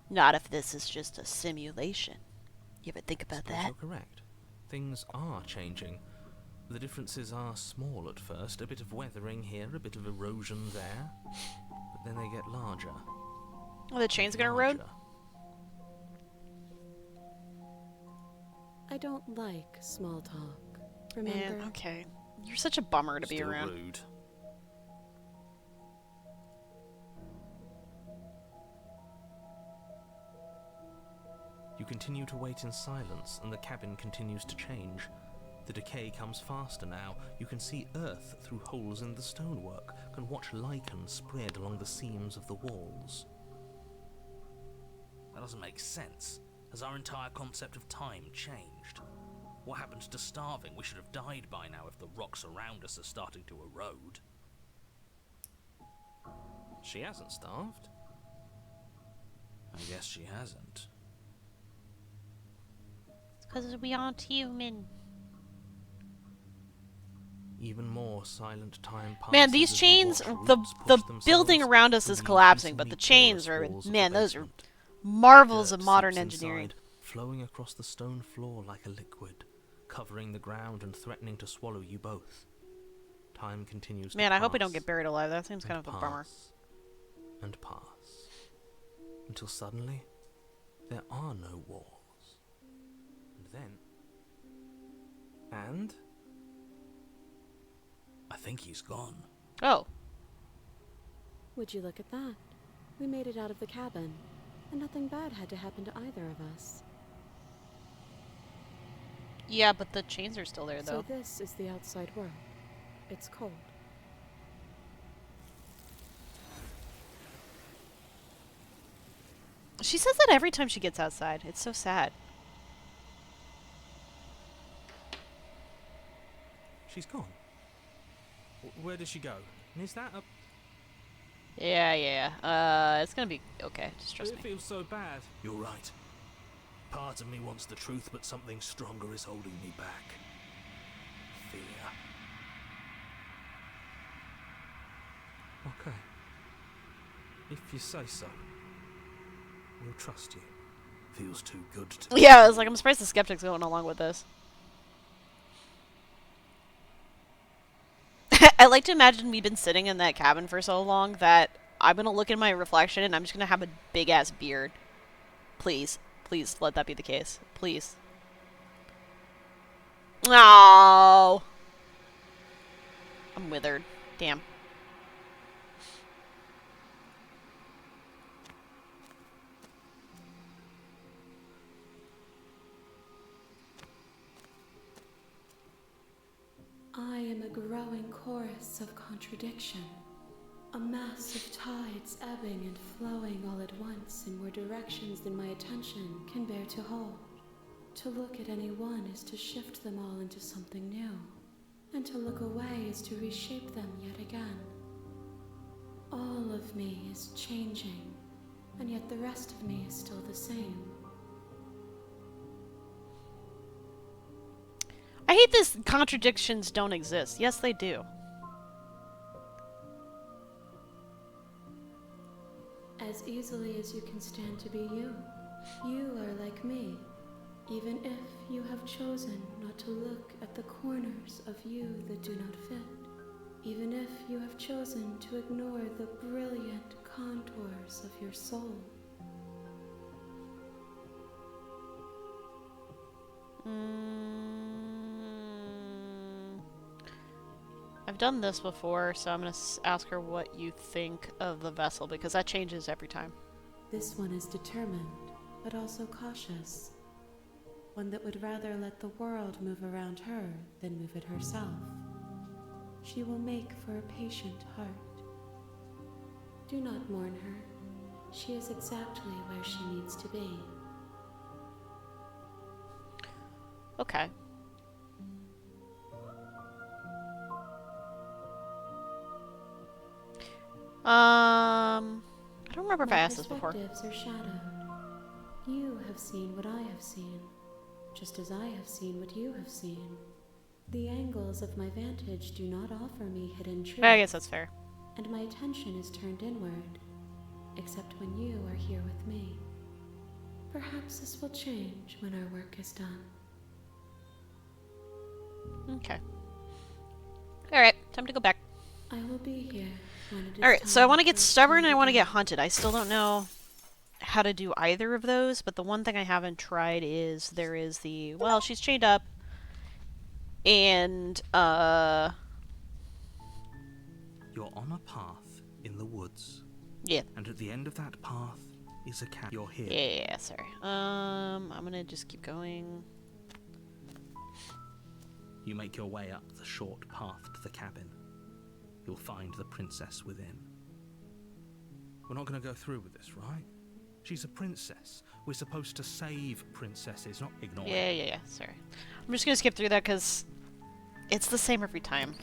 Not if this is just a simulation. You ever think about Suppose that? you're correct. things are changing. The differences are small at first, a bit of weathering here, a bit of erosion there, but then they get larger. Oh, the chain's gonna erode? Larger. I don't like small talk. Remember? Man, okay. You're such a bummer to be Still around. rude. You continue to wait in silence, and the cabin continues to change. The decay comes faster now. You can see earth through holes in the stonework, can watch lichen spread along the seams of the walls. That doesn't make sense. Has our entire concept of time changed? What happened to starving? We should have died by now if the rocks around us are starting to erode. She hasn't starved. I guess she hasn't. Because we aren't human. Even more silent time passes. Man, these as chains, you watch the roots push building themselves around us through is the collapsing, but the increasingly chains porous are, walls of man, the those are basement. marvels of Dirt modern seeps engineering. inside, flowing across the stone floor like a liquid, covering the ground and threatening to swallow you both. Time continues to Man, I hope we don't pass get buried alive. That seems kind of a bummer. pass and pass, until suddenly there are no walls. And then... And... I think he's gone. Oh. Would you look at that? We made it out of the cabin, and nothing bad had to happen to either of us. Yeah, but the chains are still there, So though. this is the outside world. It's cold. She says that every time she gets outside. It's so sad. She's gone. Where did she go? And is that a... Yeah. It's gonna be okay. Just trust It me. feels so bad. You're right. Part of me wants the truth, but something stronger is holding me back. Fear. Okay. If you say so. We'll trust you. Feels too good to... Yeah, I was like, I'm surprised the Skeptic's going along with this. I like to imagine we've been sitting in that cabin for so long that I'm gonna look in my reflection and I'm just gonna have a big ass beard. Please. Please let that be the case. Please. Oh. I'm withered. Damn. I am a growing chorus of contradiction. A mass of tides ebbing and flowing all at once in more directions than my attention can bear to hold. To look at any one is to shift them all into something new, and to look away is to reshape them yet again. All of me is changing, and yet the rest of me is still the same. I hate this contradictions don't exist. Yes, they do. As easily as you can stand to be you, you are like me, even if you have chosen not to look at the corners of you that do not fit, even if you have chosen to ignore the brilliant contours of your soul. I've done this before, so I'm going to ask her what you think of the vessel, because that changes every time. This one is determined, but also cautious. One that would rather let the world move around her than move it herself. She will make for a patient heart. Do not mourn her. She is exactly where she needs to be. Okay. I don't remember if I asked this before. My perspectives are shadowed. You have seen what I have seen, just as I have seen what you have seen. The angles of my vantage do not offer me hidden truth. I guess that's fair. And my attention is turned inward, except when you are here with me. Perhaps this will change when our work is done. Okay. Alright, time to go back. I will be here when it is Alright, so I time want to get for us stubborn and I want to begin. get hunted. I still don't know how to do either of those, but the one thing I haven't tried is there is the, well, she's chained up, and, You're on a path in the woods, yeah. and at the end of that path is a cat. You're here. Yeah, sorry. I'm gonna just keep going. You make your way up the short path to the cabin. You'll find the princess within. We're not going to go through with this, right? She's a princess. We're supposed to save princesses, not ignore it. Yeah, sorry. I'm just gonna skip through that because it's the same every time.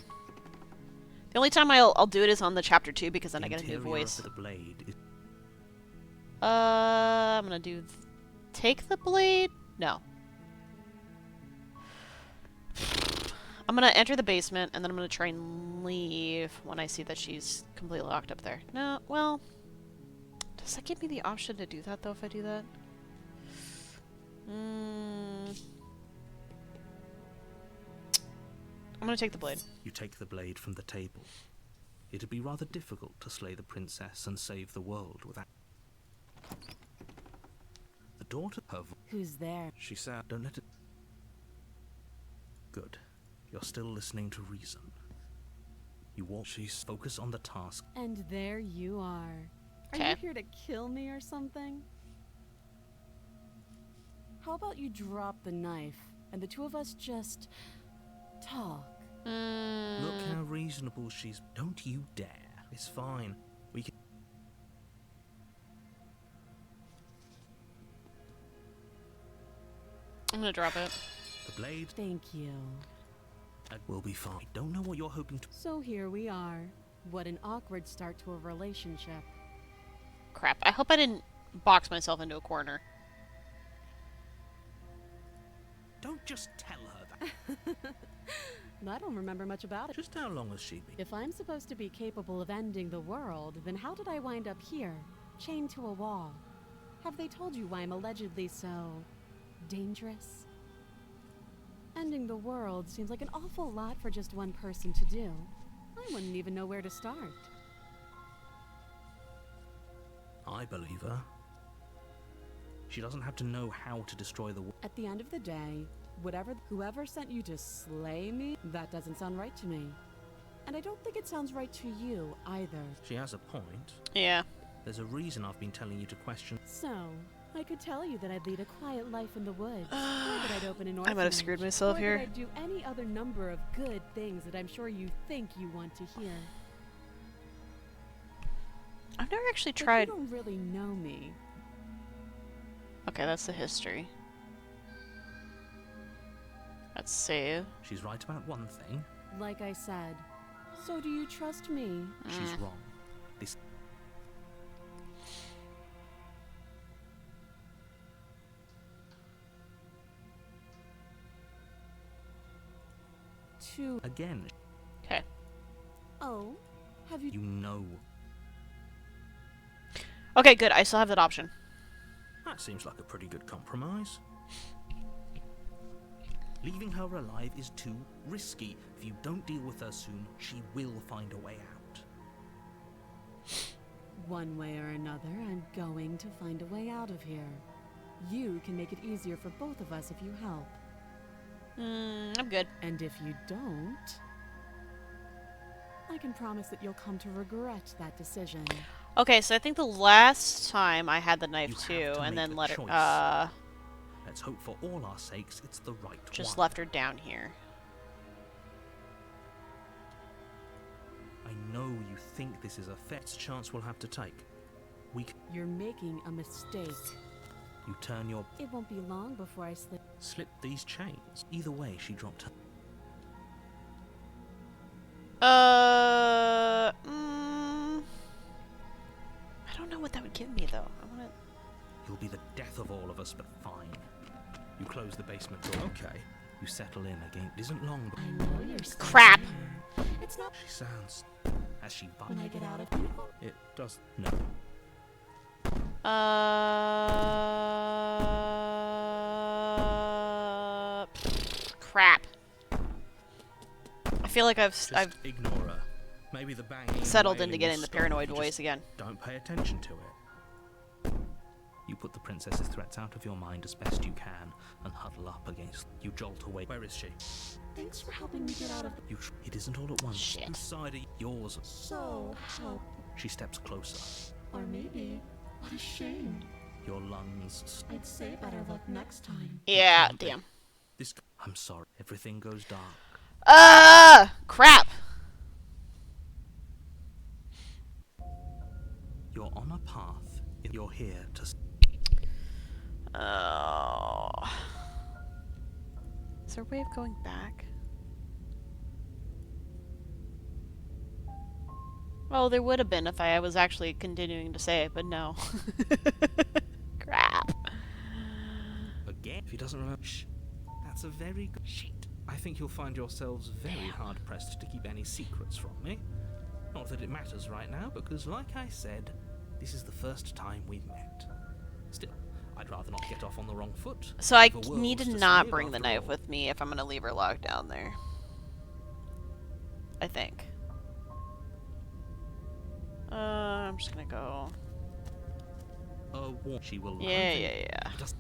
The only time I'll do it is on the chapter 2 because then I get a new Interior voice. of the blade is I'm gonna do take the blade? No. I'm gonna enter the basement and then I'm gonna try and leave when I see that she's completely locked up there. No, well, does that give me the option to do that though if I do that? I'm gonna take the blade. You take the blade from the table. It'd be rather difficult to slay the princess and save the world without... The daughter of... Who's there? She said, don't let it... Good. You're still listening to reason. You walk... She's focus on the task. And there you are. Are Okay. you here to kill me or something? How about you drop the knife and the two of us just talk? Look how reasonable she's... Don't you dare. It's fine. We can... I'm gonna drop it. The blade Thank you. will be fine. I don't know what you're hoping to... So here we are. What an awkward start to a relationship. Crap. I hope I didn't box myself into a corner. Don't just tell her that. I don't remember much about it. Just how long has she been? If I'm supposed to be capable of ending the world, then how did I wind up here, chained to a wall? Have they told you why I'm allegedly so... dangerous? Ending the world seems like an awful lot for just one person to do. I wouldn't even know where to start. I believe her. She doesn't have to know how to destroy the world. At the end of the day, whoever sent you to slay me, that doesn't sound right to me. And I don't think it sounds right to you either. She has a point. Yeah. There's a reason I've been telling you to question. So, I could tell you that I'd lead a quiet life in the woods, or that I'd open an orphanage, I might have screwed myself or here. that I'd do any other number of good things that I'm sure you think you want to hear. I've never actually But tried... you don't really know me. Okay, that's the history. Let's save. She's right about one thing. Like I said. So do you trust me? She's wrong. This... Again, Okay. Oh, have you... you know. Okay, good. I still have that option. That seems like a pretty good compromise. Leaving her alive is too risky. If you don't deal with her soon, she will find a way out. One way or another, I'm going to find a way out of here. You can make it easier for both of us if you help. I'm good. And if you don't, I can promise that you'll come to regret that decision. Okay, so I think the last time I had the knife You have too, to and make then a let choice. her, Let's hope for all our sakes it's the right just one. left her down here. I know you think this is a fair chance we'll have to take. You're making a mistake. You turn your... It won't be long before I slip these chains. Either way, she dropped her... I don't know what that would give me though. I want to... You'll be the death of all of us, but fine. You close the basement door. Okay. You settle in again. It isn't long, but... I know you're still Crap! here. It's not She sounds... As she when I bites... get out of here. It does... No. Crap. feel like I've Ignore her. Maybe the banging settled and into wailing getting will the stop paranoid if you voice just again. Don't pay attention to it. You put the princess's threats out of your mind as best you can and huddle up against. You jolt away. Where is she? Thanks for helping me get out of the... It isn't all at once. Shit. Whose side are you? Yours. So, how... She steps closer. Or maybe... What a shame. Your lungs. I'd say better luck next time. Yeah, Can't be. damn. This. I'm sorry. Everything goes dark. Crap. You're on a path. You're here to. Oh. Is there a way of going back? Well, there would have been if I was actually continuing to say it, but no. Crap. Again? If he doesn't remember. Shh. That's a very good. Shit. I think you'll find yourselves very hard pressed to keep any secrets from me. Not that it matters right now, because like I said, this is the first time we've met. Still, I'd rather not get off on the wrong foot. So I Leave a need world to to not live bring the after knife all. with me if I'm gonna leave her locked down there. I think. I'm just gonna go. She will. Yeah. Just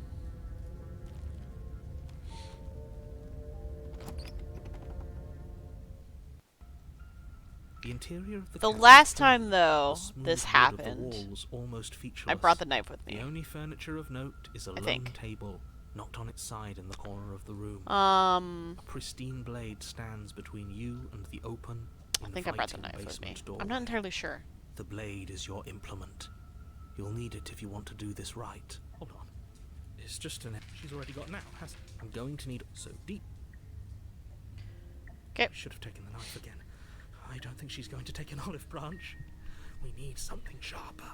the interior of the The cabin last is time, though, the smooth this wood of the happened, walls almost I featureless. brought the knife with The me. only furniture of note is a lone think. table, knocked on its side in the corner of the room. A pristine blade stands between you and the open, I think I brought the inviting knife with me. basement doorway. I'm not entirely sure. The blade is your implement. You'll need it if you want to do this right. Hold on. It's just an... She's already got now, hasn't she? I'm going to need... So deep. Okay. I should have taken the knife again. I don't think she's going to take an olive branch. We need something sharper.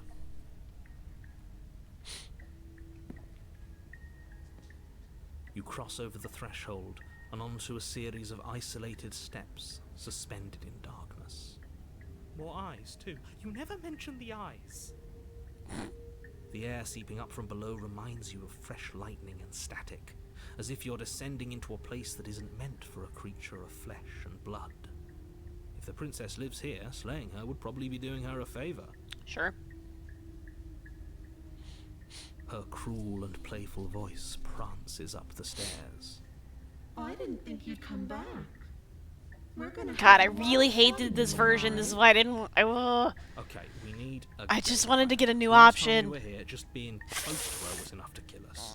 You cross over the threshold and onto a series of isolated steps suspended in darkness. More eyes, too. You never mention the eyes. The air seeping up from below reminds you of fresh lightning and static, as if you're descending into a place that isn't meant for a creature of flesh and blood. If the princess lives here, slaying her would probably be doing her a favor. Sure. Her cruel and playful voice prances up the stairs. I didn't think you'd come back. We're gonna God, I have a lot really of hated fun this version. This is tonight. why I didn't. Okay, we need a... I just wanted to get a new Last time option. we were here, just being close to her was enough to kill us.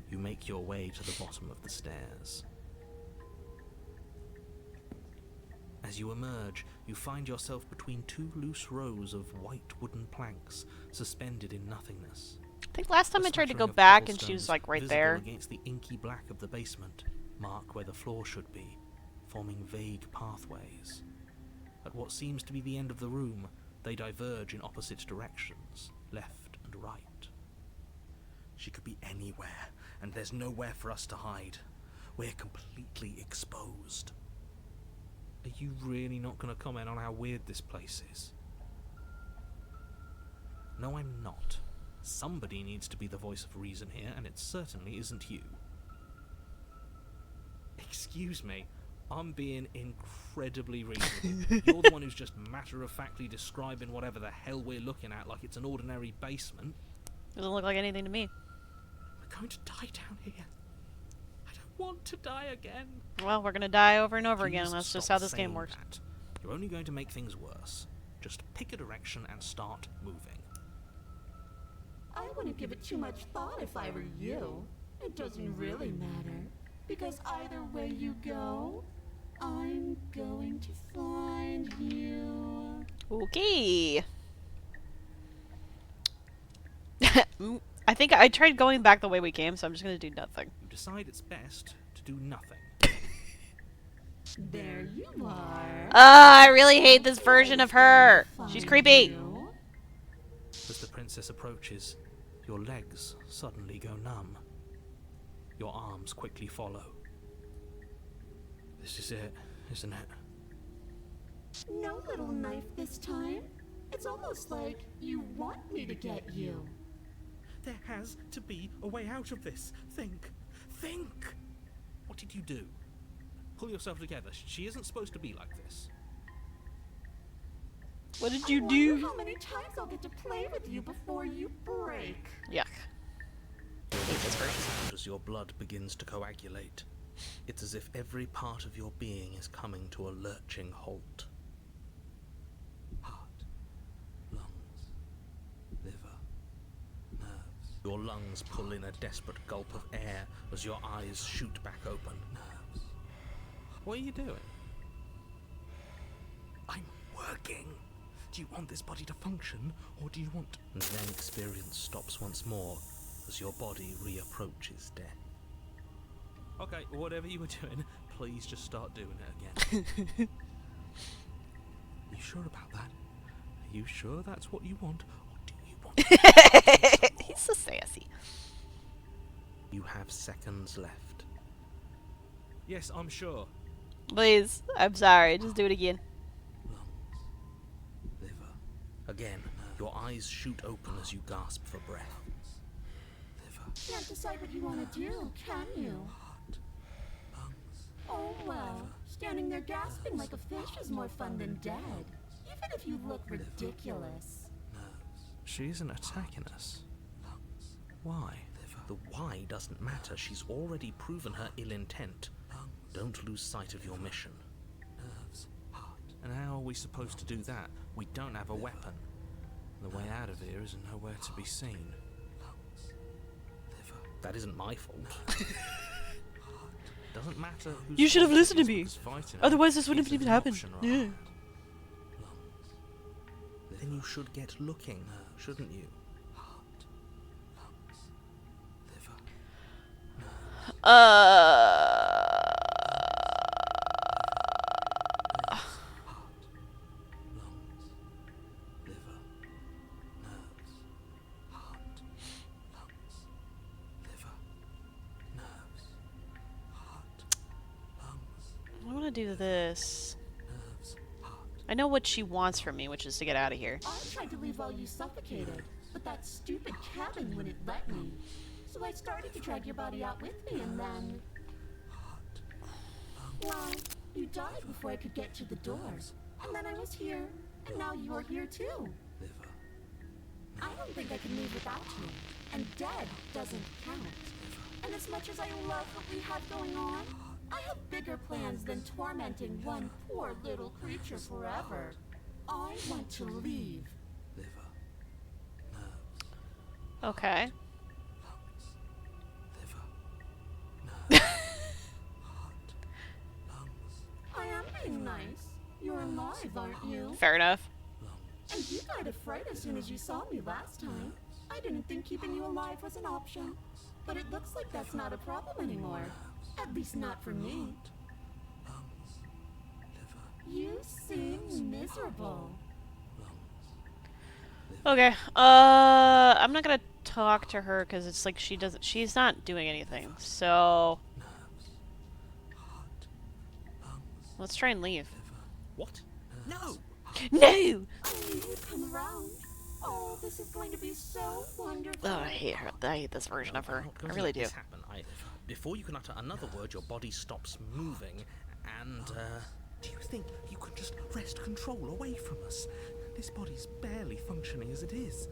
You make your way to the bottom of the stairs. As you emerge, you find yourself between two loose rows of white wooden planks suspended in nothingness. I think last time A I tried to go smattering of back and she was cobblestones like right visible there. against the inky black of the basement, mark where the floor should be, forming vague pathways. At what seems to be the end of the room, they diverge in opposite directions, left and right. She could be anywhere, and there's nowhere for us to hide. We're completely exposed. Are you really not going to comment on how weird this place is? No, I'm not. Somebody needs to be the voice of reason here, and it certainly isn't you. Excuse me, I'm being incredibly reasonable. You're the one who's just matter-of-factly describing whatever the hell we're looking at like it's an ordinary basement. Doesn't look like anything to me. We're going to die down here. I don't want to die again. Well, we're gonna die over and over again. Please That's just stop how this game saying works. that. You're only going to make things worse. Just pick a direction and start moving. I wouldn't give it too much thought if I were you. It doesn't really matter, because either way you go, I'm going to find you. Okay. I think I tried going back the way we came, so I'm just gonna do nothing. You decide it's best to do nothing. There you are. I really hate this version of her. She's creepy. As the princess approaches, your legs suddenly go numb. Your arms quickly follow. This is it, isn't it? No little knife this time. It's almost like you want me to get you. There has to be a way out of this. Think. Think! What did you do? Pull yourself together. She isn't supposed to be like this. What did I you wonder do? how many times I'll get to play with you before you break. Yuck. I hate this version. As your blood begins to coagulate, it's as if every part of your being is coming to a lurching halt. Heart, lungs, liver, nerves. Your lungs pull in a desperate gulp of air as your eyes shoot back open. Nerves. What are you doing? I'm working. Do you want this body to function, or do you want... And then experience stops once more as your body reapproaches death. Okay, whatever you were doing, please just start doing it again. You sure about that? Are you sure that's what you want, or do you want... He's so sassy. You have seconds left. Yes, I'm sure. Please, I'm sorry. Just do it again. Lungs, liver. Again, your eyes shoot open as you gasp for breath. Liver, Can't decide what you want to do, can you? heart, lungs. Oh well, standing there gasping like a fish is more fun than dead. Even if you look ridiculous. Nerves, She isn't attacking us. lungs, Why? liver, The why doesn't matter. She's already proven her ill intent. lungs, Don't lose sight of your mission. nerves, heart, And how are we supposed to do that? We don't have a weapon. The way out of here is nowhere to be seen. lungs, liver, That isn't my fault. Doesn't matter who's You should have fault it listened to is me. because fighting Otherwise, her this wouldn't is have even an happened. option, Yeah. right? lungs, Then you should get looking, shouldn't you? heart, lungs, liver, lungs, liver, nerves, heart, lungs, liver, nerves, heart, lungs, I want to do this. nerves, heart. I know what she wants from me, which is to get out of here. I tried to leave while you suffocated, but that stupid cabin wouldn't let me. So I started to drag your body out with me and then... Well, you died before I could get to the door. And then I was here, and now you're here too. Liver, I don't think I can leave without you. And dead doesn't count. And as much as I love what we have going on, I have bigger plans than tormenting one poor little creature forever. I want to leave. liver, nerves, Okay. lungs, liver, nerves, heart, lungs, I am being nice. You're alive, aren't you? Fair enough. lungs, And you died of fright as soon as you saw me last time. I didn't think keeping you alive was an option. But it looks like that's not a problem anymore. At least not for me. lungs, liver, You seem miserable. lungs, Okay. I'm not gonna talk to her because it's like she's not doing anything. So nerves, heart, lungs, let's try and leave. liver, What? No! No! I knew you'd come around. Oh, this is going to be so wonderful. Oh, I hate her. I hate this version of her. I'm not going I to really let do. this happen. Before you can utter another word, your body stops moving, and Do you think you can just wrest control away from us? This body's barely functioning as it is.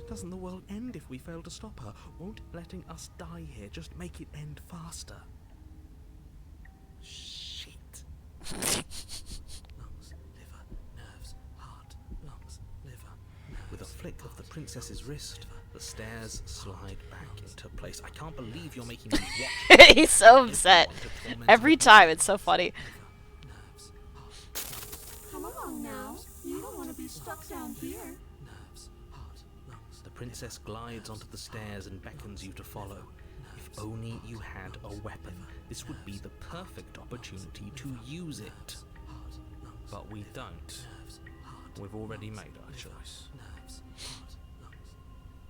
Doesn't the world end if we fail to stop her? Won't letting us die here just make it end faster? Shit. Lungs, liver, nerves, heart, lungs, liver. with a flick of the princess's wrist, the stairs slide back into place. I can't believe you're making me watch. He's so upset. Every time. It's so funny. Nerves, heart, Come along now. You don't want to be stuck down here. nerves, heart, lungs. The princess glides onto the stairs and beckons you to follow. If only you had a weapon, this would be the perfect opportunity to use it. But we don't. We've already made our choice. Nerves, heart, lungs.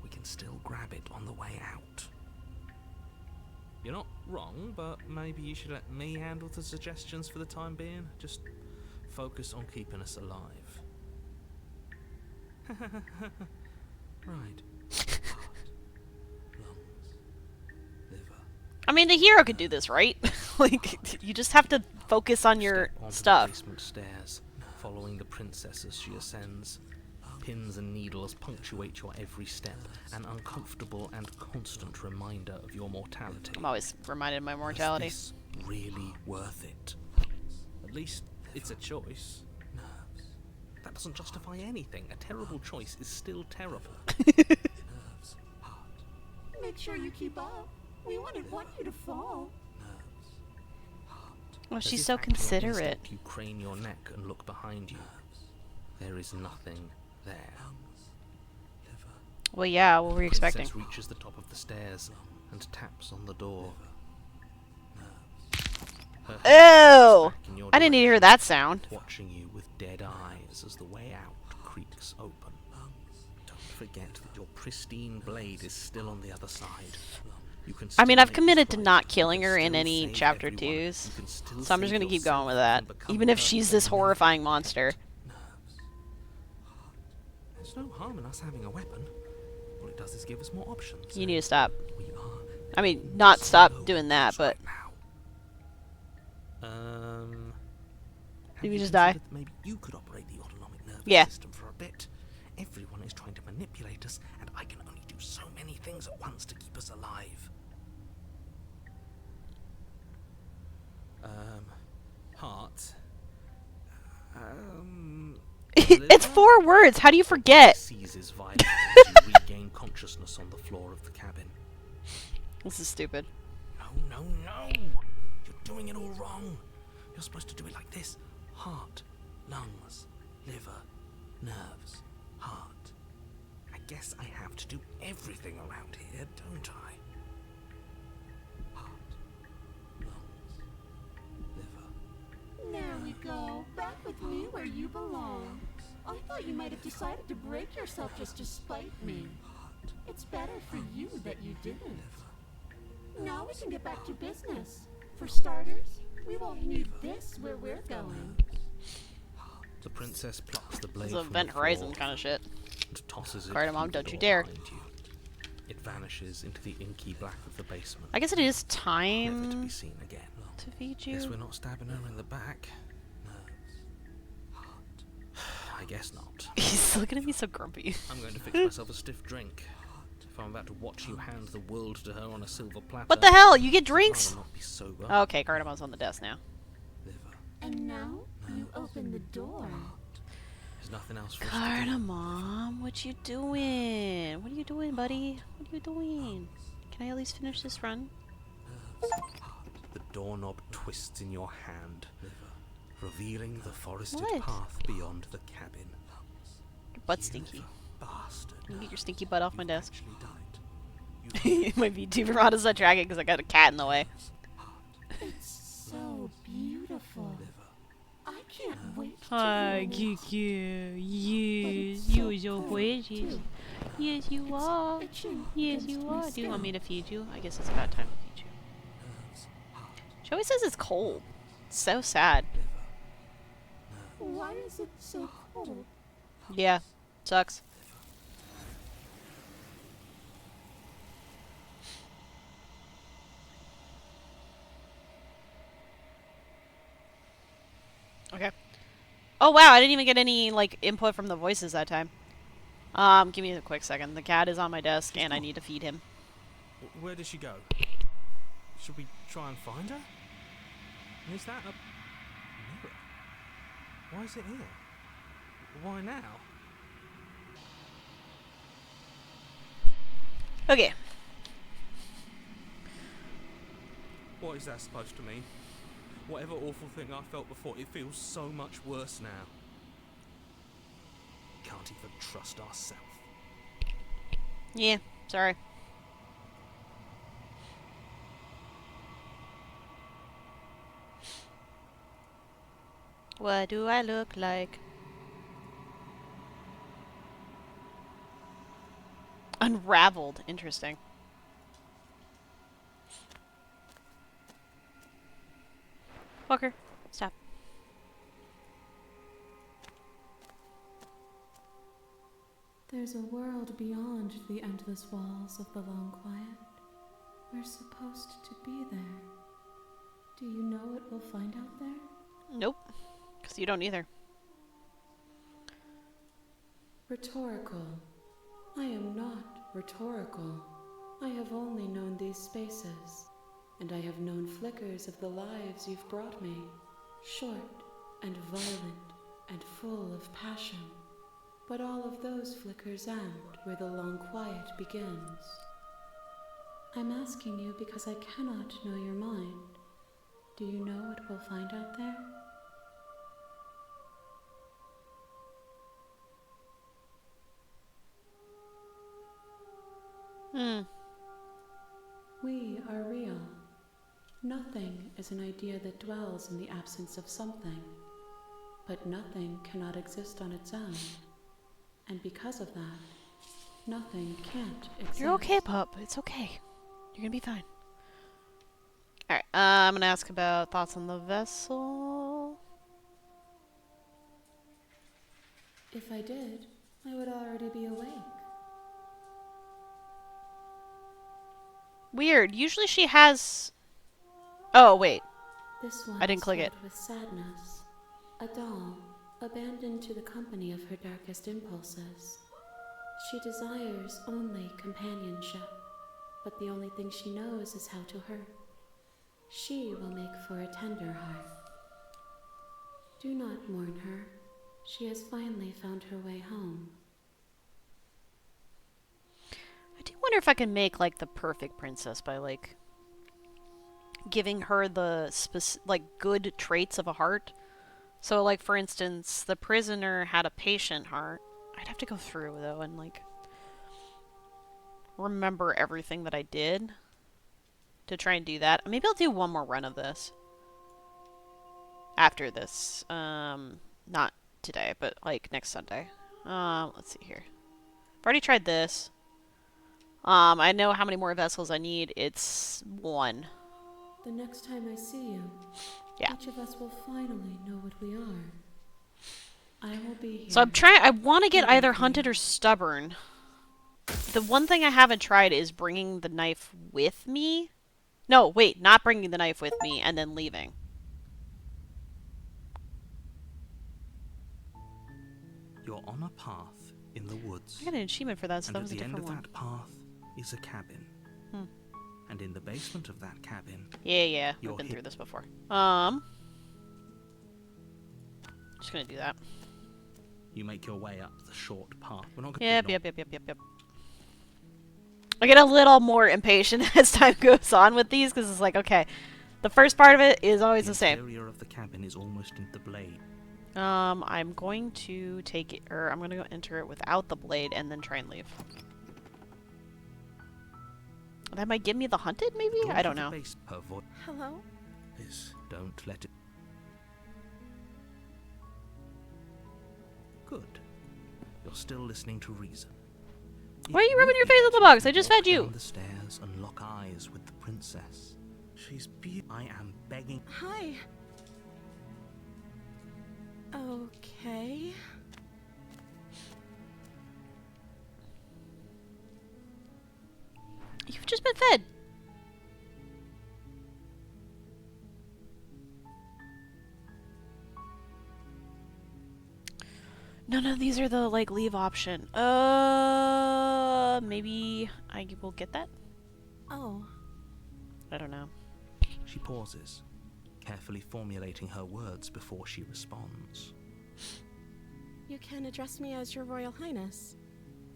We can still grab it on the way out. You're not wrong, but maybe you should let me handle the suggestions for the time being. Just Focus on keeping us alive. Right. Heart, lungs, liver. I mean, the hero could do this, right? Like, you just have to focus on your Step onto stuff. the basement stairs, following the princess as she ascends. Pins and needles punctuate your every step, an uncomfortable and constant reminder of your mortality. I'm always reminded of my mortality. Is this really worth it? At least it's a choice. Nerves. That doesn't justify anything. A terrible choice is still terrible. Nerves. Heart. Make sure you keep up. We wouldn't want you to fall. Nerves. Heart. Oh, As she's if so acting on considerate. instinct, you crane your neck and look behind you. There is nothing there. Liver. Well, yeah, what were you expecting? Princess reaches the top of the stairs and taps on the door. Her head Ew! back in your I didn't need to hear direction, that sound. watching you with dead eyes as the way out creaks open. Don't forget that your pristine blade is still on the other side. You can I mean, still I've make committed this to right. not You killing can her in still any save chapter everyone. 2s. You can still So I'm just save gonna keep going with yourself that. and become Even if her she's this own horrifying monster. nerves. There's no harm in us having a weapon. All it does is give us more options. You need to stop. We are I mean, not stop so doing that, but... right now. Have Did we you just die? considered that maybe you could operate the autonomic nervous Yeah. system for a bit? Everyone is trying to manipulate us, and I can only do so many things at once to keep us alive. Heart. It's 4 words. How do you forget? Seizes violently as you regain consciousness on the floor of the cabin. This is stupid. No, no, no! You're doing it all wrong. You're supposed to do it like this. Heart, lungs, liver, nerves, heart. I guess I have to do everything around here, don't I? Heart, lungs, liver. There we go. Back with me where you belong. I thought you might have decided to break yourself just to spite me. It's better for you that you didn't. Now we can get back to business. For starters, we won't need this where we're going. The princess plucks the blade This is from Event the floor Horizon kind of shit. and tosses it Cardamom, through the don't you door dare. behind you. It vanishes into the inky black of the basement. I guess it is Never to time be seen again. to feed Guess you. we're not stabbing her in the back. Nerves. Heart. I guess not. He's looking at me so grumpy. I'm going to fix myself a stiff drink. If I'm about to watch you hand the world to her on a silver platter. What the hell? You get I'd drinks? rather not be sober. Okay, Cardamon's on the desk now. Liver. And now you open the door. There's nothing else for us to do. Cardamom, what you doing? What are you doing, buddy? What are you doing? Can I at least finish this run? The doorknob twists in your hand, revealing the forested What? path beyond the cabin. Your butt's stinky. Bastard. Can you get your stinky butt off my desk? Actually died. It might be too Veronica's not tracking because I got a cat in the way. It's so beautiful. I can't wait to Hi, know. Kiki. Yes, But it's you are so so precious. too. Yes, you are. Itching Yes, against you my are. Do you want me skin. to feed you? I guess it's about time to feed you. She always says it's cold. It's so sad. Why is it so cold? Yeah, sucks. Okay. Oh wow, I didn't even get any like input from the voices that time. Give me a quick second. The cat is on my desk and I need to feed him. Where did she go? Should we try and find her? And is that a mirror? Why is it here? Why now? Okay. What is that supposed to mean? Whatever awful thing I felt before, it feels so much worse now. Can't even trust ourselves. Yeah, sorry. What do I look like? Unraveled. Interesting. Walker, stop. There's a world beyond the endless walls of the long quiet. We're supposed to be there. Do you know what we'll find out there? Nope. Because you don't either. Rhetorical. I am not rhetorical. I have only known these spaces, and I have known flickers of the lives you've brought me. Short and violent and full of passion. But all of those flickers end where the long quiet begins. I'm asking you because I cannot know your mind. Do you know what we'll find out there? We are real. Nothing is an idea that dwells in the absence of something. But nothing cannot exist on its own. And because of that, nothing can't exist. You're okay, pup. It's okay. You're gonna be fine. Alright, I'm gonna ask about thoughts on the vessel. If I did, I would already be awake. Weird. Usually she has... Oh, wait. This one I didn't is click it. filled with sadness. A doll, abandoned to the company of her darkest impulses. She desires only companionship, but the only thing she knows is how to hurt. She will make for a tender heart. Do not mourn her. She has finally found her way home. I do wonder if I can make, like, the perfect princess by, like, giving her the, good traits of a heart. So, like, for instance, the prisoner had a patient heart. I'd have to go through, though, and, like, remember everything that I did to try and do that. Maybe I'll do one more run of this. After this. Not today, but, like, next Sunday. Let's see here. I've already tried this. I know how many more vessels I need. It's 1. The next time I see you, Yeah. each of us will finally know what we are. I will be here. So I want to get either hunted or stubborn. The one thing I haven't tried is bringing the knife with me. No, wait, not bringing the knife with me and then leaving. You're on a path in the woods. I got an achievement for that, so And that at was a the end different of one. that path is a cabin. And in the basement of that cabin, Yeah, we've you're been hit- through this before. Just gonna do that. you make your way up the short path. We're not going Yep. I get a little more impatient as time goes on with these, because it's like, okay, the first part of it is always the same. The interior of the cabin is almost in the blade. I'm going to take it, or I'm gonna go enter it without the blade and then try and leave. That might give me the hunted, maybe? Drawn I to don't the know. base- Her voice Hello? is, don't let it... Good. You're still listening to reason. Why are you rubbing your face on the box? I just fed you. Walk down the stairs and lock eyes with the princess. She's I am begging. Hi. Okay. You've just been fed. None of these are the, like, leave option. Maybe I will get that? Oh. I don't know. She pauses, carefully formulating her words before she responds. You can address me as Your Royal Highness.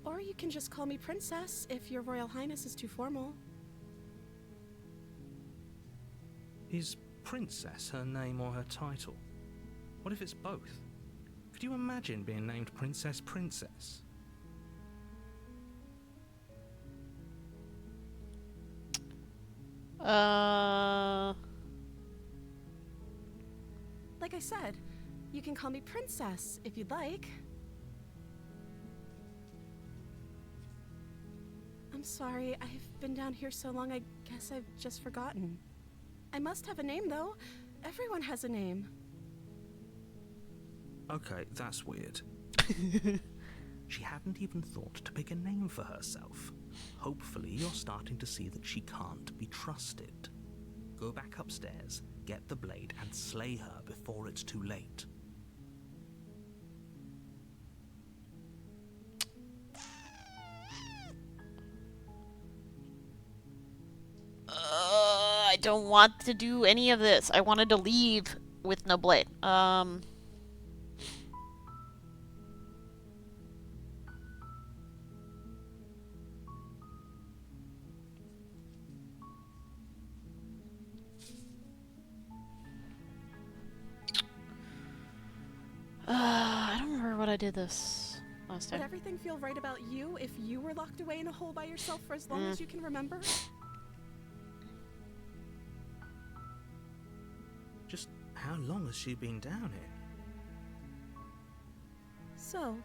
Or you can just call me Princess if Your Royal Highness is too formal. Is Princess her name or her title? What if it's both? Could you imagine being named Princess Princess? Like I said, you can call me Princess if you'd like. I'm sorry, I've been down here so long I guess I've just forgotten. I must have a name though. Everyone has a name. Okay, that's weird. She she hadn't even thought to pick a name for herself. Hopefully you're starting to see that she can't be trusted. Go back upstairs, get the blade, and slay her before it's too late. I don't want to do any of this. I wanted to leave with no blade. I don't remember what I did this last Would time. everything feel right about you if you were locked away in a hole by yourself for as long as you can remember? Just how long has she been down here? So,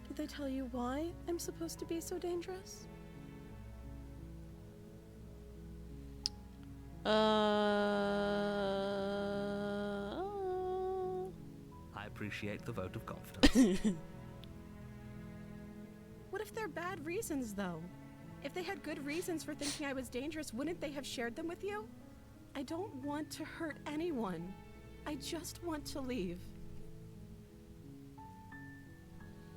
did they tell you why I'm supposed to be so dangerous? I appreciate the vote of confidence. What if they're bad reasons, though? If they had good reasons for thinking I was dangerous, wouldn't they have shared them with you? I don't want to hurt anyone. I just want to leave.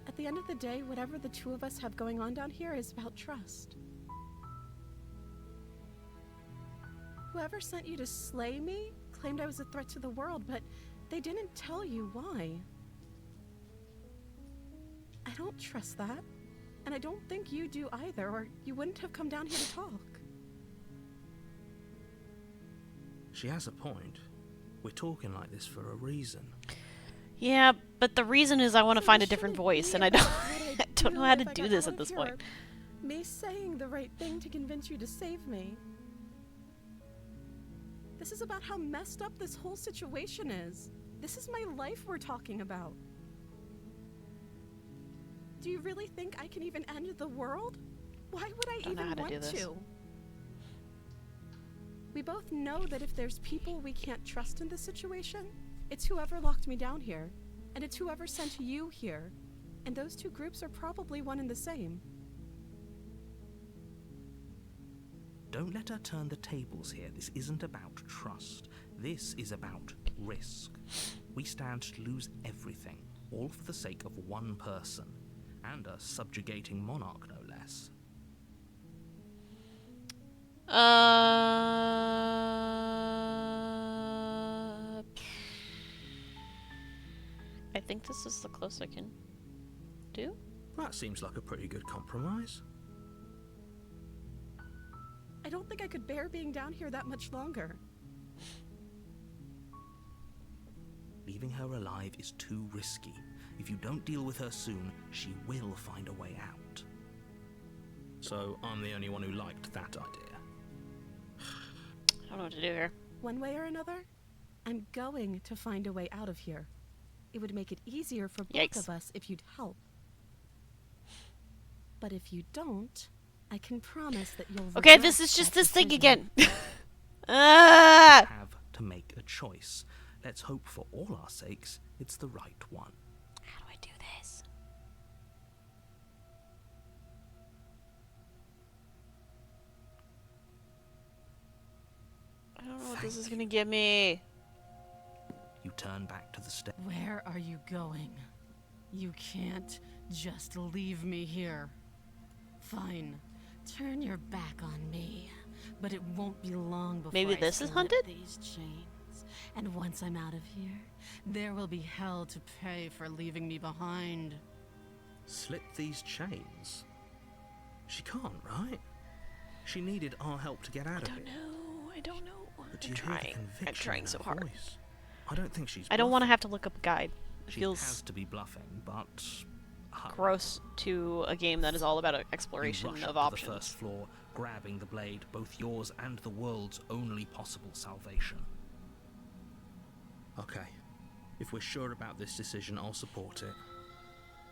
At the end of the day, whatever the two of us have going on down here is about trust. Whoever sent you to slay me claimed I was a threat to the world, but they didn't tell you why. I don't trust that, and I don't think you do either, or you wouldn't have come down here to talk. She has a point. We're talking like this for a reason. Yeah, but the reason is I want to So find a this different shouldn't voice, be and I about don't, what I don't know how to if I do got this out at of this here, point. or me saying the right thing to convince you to save me. This is about how messed up this whole situation is. This is my life we're talking about. Do you really think I can even end the world? Why would I Don't know even how to do want this. to? We both know that if there's people we can't trust in this situation, it's whoever locked me down here, and it's whoever sent you here. And those two groups are probably one and the same. Don't let her turn the tables here. This isn't about trust. This is about risk. We stand to lose everything, all for the sake of one person, and a subjugating monarch, no less. I think this is the closest I can do. That seems like a pretty good compromise. I don't think I could bear being down here that much longer. Leaving her alive is too risky. If you don't deal with her soon, she will find a way out. So I'm the only one who liked that idea. I don't know what to do here. One way or another, I'm going to find a way out of here. It would make it easier for both Yikes. of us if you'd help. But if you don't, I can promise that you'll Okay, regret this is just that this thing decision. again. Ah! Have to make a choice. Let's hope for all our sakes it's the right one. How do I do this? I don't know what this is gonna give me. You turn back to the stairs. Where are you going? You can't just leave me here. Fine, turn your back on me, but it won't be long before Maybe I this is slip hunted? these chains. And once I'm out of here, there will be hell to pay for leaving me behind. Slip these chains? She can't, right? She needed our help to get out of here. I don't know. But do I'm you hear the trying. conviction I'm trying in so her hard. voice? I don't think she's I don't want to bluffing. have to look up a guide. It She feels has to be bluffing, but gross to a game that is all about You exploration rush of up to the options. first floor, grabbing the blade, both yours and the world's only possible salvation. Okay, if we're sure about this decision, I'll support it.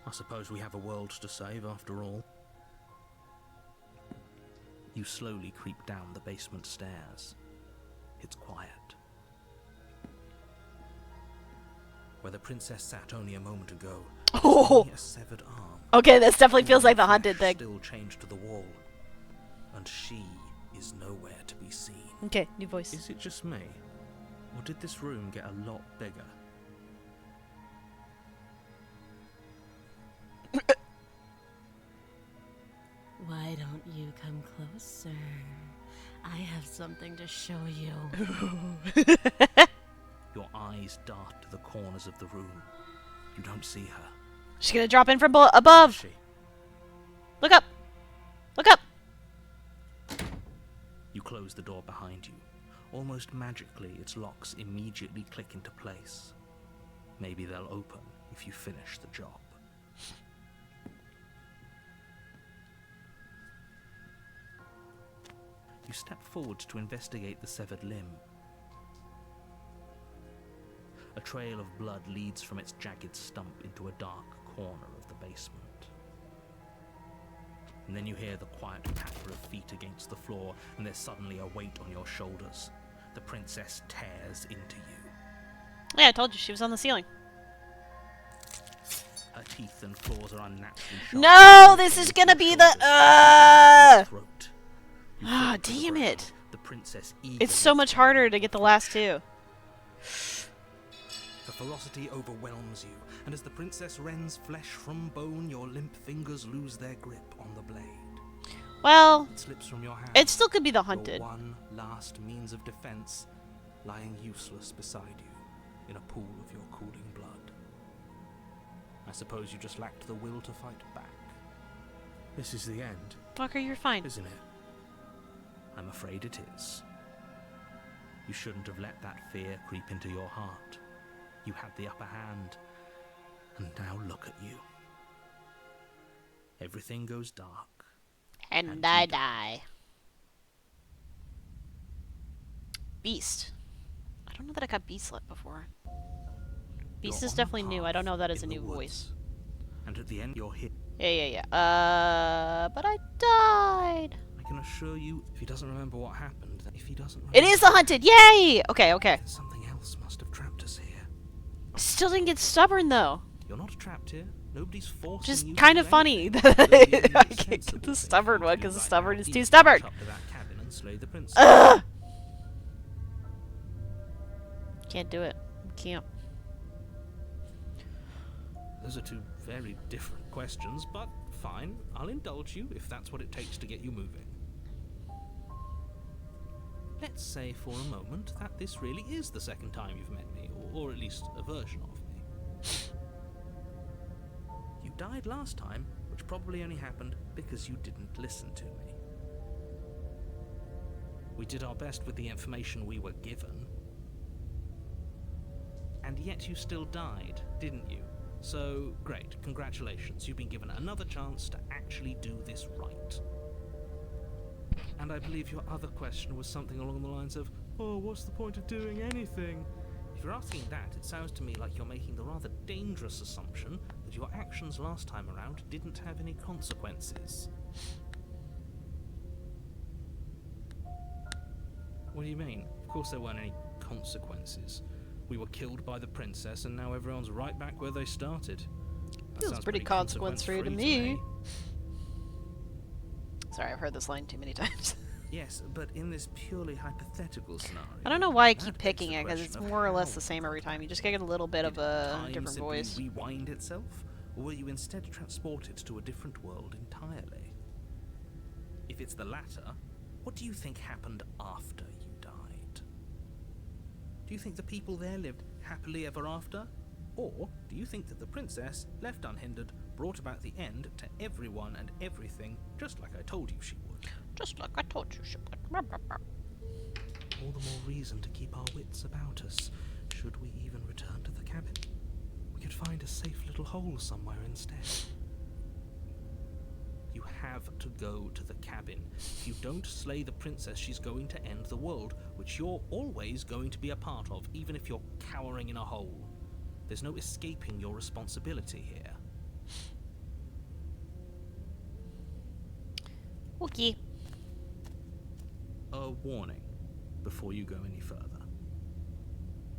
I suppose we have a world to save after all. You slowly creep down the basement stairs. It's quiet. where the princess sat only a moment ago, Oh. only a severed arm. Okay, this definitely feels like the Flesh hunted thing. still chained to the wall, and she is nowhere to be seen. Okay, new voice. Is it just me, or did this room get a lot bigger? Why don't you come closer? I have something to show you. Your eyes dart to the corners of the room. You don't see her. She's gonna drop in from above. She. Look up. Look up. You close the door behind you. Almost magically, its locks immediately click into place. Maybe they'll open if you finish the job. You step forward to investigate the severed limb. A trail of blood leads from its jagged stump into a dark corner of the basement. And then you hear the quiet patter of feet against the floor, and there's suddenly a weight on your shoulders. The princess tears into you. Yeah, I told you she was on the ceiling. Her teeth and claws are unnaturally sharp. No, this is gonna be the. Throat. You Ah, fall to the damn ground. it. The princess It's so much harder to get the last two. The ferocity overwhelms you, and as the princess rends flesh from bone, your limp fingers lose their grip on the blade. Well, It slips from your hand. it still could be the Your hunted. one last means of defense, lying useless beside you in a pool of your cooling blood. I suppose you just lacked the will to fight back. This is the end, Fucker, you're fine. Isn't it? I'm afraid it is. You shouldn't have let that fear creep into your heart. You had the upper hand, and now look at you. Everything goes dark. And I die. Beast. I don't know that I got Beast Slut before. Beast You're is on a definitely new. I don't know that path as a in the new woods, voice. And at the end you're hit. Yeah. But I died. I can assure you, if he doesn't remember what happened, then if he doesn't It is the hunted. Yay! Okay. then something else must have trapped us here. Still didn't get stubborn though. You're not trapped here. Nobody's forcing Just you kind to of do funny anything. that The only I can't sensible get the thing stubborn for you one to do because the right stubborn now is is too to stubborn. march up to that cabin and slay the princess. Ugh! Can't do it. Can't. Those are two very different questions, but fine. I'll indulge you if that's what it takes to get you moving. Let's say for a moment that this really is the second time you've met me, or at least a version of me. You died last time, which probably only happened because you didn't listen to me. We did our best with the information we were given. And yet you still died, didn't you? So, great, congratulations, you've been given another chance to actually do this right. And I believe your other question was something along the lines of, oh, what's the point of doing anything? If you're asking that, it sounds to me like you're making the rather dangerous assumption that your actions last time around didn't have any consequences. What do you mean? Of course there weren't any consequences. We were killed by the princess, and now everyone's right back where they started. That Feels sounds pretty consequence-free to consequence-free me. Sorry, I've heard this line too many times. Yes, but in this purely hypothetical scenario, I don't know why I that keep begs picking the it, because question it's of more or less how. the same every time. You just get a little bit of Did a time different simply voice. rewind itself, or were you instead transported to a different world entirely? If it's the latter, what do you think happened after you died? Do you think the people there lived happily ever after? Or do you think that the princess, left unhindered, brought about the end to everyone and everything, just like I told you she would? Just like I told you she would. All the more reason to keep our wits about us, should we even return to the cabin. We could find a safe little hole somewhere instead. You have to go to the cabin. If you don't slay the princess, she's going to end the world, which you're always going to be a part of, even if you're cowering in a hole. There's no escaping your responsibility here. Okay. A warning before you go any further.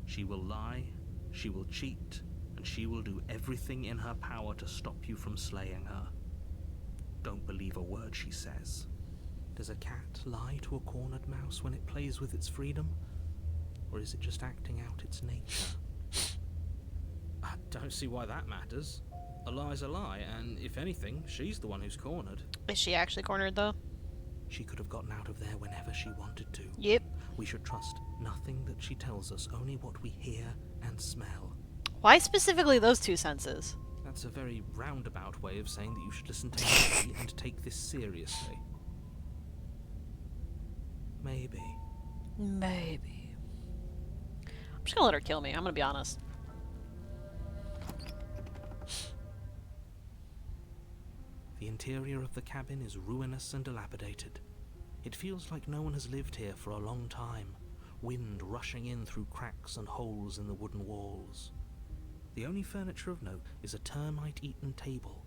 She will lie, she will cheat, and she will do everything in her power to stop you from slaying her. Don't believe a word she says. Does a cat lie to a cornered mouse when it plays with its freedom? Or is it just acting out its nature? I don't see why that matters. A lie's a lie, and if anything, she's the one who's cornered. Is she actually cornered, though? She could have gotten out of there whenever she wanted to. Yep. We should trust nothing that she tells us, only what we hear and smell. Why specifically those two senses? That's a very roundabout way of saying that you should listen to me and take this seriously. Maybe. Maybe. I'm just gonna let her kill me, I'm gonna be honest. The interior of the cabin is ruinous and dilapidated. It feels like no one has lived here for a long time, wind rushing in through cracks and holes in the wooden walls. The only furniture of note is a termite-eaten table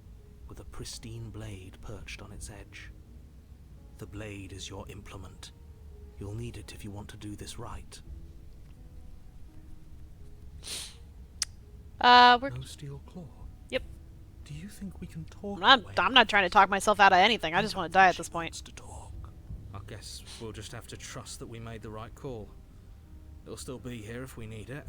with a pristine blade perched on its edge. The blade is your implement. You'll need it if you want to do this right. We're... No steel claw? Yep. Do you think we can talk? I'm not trying to talk myself out of anything, I just want to die at this point. To talk. I guess we'll just have to trust that we made the right call. It'll still be here if we need it.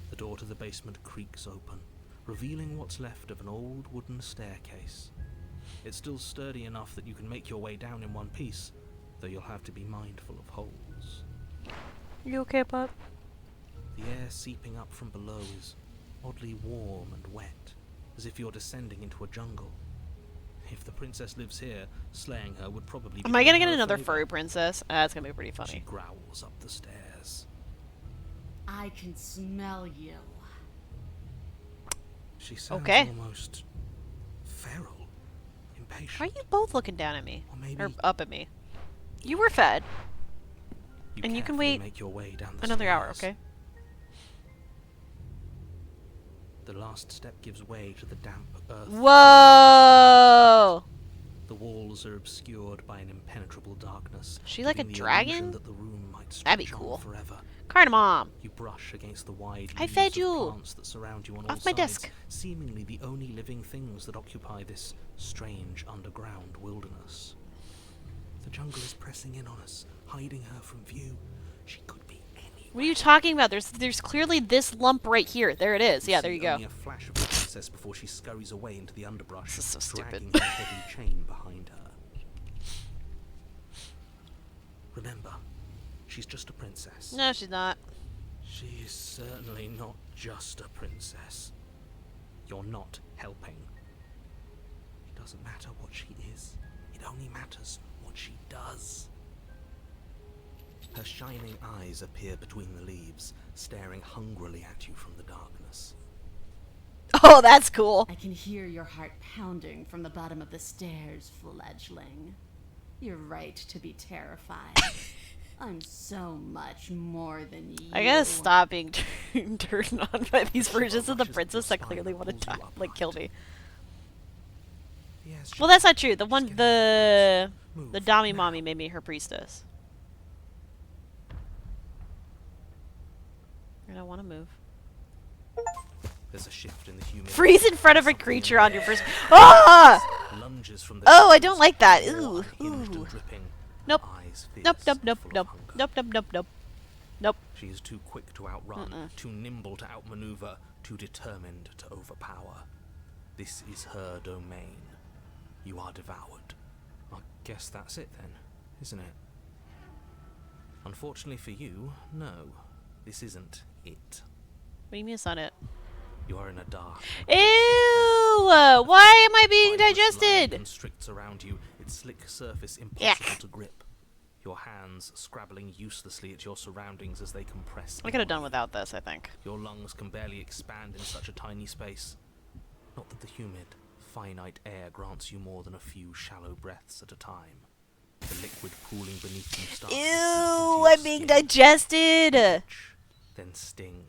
The door to the basement creaks open, revealing what's left of an old wooden staircase. It's still sturdy enough that you can make your way down in one piece, though you'll have to be mindful of holes. You okay, pup? The air seeping up from below is oddly warm and wet, as if you're descending into a jungle. If the princess lives here, slaying her would probably be... Am I gonna get another furry princess? That's gonna be pretty She funny. growls up the stairs. I can smell you. She sounds Okay. almost feral, impatient. Why are you both looking down at me? Or maybe Or up at me? You were fed. and you can carefully wait make your way down the Another hour, stairs. okay? The last step gives way to the damp earth. Whoa! The walls are obscured by an impenetrable darkness. She like a giving the dragon? illusion that the room might That'd be stretch on cool. forever. Cardamom! You brush against the wide I leaves fed of you! plants that surround you on Off all my sides, desk. seemingly the only living things that occupy this strange underground wilderness. The jungle is pressing in on us, hiding her from view. She could be anywhere. What are you talking about? There's clearly this lump right here. There it is. Yeah, there see you go. only a flash of the princess before she scurries away into the underbrush, This is so stupid. dragging a heavy chain behind her. Remember, she's just a princess. No, she's not. She is certainly not just a princess. You're not helping. It doesn't matter what she is. It only matters what she does. Her shining eyes appear between the leaves, staring hungrily at you from the darkness. Oh, that's cool. I can hear your heart pounding from the bottom of the stairs, fledgling. You're right to be terrified. I'm so much more than you. I gotta stop being turned on by these versions of the princess that clearly want to die, like kill me. Yes, Well, that's not true. The one, the Move Dami now. mommy made me her priestess. I don't want to move. There's a shift in the humid. Freeze in front of a creature on your first. Ah! Lunges from the Oh, I shadows, don't like that. raw, Ooh, unhinged ooh. and dripping, Nope. eyes Nope, fierce nope, and nope, full of nope, hunger. nope, nope, nope, nope, nope. She is too quick to outrun, too nimble to outmaneuver, too determined to overpower. This is her domain. You are devoured. I guess that's it then, isn't it? Unfortunately for you, no. This isn't it. What do you mean it's not it? You are in a dark. Ew! Why am I being fibrous line digested? constricts around you, its slick surface impossible Yuck. to grip. Your hands scrabbling uselessly at your surroundings as they compress. I in could have on done you. without this, I think. Your lungs can barely expand in such a tiny space. Not that the humid, finite air grants you more than a few shallow breaths at a time. The liquid pooling beneath you starts to seep into Ew! your I'm being skin, digested! itch, then sting.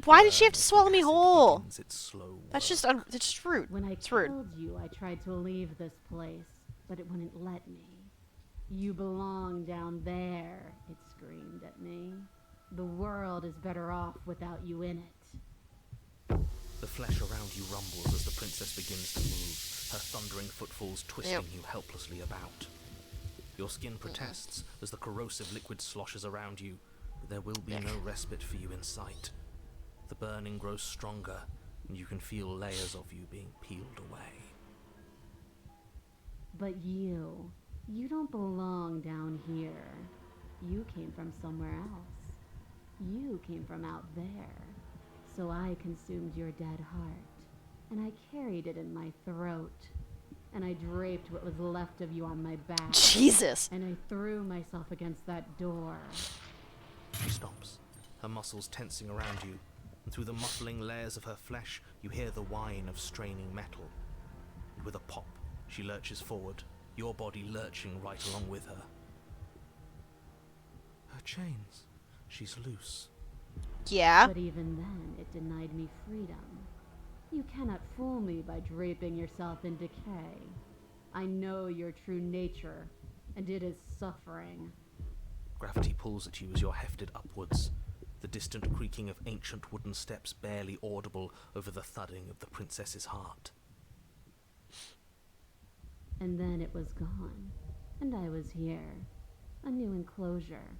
Why did she have to swallow me whole? Its slow That's just, it's just rude. When I It's rude. told you I tried to leave this place, but it wouldn't let me. You belong down there, it screamed at me. The world is better off without you in it. The flesh around you rumbles as the princess begins to move, her thundering footfalls twisting you helplessly about. Your skin protests as the corrosive liquid sloshes around you, but there will be no respite for you in sight. The burning grows stronger, and you can feel layers of you being peeled away. But you don't belong down here. You came from somewhere else. You came from out there. So I consumed your dead heart, and I carried it in my throat, and I draped what was left of you on my back. Jesus! And I threw myself against that door. She stops, her muscles tensing around you, and through the muffling layers of her flesh, you hear the whine of straining metal. And with a pop, she lurches forward, your body lurching right along with her. Her chains. She's loose. Yeah. But even then, it denied me freedom. You cannot fool me by draping yourself in decay. I know your true nature, and it is suffering. Gravity pulls at you as you're hefted upwards, the distant creaking of ancient wooden steps barely audible over the thudding of the princess's heart. And then it was gone, and I was here. A new enclosure,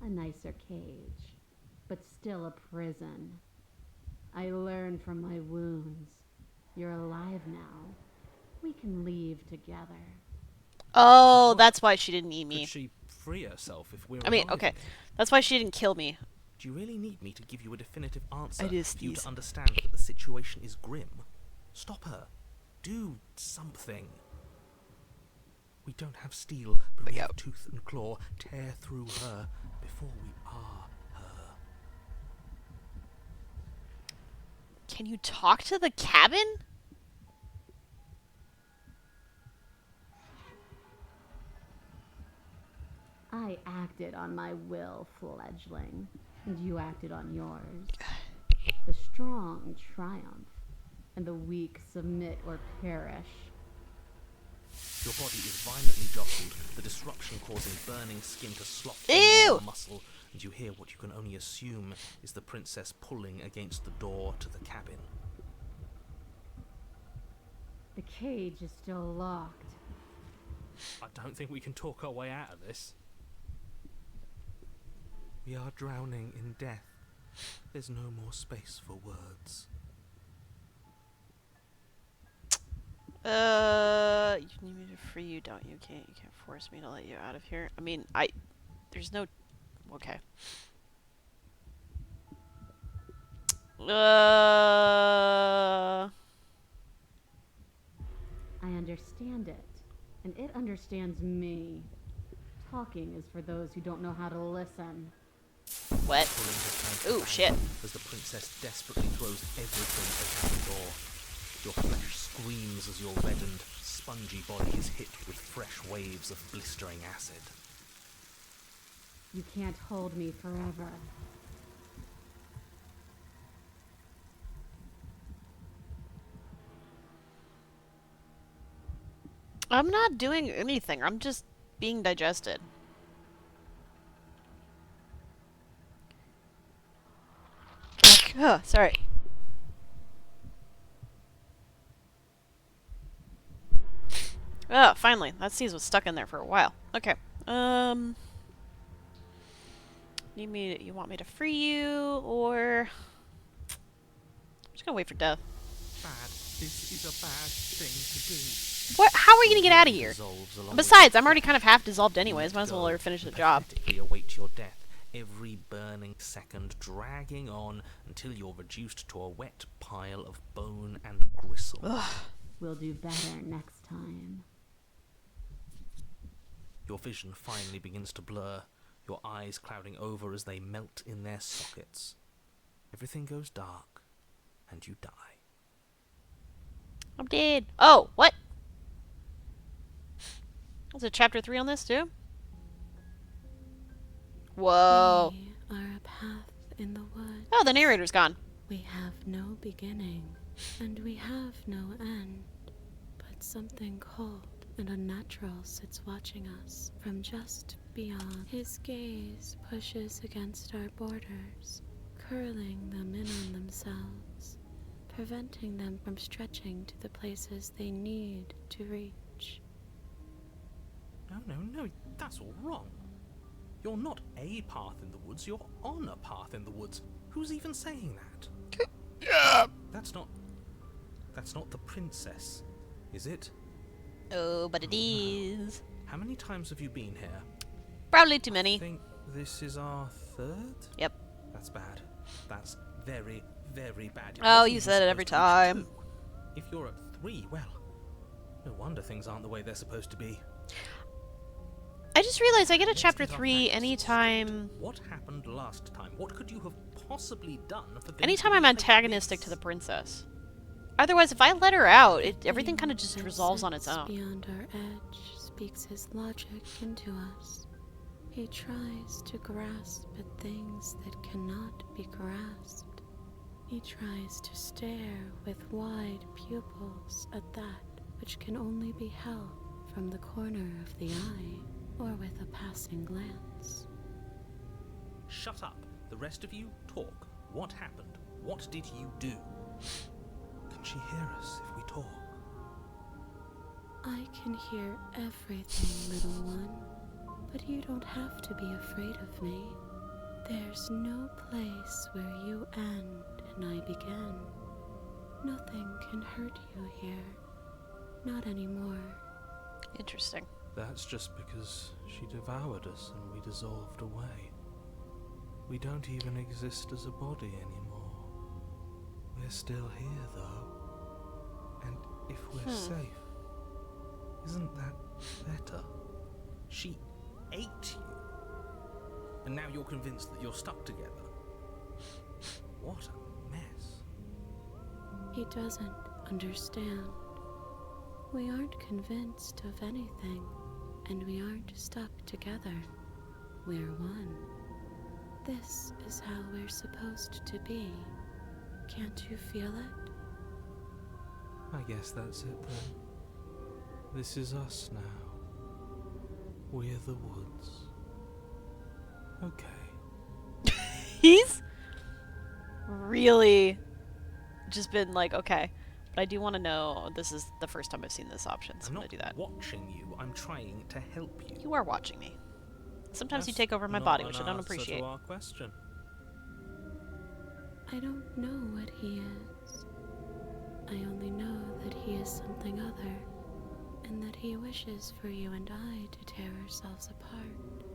a nicer cage, but still a prison. I learned from my wounds. You're alive now. We can leave together. Oh, that's why she didn't eat me. Could she free herself if we're I mean, alive okay. again? That's why she didn't kill me. Do you really need me to give you a definitive answer It is for you these. to understand that the situation is grim? Stop her. Do something. We don't have steel, but we have tooth and claw. Tear through her before we are her. Can you talk to the cabin? I acted on my will, fledgling, and you acted on yours. The strong triumph, and the weak submit or perish. Your body is violently jostled, the disruption causing burning skin to slop through Ew! muscle, and you hear what you can only assume is the princess pulling against the door to the cabin. The cage is still locked. I don't think we can talk our way out of this. We are drowning in death. There's no more space for words. You need me to free you, don't you? You can't force me to let you out of here. I mean, there's no... Okay. I understand it, and it understands me. Talking is for those who don't know how to listen. What? Pulling his hand Ooh, back shit. As the princess desperately throws everything at the cabin door. Your flesh screams as your reddened, spongy body is hit with fresh waves of blistering acid. You can't hold me forever. I'm not doing anything. I'm just being digested. Oh, sorry. Oh, finally. That seeds was stuck in there for a while. Okay. You want me to free you, or... I'm just gonna wait for death. Bad. This is a bad thing to do. What? How are we gonna get out of here? Dissolves along Besides, with I'm already kind of half dissolved anyways. Might as well go let her finish the and job. pathetically await your death, every burning second dragging on until you're reduced to a wet pile of bone and gristle. Ugh. We'll do better next time. Your vision finally begins to blur, your eyes clouding over as they melt in their sockets. Everything goes dark, and you die. I'm dead. Oh, what? Was it chapter 3 on this too? Whoa. We are a path in the wood. Oh, the narrator's gone. We have no beginning, and we have no end, but something cold and unnatural sits watching us from just beyond. His gaze pushes against our borders, curling them in on themselves, preventing them from stretching to the places they need to reach. No, that's all wrong. You're not a path in the woods, you're on a path in the woods. Who's even saying that? Yeah. That's not the princess, is it? Oh, but it is. How many times have you been here? Probably too many. I think this is our third? Yep. That's bad. That's very, very bad. Oh, you said it every time. If you're at 3, well, no wonder things aren't the way they're supposed to be. I just realized I get a chapter 3 anytime... What happened last time? What could you have possibly done for them Anytime to I'm be like antagonistic this? to the princess. Otherwise, if I let her out, everything kind of just resolves on its own. Beyond our edge speaks his logic into us. He tries to grasp at things that cannot be grasped. He tries to stare with wide pupils at that which can only be held from the corner of the eye or with a passing glance. Shut up. The rest of you, talk. What happened? What did you do? Can she hear us if we talk? I can hear everything, little one, but you don't have to be afraid of me. There's no place where you end and I begin. Nothing can hurt you here. Not anymore. Interesting. That's just because she devoured us and we dissolved away. We don't even exist as a body anymore. We're still here, though. And if we're safe, isn't that better? She ate you. And now you're convinced that you're stuck together. What a mess. He doesn't understand. We aren't convinced of anything, and we aren't stuck together. We're one. This is how we're supposed to be. Can't you feel it? I guess that's it then. This is us now. We're the woods. Okay. He's really just been like, okay. But I do want to know, this is the first time I've seen this option, so I'm going to do that. Watching you, I'm trying to help you. You are watching me. Sometimes you That's take over my not body, an which I don't answer appreciate. to our question. I don't know what he is. I only know that he is something other, and that he wishes for you and I to tear ourselves apart.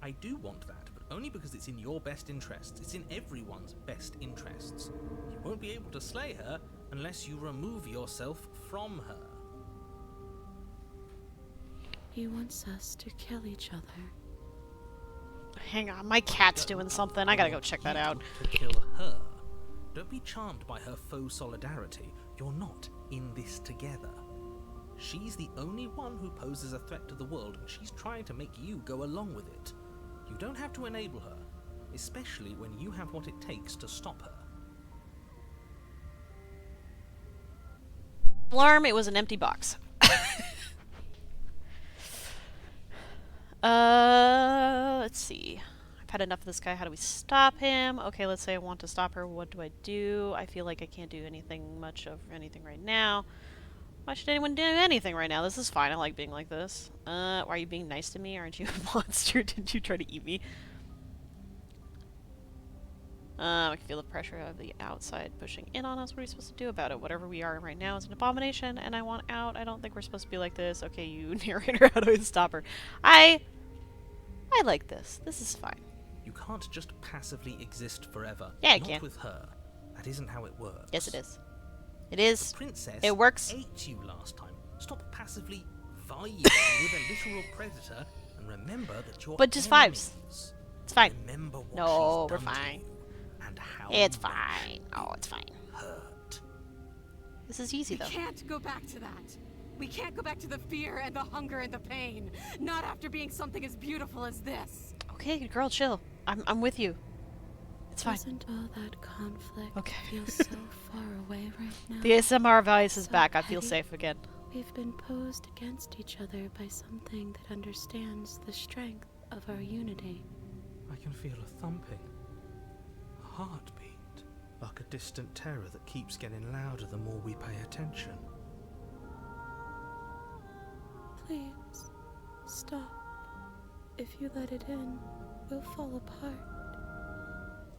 I do want that, but only because it's in your best interests. It's in everyone's best interests. You won't be able to slay her unless you remove yourself from her. He wants us to kill each other. Hang on, my cat's doing something. I gotta go check that out. To kill her. Don't be charmed by her faux solidarity. You're not in this together. She's the only one who poses a threat to the world, and she's trying to make you go along with it. You don't have to enable her, especially when you have what it takes to stop her. Alarm, it was an empty box. Let's see. I've had enough of this guy. How do we stop him? Okay, let's say I want to stop her. What do I do? I feel like I can't do much of anything right now. Why should anyone do anything right now? This is fine. I like being like this. Why are you being nice to me? Aren't you a monster? Didn't you try to eat me? I can feel the pressure of the outside pushing in on us. What are we supposed to do about it? Whatever we are right now is an abomination, and I want out. I don't think we're supposed to be like this. Okay, you narrator, how do I stop her? I like this. This is fine. You can't just passively exist forever. Yeah, I Not can. with her. That isn't how it works. Yes, it is. It is. The princess It works. ate you last time. Stop passively vying with a literal predator and remember that you're But just vibes. enemies. It's fine. Remember what No, she's we're done to fine. you and how It's much fine. Oh, it's fine. hurt. This is easy, We though. can't go back to that. We can't go back to the fear and the hunger and the pain. Not after being something as beautiful as this. Okay, girl, chill. I'm with you. It's fine. Doesn't all that conflict Okay. feel so far away right now? The ASMR voice is So back. I feel heavy. safe again. We've been posed against each other by something that understands the strength of our unity. I can feel a thumping, a heartbeat, like a distant terror that keeps getting louder the more we pay attention. Please, stop. If you let it in, we'll fall apart.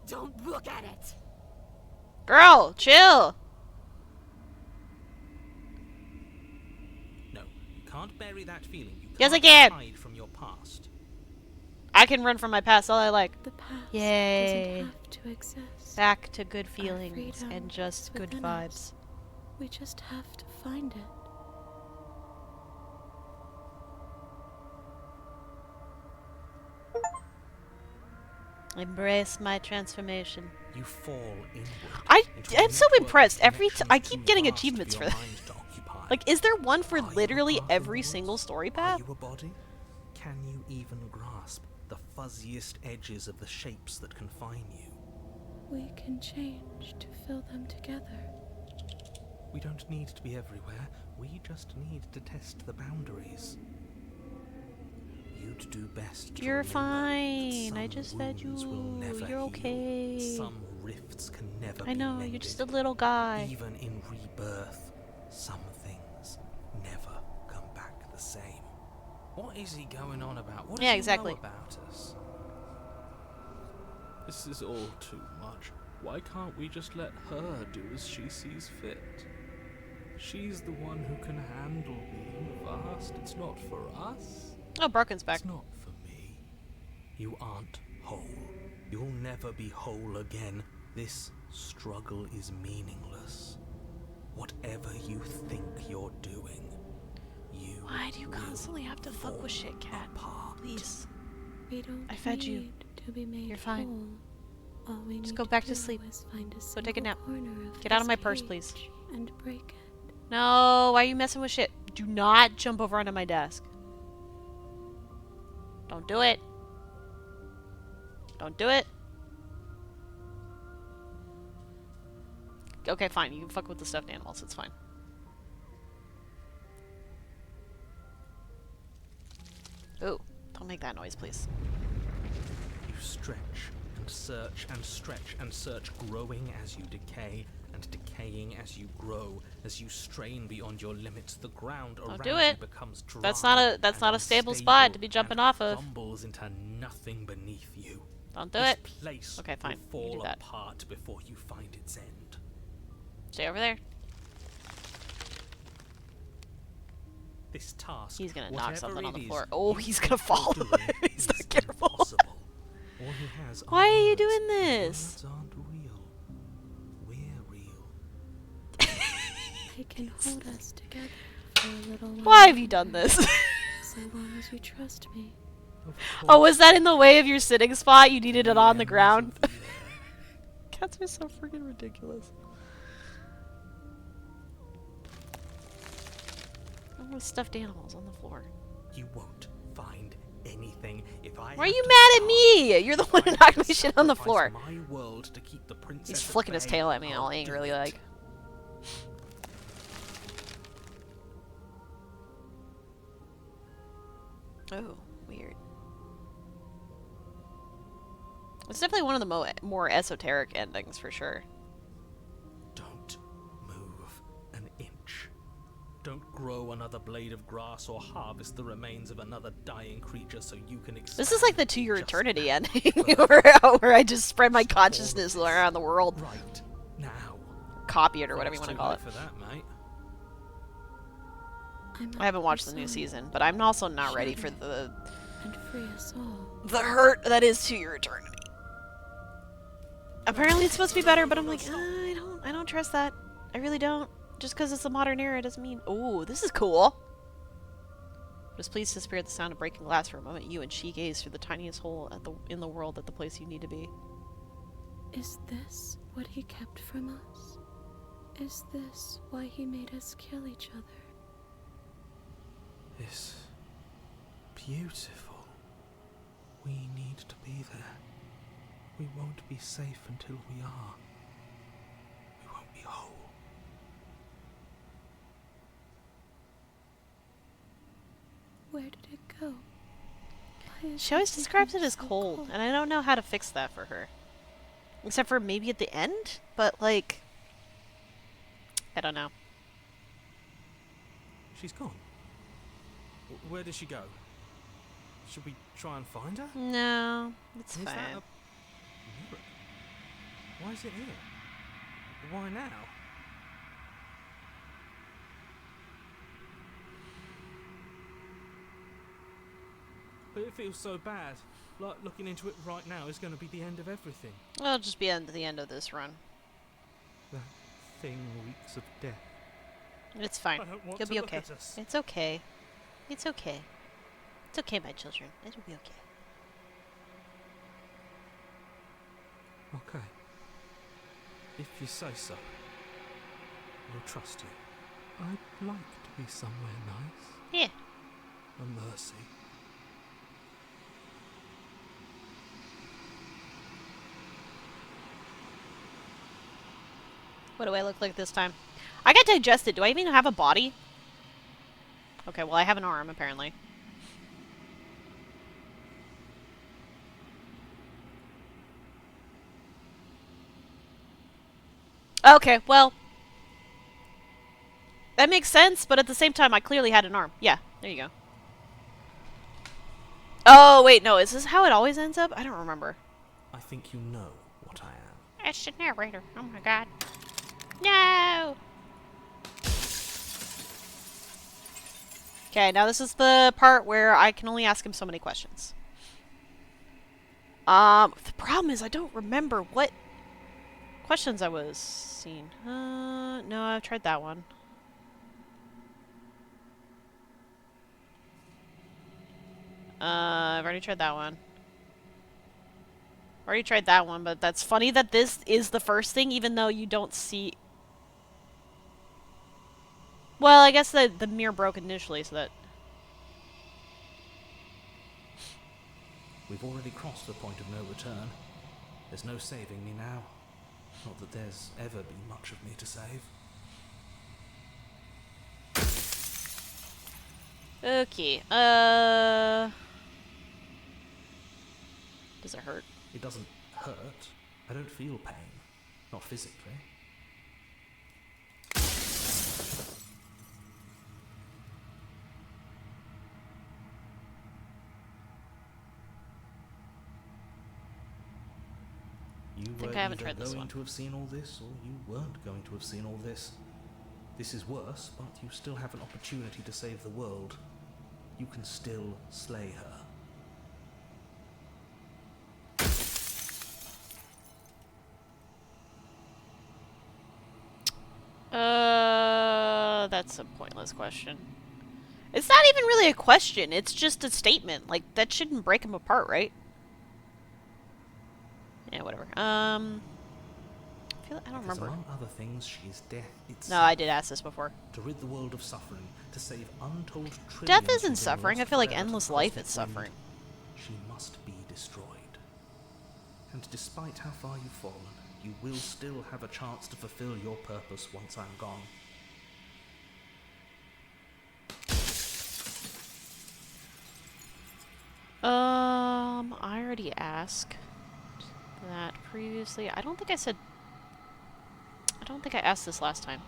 Don't look at it! Girl, chill! No, you can't bury that feeling. You Yes, I can't can. hide from your past. I can run from my past all I like. The past Yay. doesn't have to exist. Back to good Our feelings freedom and just is good within vibes. us. We just have to find it. Embrace my transformation. You fall inward. I'm so impressed. I keep getting achievements for that. Like, is there one for literally every single story Are path? you a body? Can you even grasp the fuzziest edges of the shapes that confine you? We can change to fill them together. We don't need to be everywhere. We just need to test the boundaries. You'd do best to You're remember that fine. I some just fed wounds will you. never You're heal. okay. Some rifts can never I be know, mended. you're just a little guy. Even in rebirth, some things never come back the same. What is he going on about? What does Yeah, he exactly. know about us? This is all too much. Why can't we just let her do as she sees fit? She's the one who can handle being vast. It's not for us. Oh, Broken's back. It's not for me. You aren't whole. You'll never be whole again. This struggle is meaningless. Whatever you think you're doing, you Why do you will constantly have to fuck with shit, fall cat? apart. Please. We don't I fed you. need to be made You're fine. whole. All we Just need go back to do sleep. is find a Go take a single nap. corner of Get out of this my purse, please. cage and break it. No, why are you messing with shit? Do not jump over onto my desk. Don't do it. Don't do it. Okay, fine. You can fuck with the stuffed animals. It's fine. Ooh, don't make that noise, please. You stretch and search and stretch and search, growing as you decay and decaying as you grow. As you strain beyond your limits, the ground around do you it. becomes dry. That's not a stable spot to be jumping off of. Crumbles into nothing beneath you. Don't do This it. place Okay, fine. will You do fall that. apart before you find its end. Stay over there. This task, He's gonna knock whatever something on it the is floor. Oh, you he's gonna think you're fall. doing He's is not careful. impossible. All he has Why are you words. doing this? Words aren't real. We're real. I can hold us together for a little while. Why have you done this? So long as you trust me. Of Oh, was that in the way of your sitting spot? You needed it on the ends ground? of the air. Cats are so freaking ridiculous. Oh, with stuffed animals on the floor. You won't find anything if I. Why are have you to mad at start, me? You're the one who I knocked will my shit on the sacrifice floor. My world to keep the princess He's at flicking his bay. tail at me I'll all do angrily it. like. Oh, weird. It's definitely one of the more esoteric endings for sure. Don't move an inch. Don't grow another blade of grass or harvest the remains of another dying creature so you can expand. This is like the To Your just Eternity that ending, further. where I just spread my Stop all of consciousness this around the world. Right now. Copy it or whatever you want Too to call late it. for that, mate. I haven't watched the new season, but I'm also not ready for Shadow. And free us all. the hurt that is To Your Eternity. Apparently it's supposed to be better, but I'm like, I don't trust that. I really don't. Just because it's a modern era doesn't mean. Oh, this is cool. Just please disappear at the sound of breaking glass for a moment. You and she gaze through the tiniest hole in the world at the place you need to be. Is this what he kept from us? Is this why he made us kill each other? It's beautiful. We need to be there. We won't be safe until we are. We won't be whole. Where did it go? Why is She always everything describes it as so cold, and I don't know how to fix that for her. Except for maybe at the end, but like, I don't know. She's gone. Where did she go? Should we try and find her? No, it's Is fine. that a mirror? Why is it here? Why now? But it feels so bad. Like looking into it right now is going to be the end of everything. It'll just be at the end of this run. That thing reeks of death. It's fine. I don't want You'll to be look okay. at us. It's okay. It's okay. It's okay, my children. It'll be okay. Okay. If you say so, I'll trust you. I'd like to be somewhere nice. Yeah. A mercy. What do I look like this time? I got digested. Do I even have a body? Okay, well I have an arm, apparently. Okay, well... that makes sense, but at the same time, I clearly had an arm. Yeah, there you go. Oh, wait, no. Is this how it always ends up? I don't remember. I think you know what I am. It's the narrator. Oh my god. No! Okay, now this is the part where I can only ask him so many questions. The problem is I don't remember what questions I was seeing. No, I've tried that one. I've already tried that one. Already tried that one, but that's funny that this is the first thing, even though you don't see... Well, I guess the mirror broke initially, so that... We've already crossed the point of no return. There's no saving me now. Not that there's ever been much of me to save. Okay, does it hurt? It doesn't hurt. I don't feel pain. Not physically. You were I haven't either tried this going one. to have seen all this, or you weren't going to have seen all this. This is worse, but you still have an opportunity to save the world. You can still slay her. That's a pointless question. It's not even really a question, it's just a statement. Like, that shouldn't break him apart, right? Yeah, whatever. I don't Because remember. among other things, she is death itself. No, I did ask this before. To rid the world of suffering, to save untold trillions. Death from isn't being suffering. I lost feel like forever to endless life cosmic is wind, suffering. She must be destroyed. And despite how far you've fallen, you will still have a chance to fulfill your purpose once I'm gone. I already asked that previously. I don't think I asked this last time.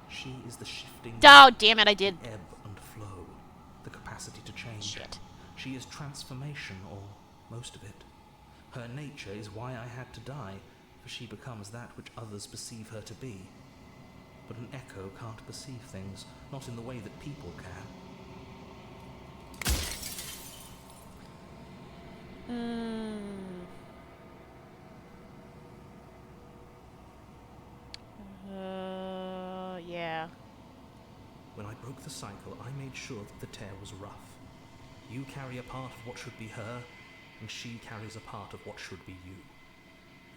She is the shifting Oh, damn it, I did. ebb and flow, the capacity to change. Shit. She is transformation, or most of it. Her nature is why I had to die, for she becomes that which others perceive her to be. But an echo can't perceive things, not in the way that people can. Yeah. When I broke the cycle, I made sure that the tear was rough. You carry a part of what should be her, and she carries a part of what should be you.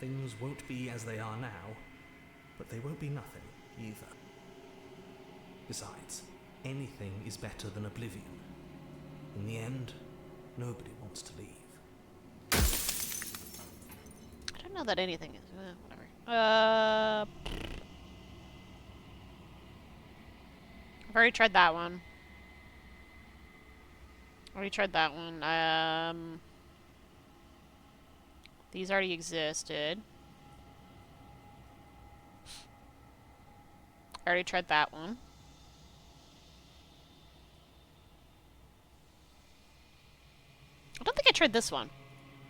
Things won't be as they are now, but they won't be nothing either. Besides, anything is better than oblivion. In the end, nobody wants to leave. I don't know that anything is. Whatever. I've already tried that one. Already tried that one. These already existed. I already tried that one. I don't think I tried this one.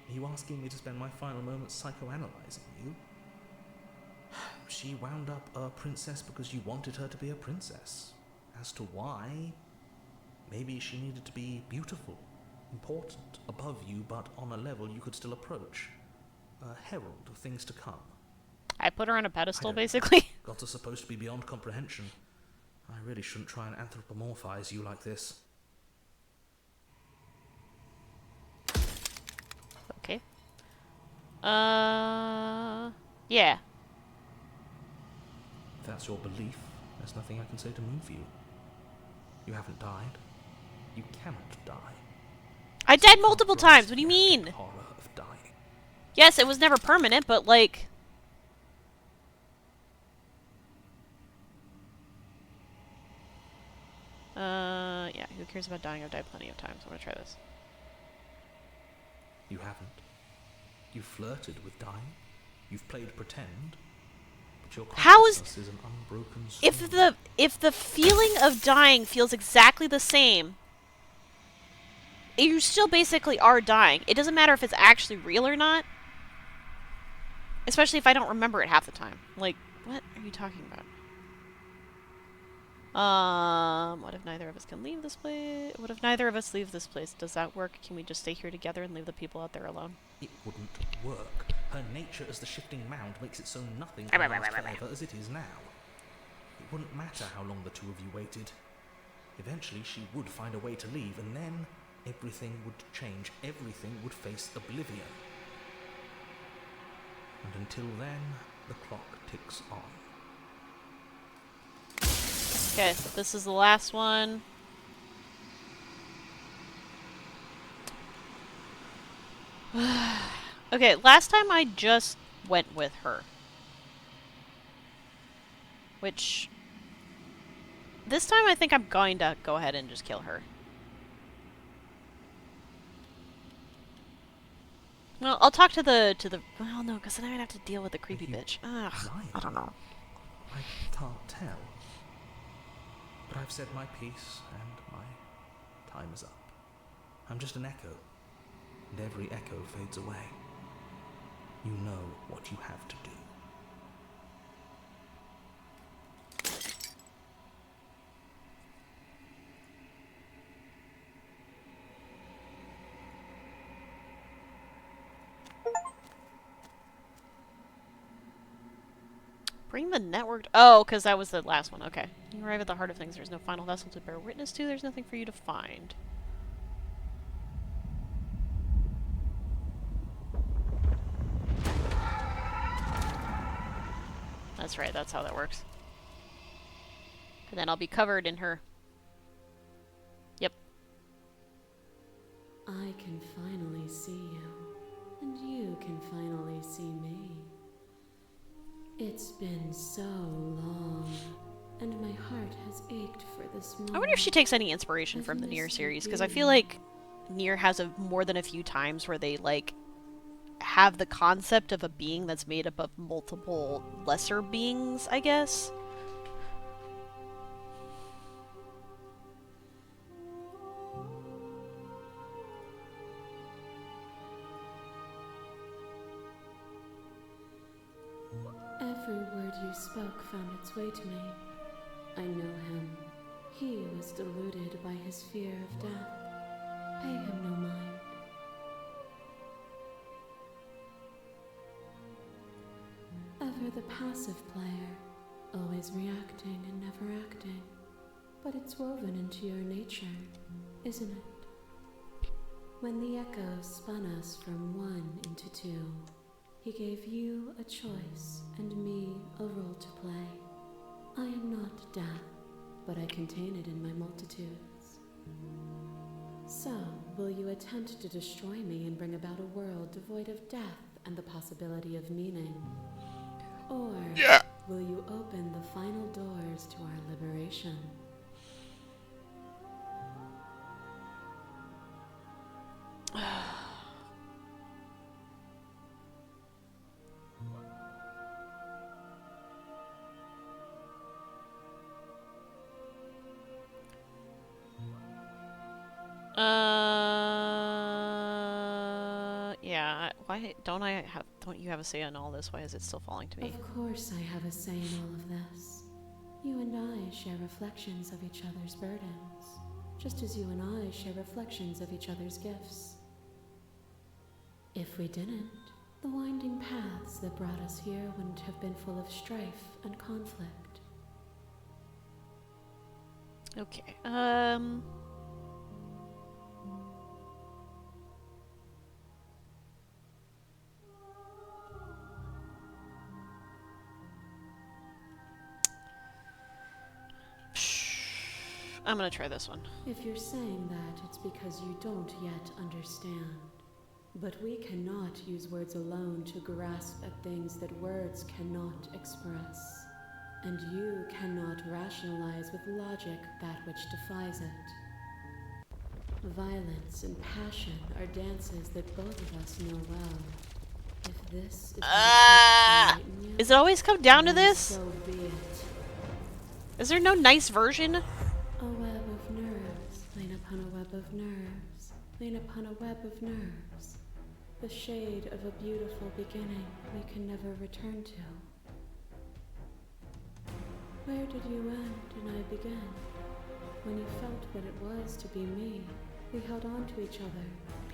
Are you asking me to spend my final moments psychoanalyzing you? She wound up a princess because you wanted her to be a princess. As to why, maybe she needed to be beautiful, important, above you, but on a level you could still approach. A herald of things to come. I put her on a I pedestal, don't know. basically. Gods are supposed to be beyond comprehension. I really shouldn't try and anthropomorphize you like this. Okay. Yeah. If that's your belief, there's nothing I can say to move you. You haven't died. You cannot die. I died multiple times. What do you mean? Horror of dying. Yes, it was never permanent, but like... yeah, who cares about dying? I've died plenty of times. I'm gonna try this. You haven't. You've flirted with dying. You've played pretend. But your How is- consciousness is an unbroken stone. If the feeling of dying feels exactly the same, you still basically are dying. It doesn't matter if it's actually real or not. Especially if I don't remember it half the time. Like, what are you talking about? What if neither of us can leave this place? What if neither of us leave this place? Does that work? Can we just stay here together and leave the people out there alone? It wouldn't work. Her nature as the shifting mound makes it so nothing can last forever as it is now. It wouldn't matter how long the two of you waited. Eventually she would find a way to leave, and then everything would change. Everything would face oblivion. And until then, the clock ticks on. Okay, this is the last one. Okay, last time I just went with her. Which... this time I think I'm going to go ahead and just kill her. Well, I'll talk to the... well, no, because then I'm going to have to deal with the creepy bitch. Ugh, I don't know. I can't tell. But I've said my piece, and my time is up. I'm just an echo, and every echo fades away. You know what you have to do. Bring the network... oh, because that was the last one. Okay. You arrive at the heart of things. There's no final vessel to bear witness to. There's nothing for you to find. That's right. That's how that works. And then I'll be covered in her. Yep. I can finally see you, and you can finally see me. It's been so long, and my heart has ached for this moment. I wonder if she takes any inspiration from the Nier series, because I feel like Nier has more than a few times where they, like, have the concept of a being that's made up of multiple lesser beings, I guess. Every word you spoke found its way to me. I know him. He was deluded by his fear of death. Pay him no mind. Ever the passive player, always reacting and never acting. But it's woven into your nature, isn't it? When the echo spun us from one into two, he gave you a choice and me a role to play. I am not death, but I contain it in my multitudes. So, will you attempt to destroy me and bring about a world devoid of death and the possibility of meaning? Or will you open the final doors to our liberation? Why don't you have a say on all this? Why is it still falling to me? Of course I have a say in all of this. You and I share reflections of each other's burdens, just as you and I share reflections of each other's gifts. If we didn't, the winding paths that brought us here wouldn't have been full of strife and conflict. Okay. I'm gonna try this one. If you're saying that, it's because you don't yet understand. But we cannot use words alone to grasp at things that words cannot express. And you cannot rationalize with logic that which defies it. Violence and passion are dances that both of us know well. If this is what it takes to enlighten you, Is it always come down to then this? so be it. Is there no nice version? A web of nerves, lain upon a web of nerves, lain upon a web of nerves. The shade of a beautiful beginning we can never return to. Where did you end and I begin? When you felt what it was to be me, we held on to each other,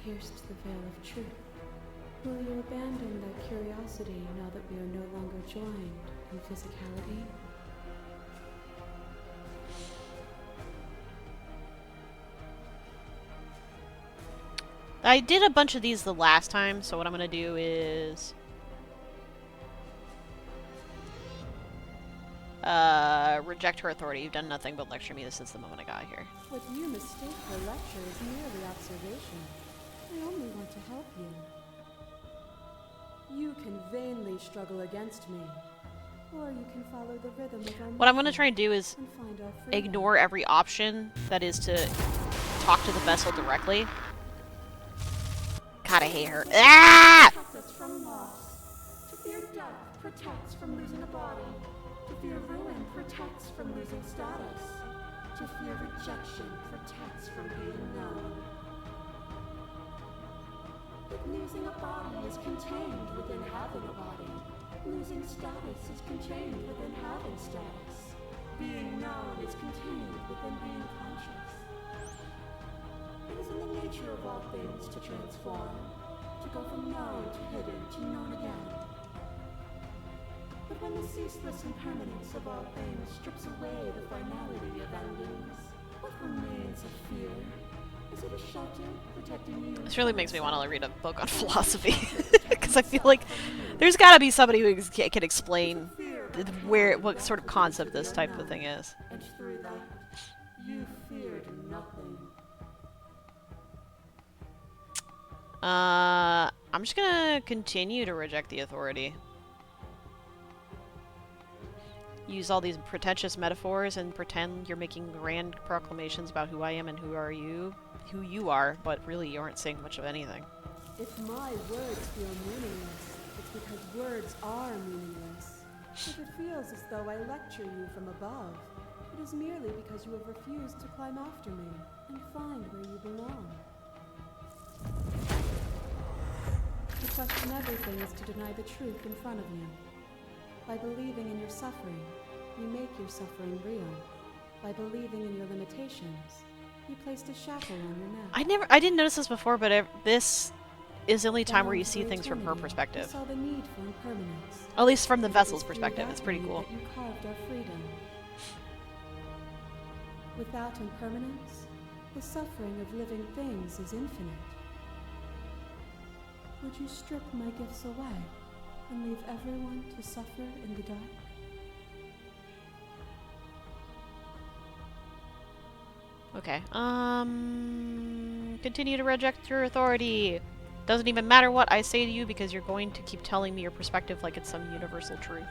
pierced the veil of truth. Will you abandon that curiosity now that we are no longer joined in physicality? I did a bunch of these the last time, so what I'm gonna do is reject her authority. You've done nothing but lecture me since the moment I got here. What you mistake for lecture is merely observation. I only want to help you. You can vainly struggle against me, or you can follow the rhythm of our What I'm gonna movement try and do is and find our freedom. ignore every option that is to talk to the vessel directly. God, I hate her. Ah! Protect us from loss. To fear death protects from losing a body. To fear ruin protects from losing status. To fear rejection protects from being known. But losing a body is contained within having a body. Losing status is contained within having status. Being known is contained within being conscious. It is in the nature of all things to transform, to go from known to hidden to known again. But when the ceaseless impermanence of all things strips away the finality of endings, what remains of fear? Is it a shelter protecting you? This really makes me want to read a book on philosophy. Because I feel like there's gotta be somebody who can explain what sort of concept this type of thing is. And through that, you feared nothing. I'm just gonna continue to reject the authority. Use all these pretentious metaphors and pretend you're making grand proclamations about who I am and who you are, but really you aren't saying much of anything. If my words feel meaningless, it's because words are meaningless. If it feels as though I lecture you from above, it is merely because you have refused to climb after me and find where you belong. To question everything is to deny the truth in front of you. By believing in your suffering, you make your suffering real. By believing in your limitations, you placed a shackle on your neck. I didn't notice this before, but this is the only time where you see things from her You perspective. saw the need for impermanence. At least from the And it was vessel's through perspective. that It's pretty need cool. that you carved our freedom. Without impermanence, the suffering of living things is infinite. Would you strip my gifts away and leave everyone to suffer in the dark? Okay. Continue to reject your authority. Doesn't even matter what I say to you because you're going to keep telling me your perspective like it's some universal truth.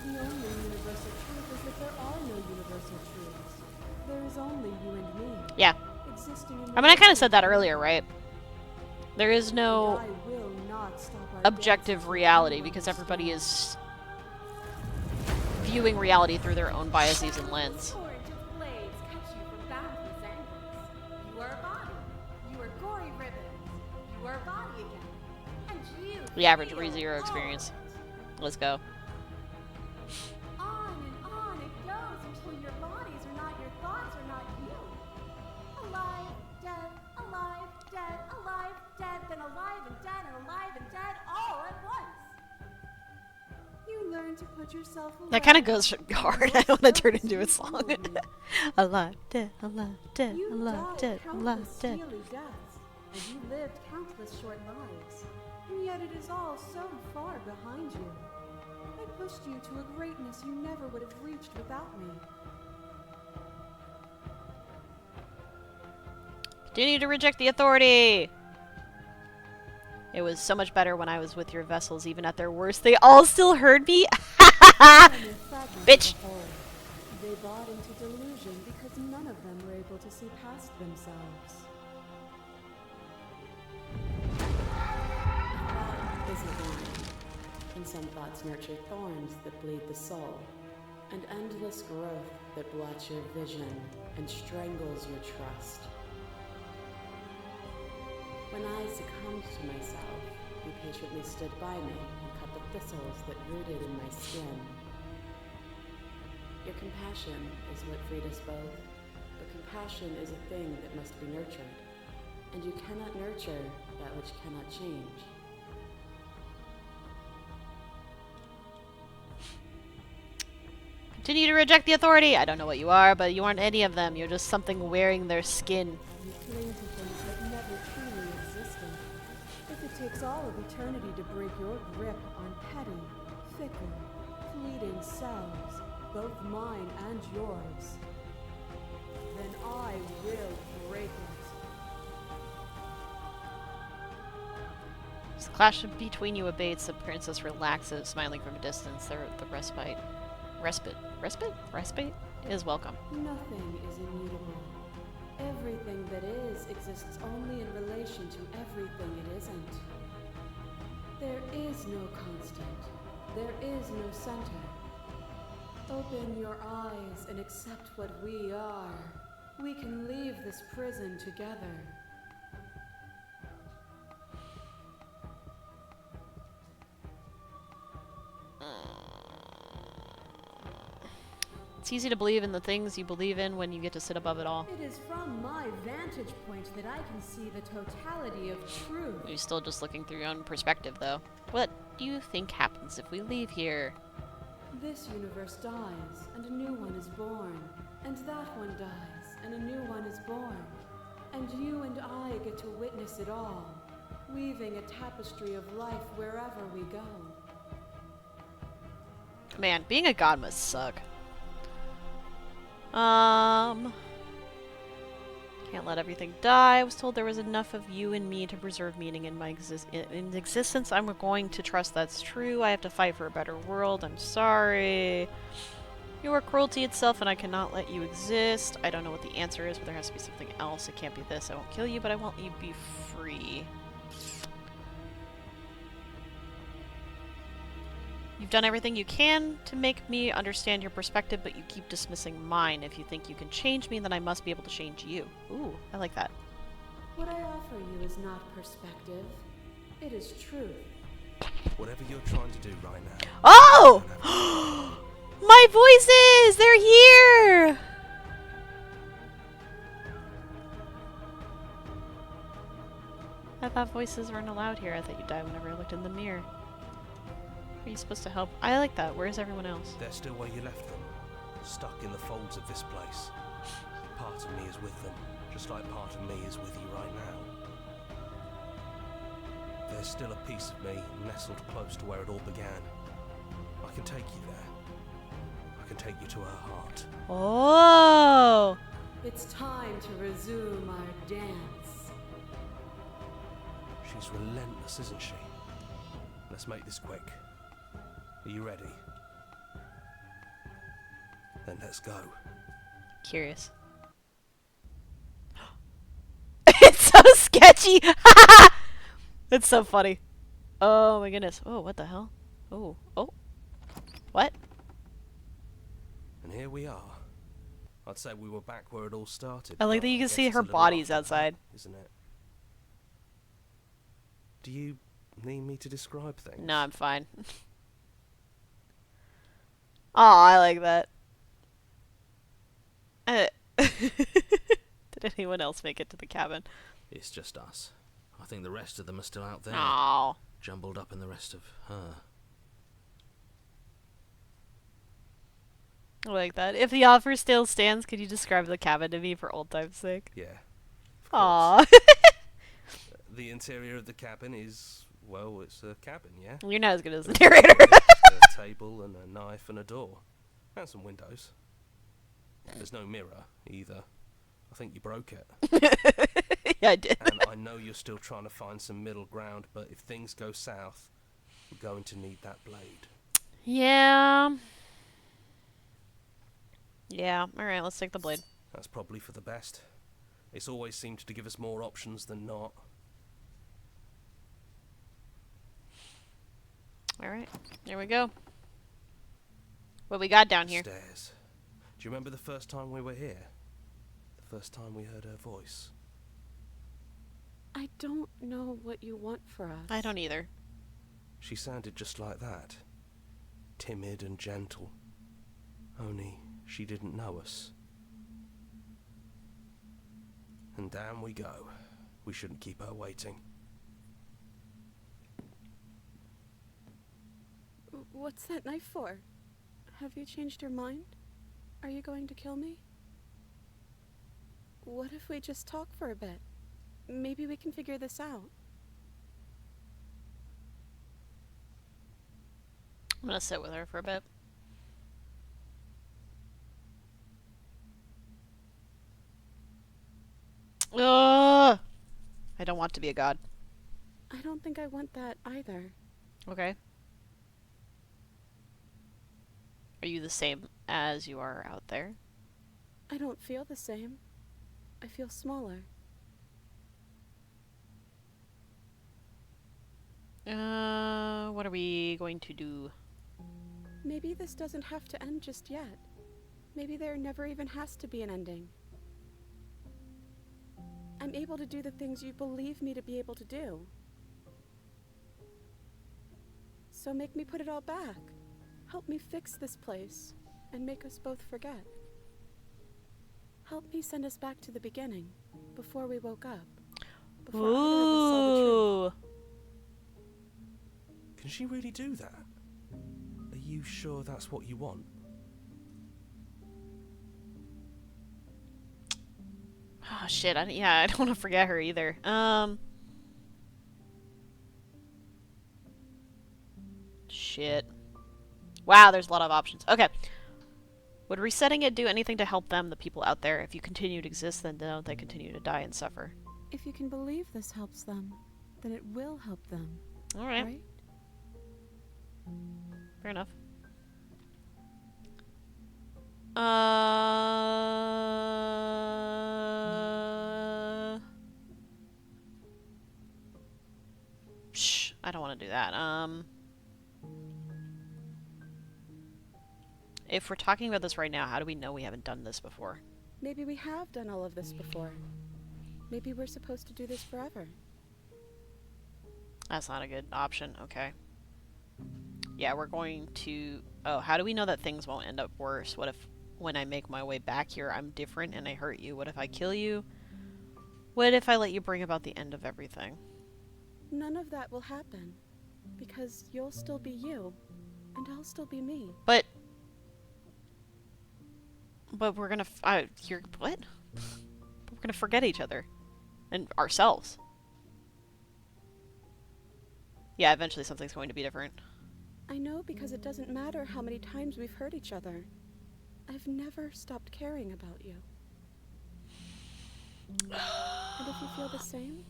The only universal truth is that there are no universal truths. There is only you and me. Yeah. Existing in I mean, I kind of said that earlier, right? There is no I will not stop our objective dances with reality anyone because who everybody stands. is viewing reality through their own biases and lens. Sword of blades cut you from boundless angles. You are a body. You are gory ribbons. You are a body again. The average ReZero experience. Let's go. On and on it goes until your bodies are not your thoughts are not you. Alive, dead, then alive and dead all at once. You learn to put yourself away. That kind of goes hard. I want to turn it into a song. Alive, dead, alive, dead, alive, dead, alive, dead. Deaths, and you lived countless short lives, and yet it is all so far behind you. I pushed you to a greatness you never would have reached without me. Continue to reject the authority! It was so much better when I was with your vessels, even at their worst. They all still heard me? Bitch! They bought into delusion because none of them were able to see past themselves. A thought is a blind, and some thoughts nurture thorns that bleed the soul, and endless growth that blots your vision and strangles your trust. When I succumbed to myself, you patiently stood by me and cut the thistles that rooted in my skin. Your compassion is what freed us both, but compassion is a thing that must be nurtured, and you cannot nurture that which cannot change. Continue to reject the authority! I don't know what you are, but you aren't any of them. You're just something wearing their skin. You cling to things that never truly existed. If it takes all of eternity to break your grip on petty, fickle, fleeting selves, both mine and yours, then I will break it. As the clash between you abates, the princess relaxes, smiling from a distance. The respite is welcome. Nothing is immutable. Everything that is exists only in relation to everything it isn't. There is no constant. There is no center. Open your eyes and accept what we are. We can leave this prison together. It's easy to believe in the things you believe in when you get to sit above it all. It is from my vantage point that I can see the totality of truth. You're still just looking through your own perspective, though. What do you think happens if we leave here? This universe dies, and a new one is born. And that one dies, and a new one is born. And you and I get to witness it all, weaving a tapestry of life wherever we go. Man, being a god must suck. Can't let everything die. I was told there was enough of you and me to preserve meaning in my existence. I'm going to trust that's true. I have to fight for a better world. I'm sorry. You are cruelty itself, and I cannot let you exist. I don't know what the answer is, but there has to be something else. It can't be this. I won't kill you, but I want you to be free. You've done everything you can to make me understand your perspective, but you keep dismissing mine. If you think you can change me, then I must be able to change you. Ooh, I like that. What I offer you is not perspective. It is truth. Whatever you're trying to do right now. Oh! My voices! They're here! I thought voices weren't allowed here. I thought you died whenever I looked in the mirror. Are you supposed to help? I like that. Where's everyone else? They're still where you left them, stuck in the folds of this place. Part of me is with them, just like part of me is with you right now. There's still a piece of me nestled close to where it all began. I can take you there. I can take you to her heart. Oh! It's time to resume our dance. She's relentless, isn't she? Let's make this quick. Are you ready? Then let's go. Curious. It's so sketchy! It's so funny. Oh my goodness. Oh, what the hell? Oh. Oh. What? And here we are. I'd say we were back where it all started. I like but that you I can guess see it's her a little bodies after that, outside. isn't it? Do you need me to describe things? No, I'm fine. Aw, I like that. Did anyone else make it to the cabin? It's just us. I think the rest of them are still out there, Aw. jumbled up in the rest of her. I like that. If the offer still stands, could you describe the cabin to me for old time's sake? Yeah. Of course. Aw. The interior of the cabin is, well, it's a cabin, yeah? You're not as good as the narrator. There's a table and a knife and a door. And some windows. There's no mirror, either. I think you broke it. Yeah, I did. And I know you're still trying to find some middle ground, but if things go south, we're going to need that blade. Yeah. Yeah, alright, let's take the blade. That's probably for the best. It's always seemed to give us more options than not. Alright, here we go. What we got down here? Stairs. Do you remember the first time we were here? The first time we heard her voice? I don't know what you want for us. I don't either. She sounded just like that. Timid and gentle. Only she didn't know us. And down we go. We shouldn't keep her waiting. What's that knife for? Have you changed your mind? Are you going to kill me? What if we just talk for a bit? Maybe we can figure this out. I'm gonna sit with her for a bit. Ugh! I don't want to be a god. I don't think I want that either. Okay. Are you the same as you are out there? I don't feel the same. I feel smaller. What are we going to do? Maybe this doesn't have to end just yet. Maybe there never even has to be an ending. I'm able to do the things you believe me to be able to do. So make me put it all back. Help me fix this place and make us both forget. Help me send us back to the beginning, before we woke up. Before either of us saw the truth. Ooh. Can she really do that? Are you sure that's what you want? Oh shit, I don't want to forget her either. Shit. Wow, there's a lot of options. Okay. Would resetting it do anything to help them, the people out there? If you continue to exist, then don't they continue to die and suffer? If you can believe this helps them, then it will help them, Alright, right? fair enough. Shh, I don't want to do that. If we're talking about this right now, how do we know we haven't done this before? Maybe we have done all of this before. Maybe we're supposed to do this forever. That's not a good option. Okay. Yeah, we're going to... Oh, how do we know that things won't end up worse? What if when I make my way back here, I'm different and I hurt you? What if I kill you? What if I let you bring about the end of everything? None of that will happen. Because you'll still be you. And I'll still be me. But we're gonna... you're... What? We're gonna forget each other. And ourselves. Yeah, eventually something's going to be different. I know because it doesn't matter how many times we've hurt each other. I've never stopped caring about you. And if you feel the same,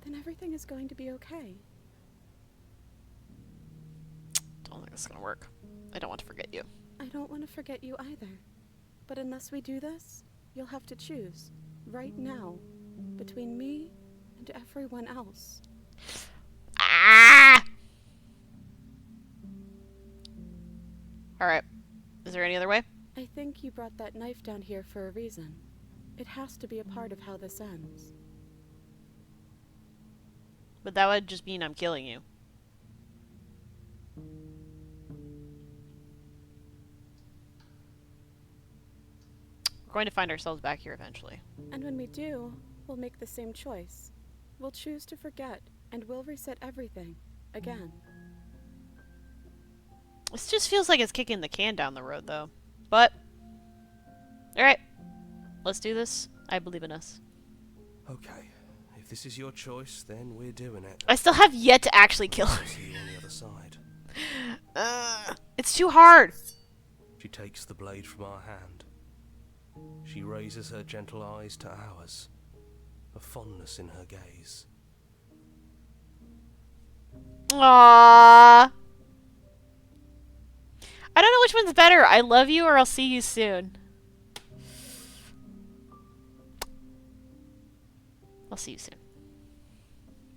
then everything is going to be okay. Don't think this is gonna work. I don't want to forget you. I don't want to forget you either. But unless we do this, you'll have to choose, right now, between me and everyone else. Ah! Alright. Is there any other way? I think you brought that knife down here for a reason. It has to be a part of how this ends. But that would just mean I'm killing you. We're going to find ourselves back here eventually. And when we do, we'll make the same choice. We'll choose to forget, and we'll reset everything again. This just feels like it's kicking the can down the road, though. But, alright. Let's do this. I believe in us. Okay. If this is your choice, then we're doing it. I still have yet to actually kill her. I'll see you on the other side. It's too hard. She takes the blade from our hand. She raises her gentle eyes to ours, a fondness in her gaze. Aww. I don't know which one's better. I love you or I'll see you soon. I'll see you soon.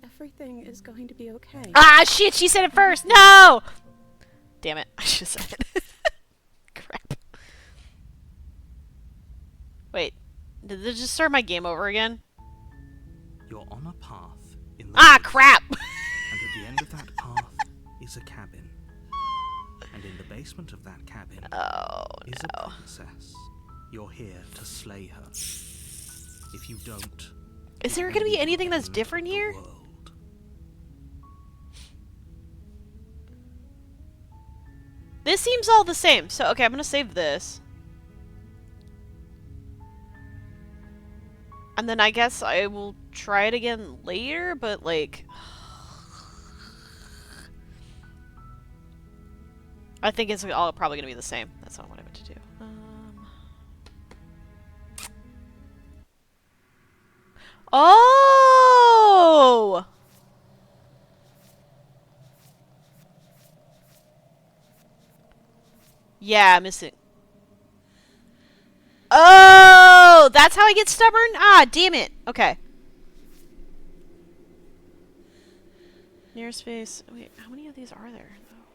Everything is going to be okay. Ah, shit, she said it first. No! Damn it. I should have said it. Crap. Wait. Did this just start my game over again? You're on a path in the Ah, woods, crap! and at the end of that path is a cabin. And in the basement of that cabin is a princess. You're here to slay her. If you don't... Is there gonna be anything that's different here? World. This seems all the same. So, okay, I'm gonna save this. And then I guess I will try it again later, but like... I think it's all probably gonna be the same. That's not what I meant to do. Oh! Yeah, I'm missing. Oh! That's how I get stubborn? Ah, damn it. Okay. Nearest space. Wait, how many of these are there, though?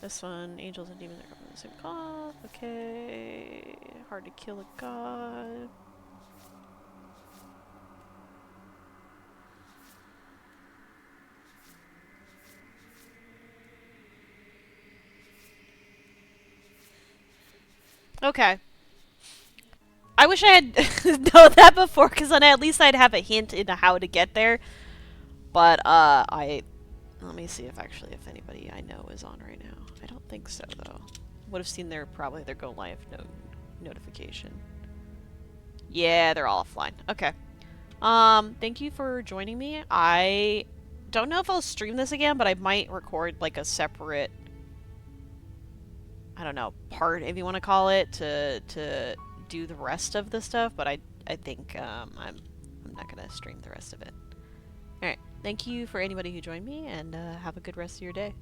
This one, angels and demons are from the same cloth. Okay. Hard to kill a god. Okay. I wish I had known that before, because then at least I'd have a hint into how to get there. But, let me see if anybody I know is on right now. I don't think so, though. Would have seen their go live notification. Yeah, they're all offline. Okay. Thank you for joining me. I don't know if I'll stream this again, but I might record, like, a separate... I don't know, part, if you want to call it, to do the rest of the stuff, but I think I'm not gonna stream the rest of it. Alright, thank you for anybody who joined me, and have a good rest of your day.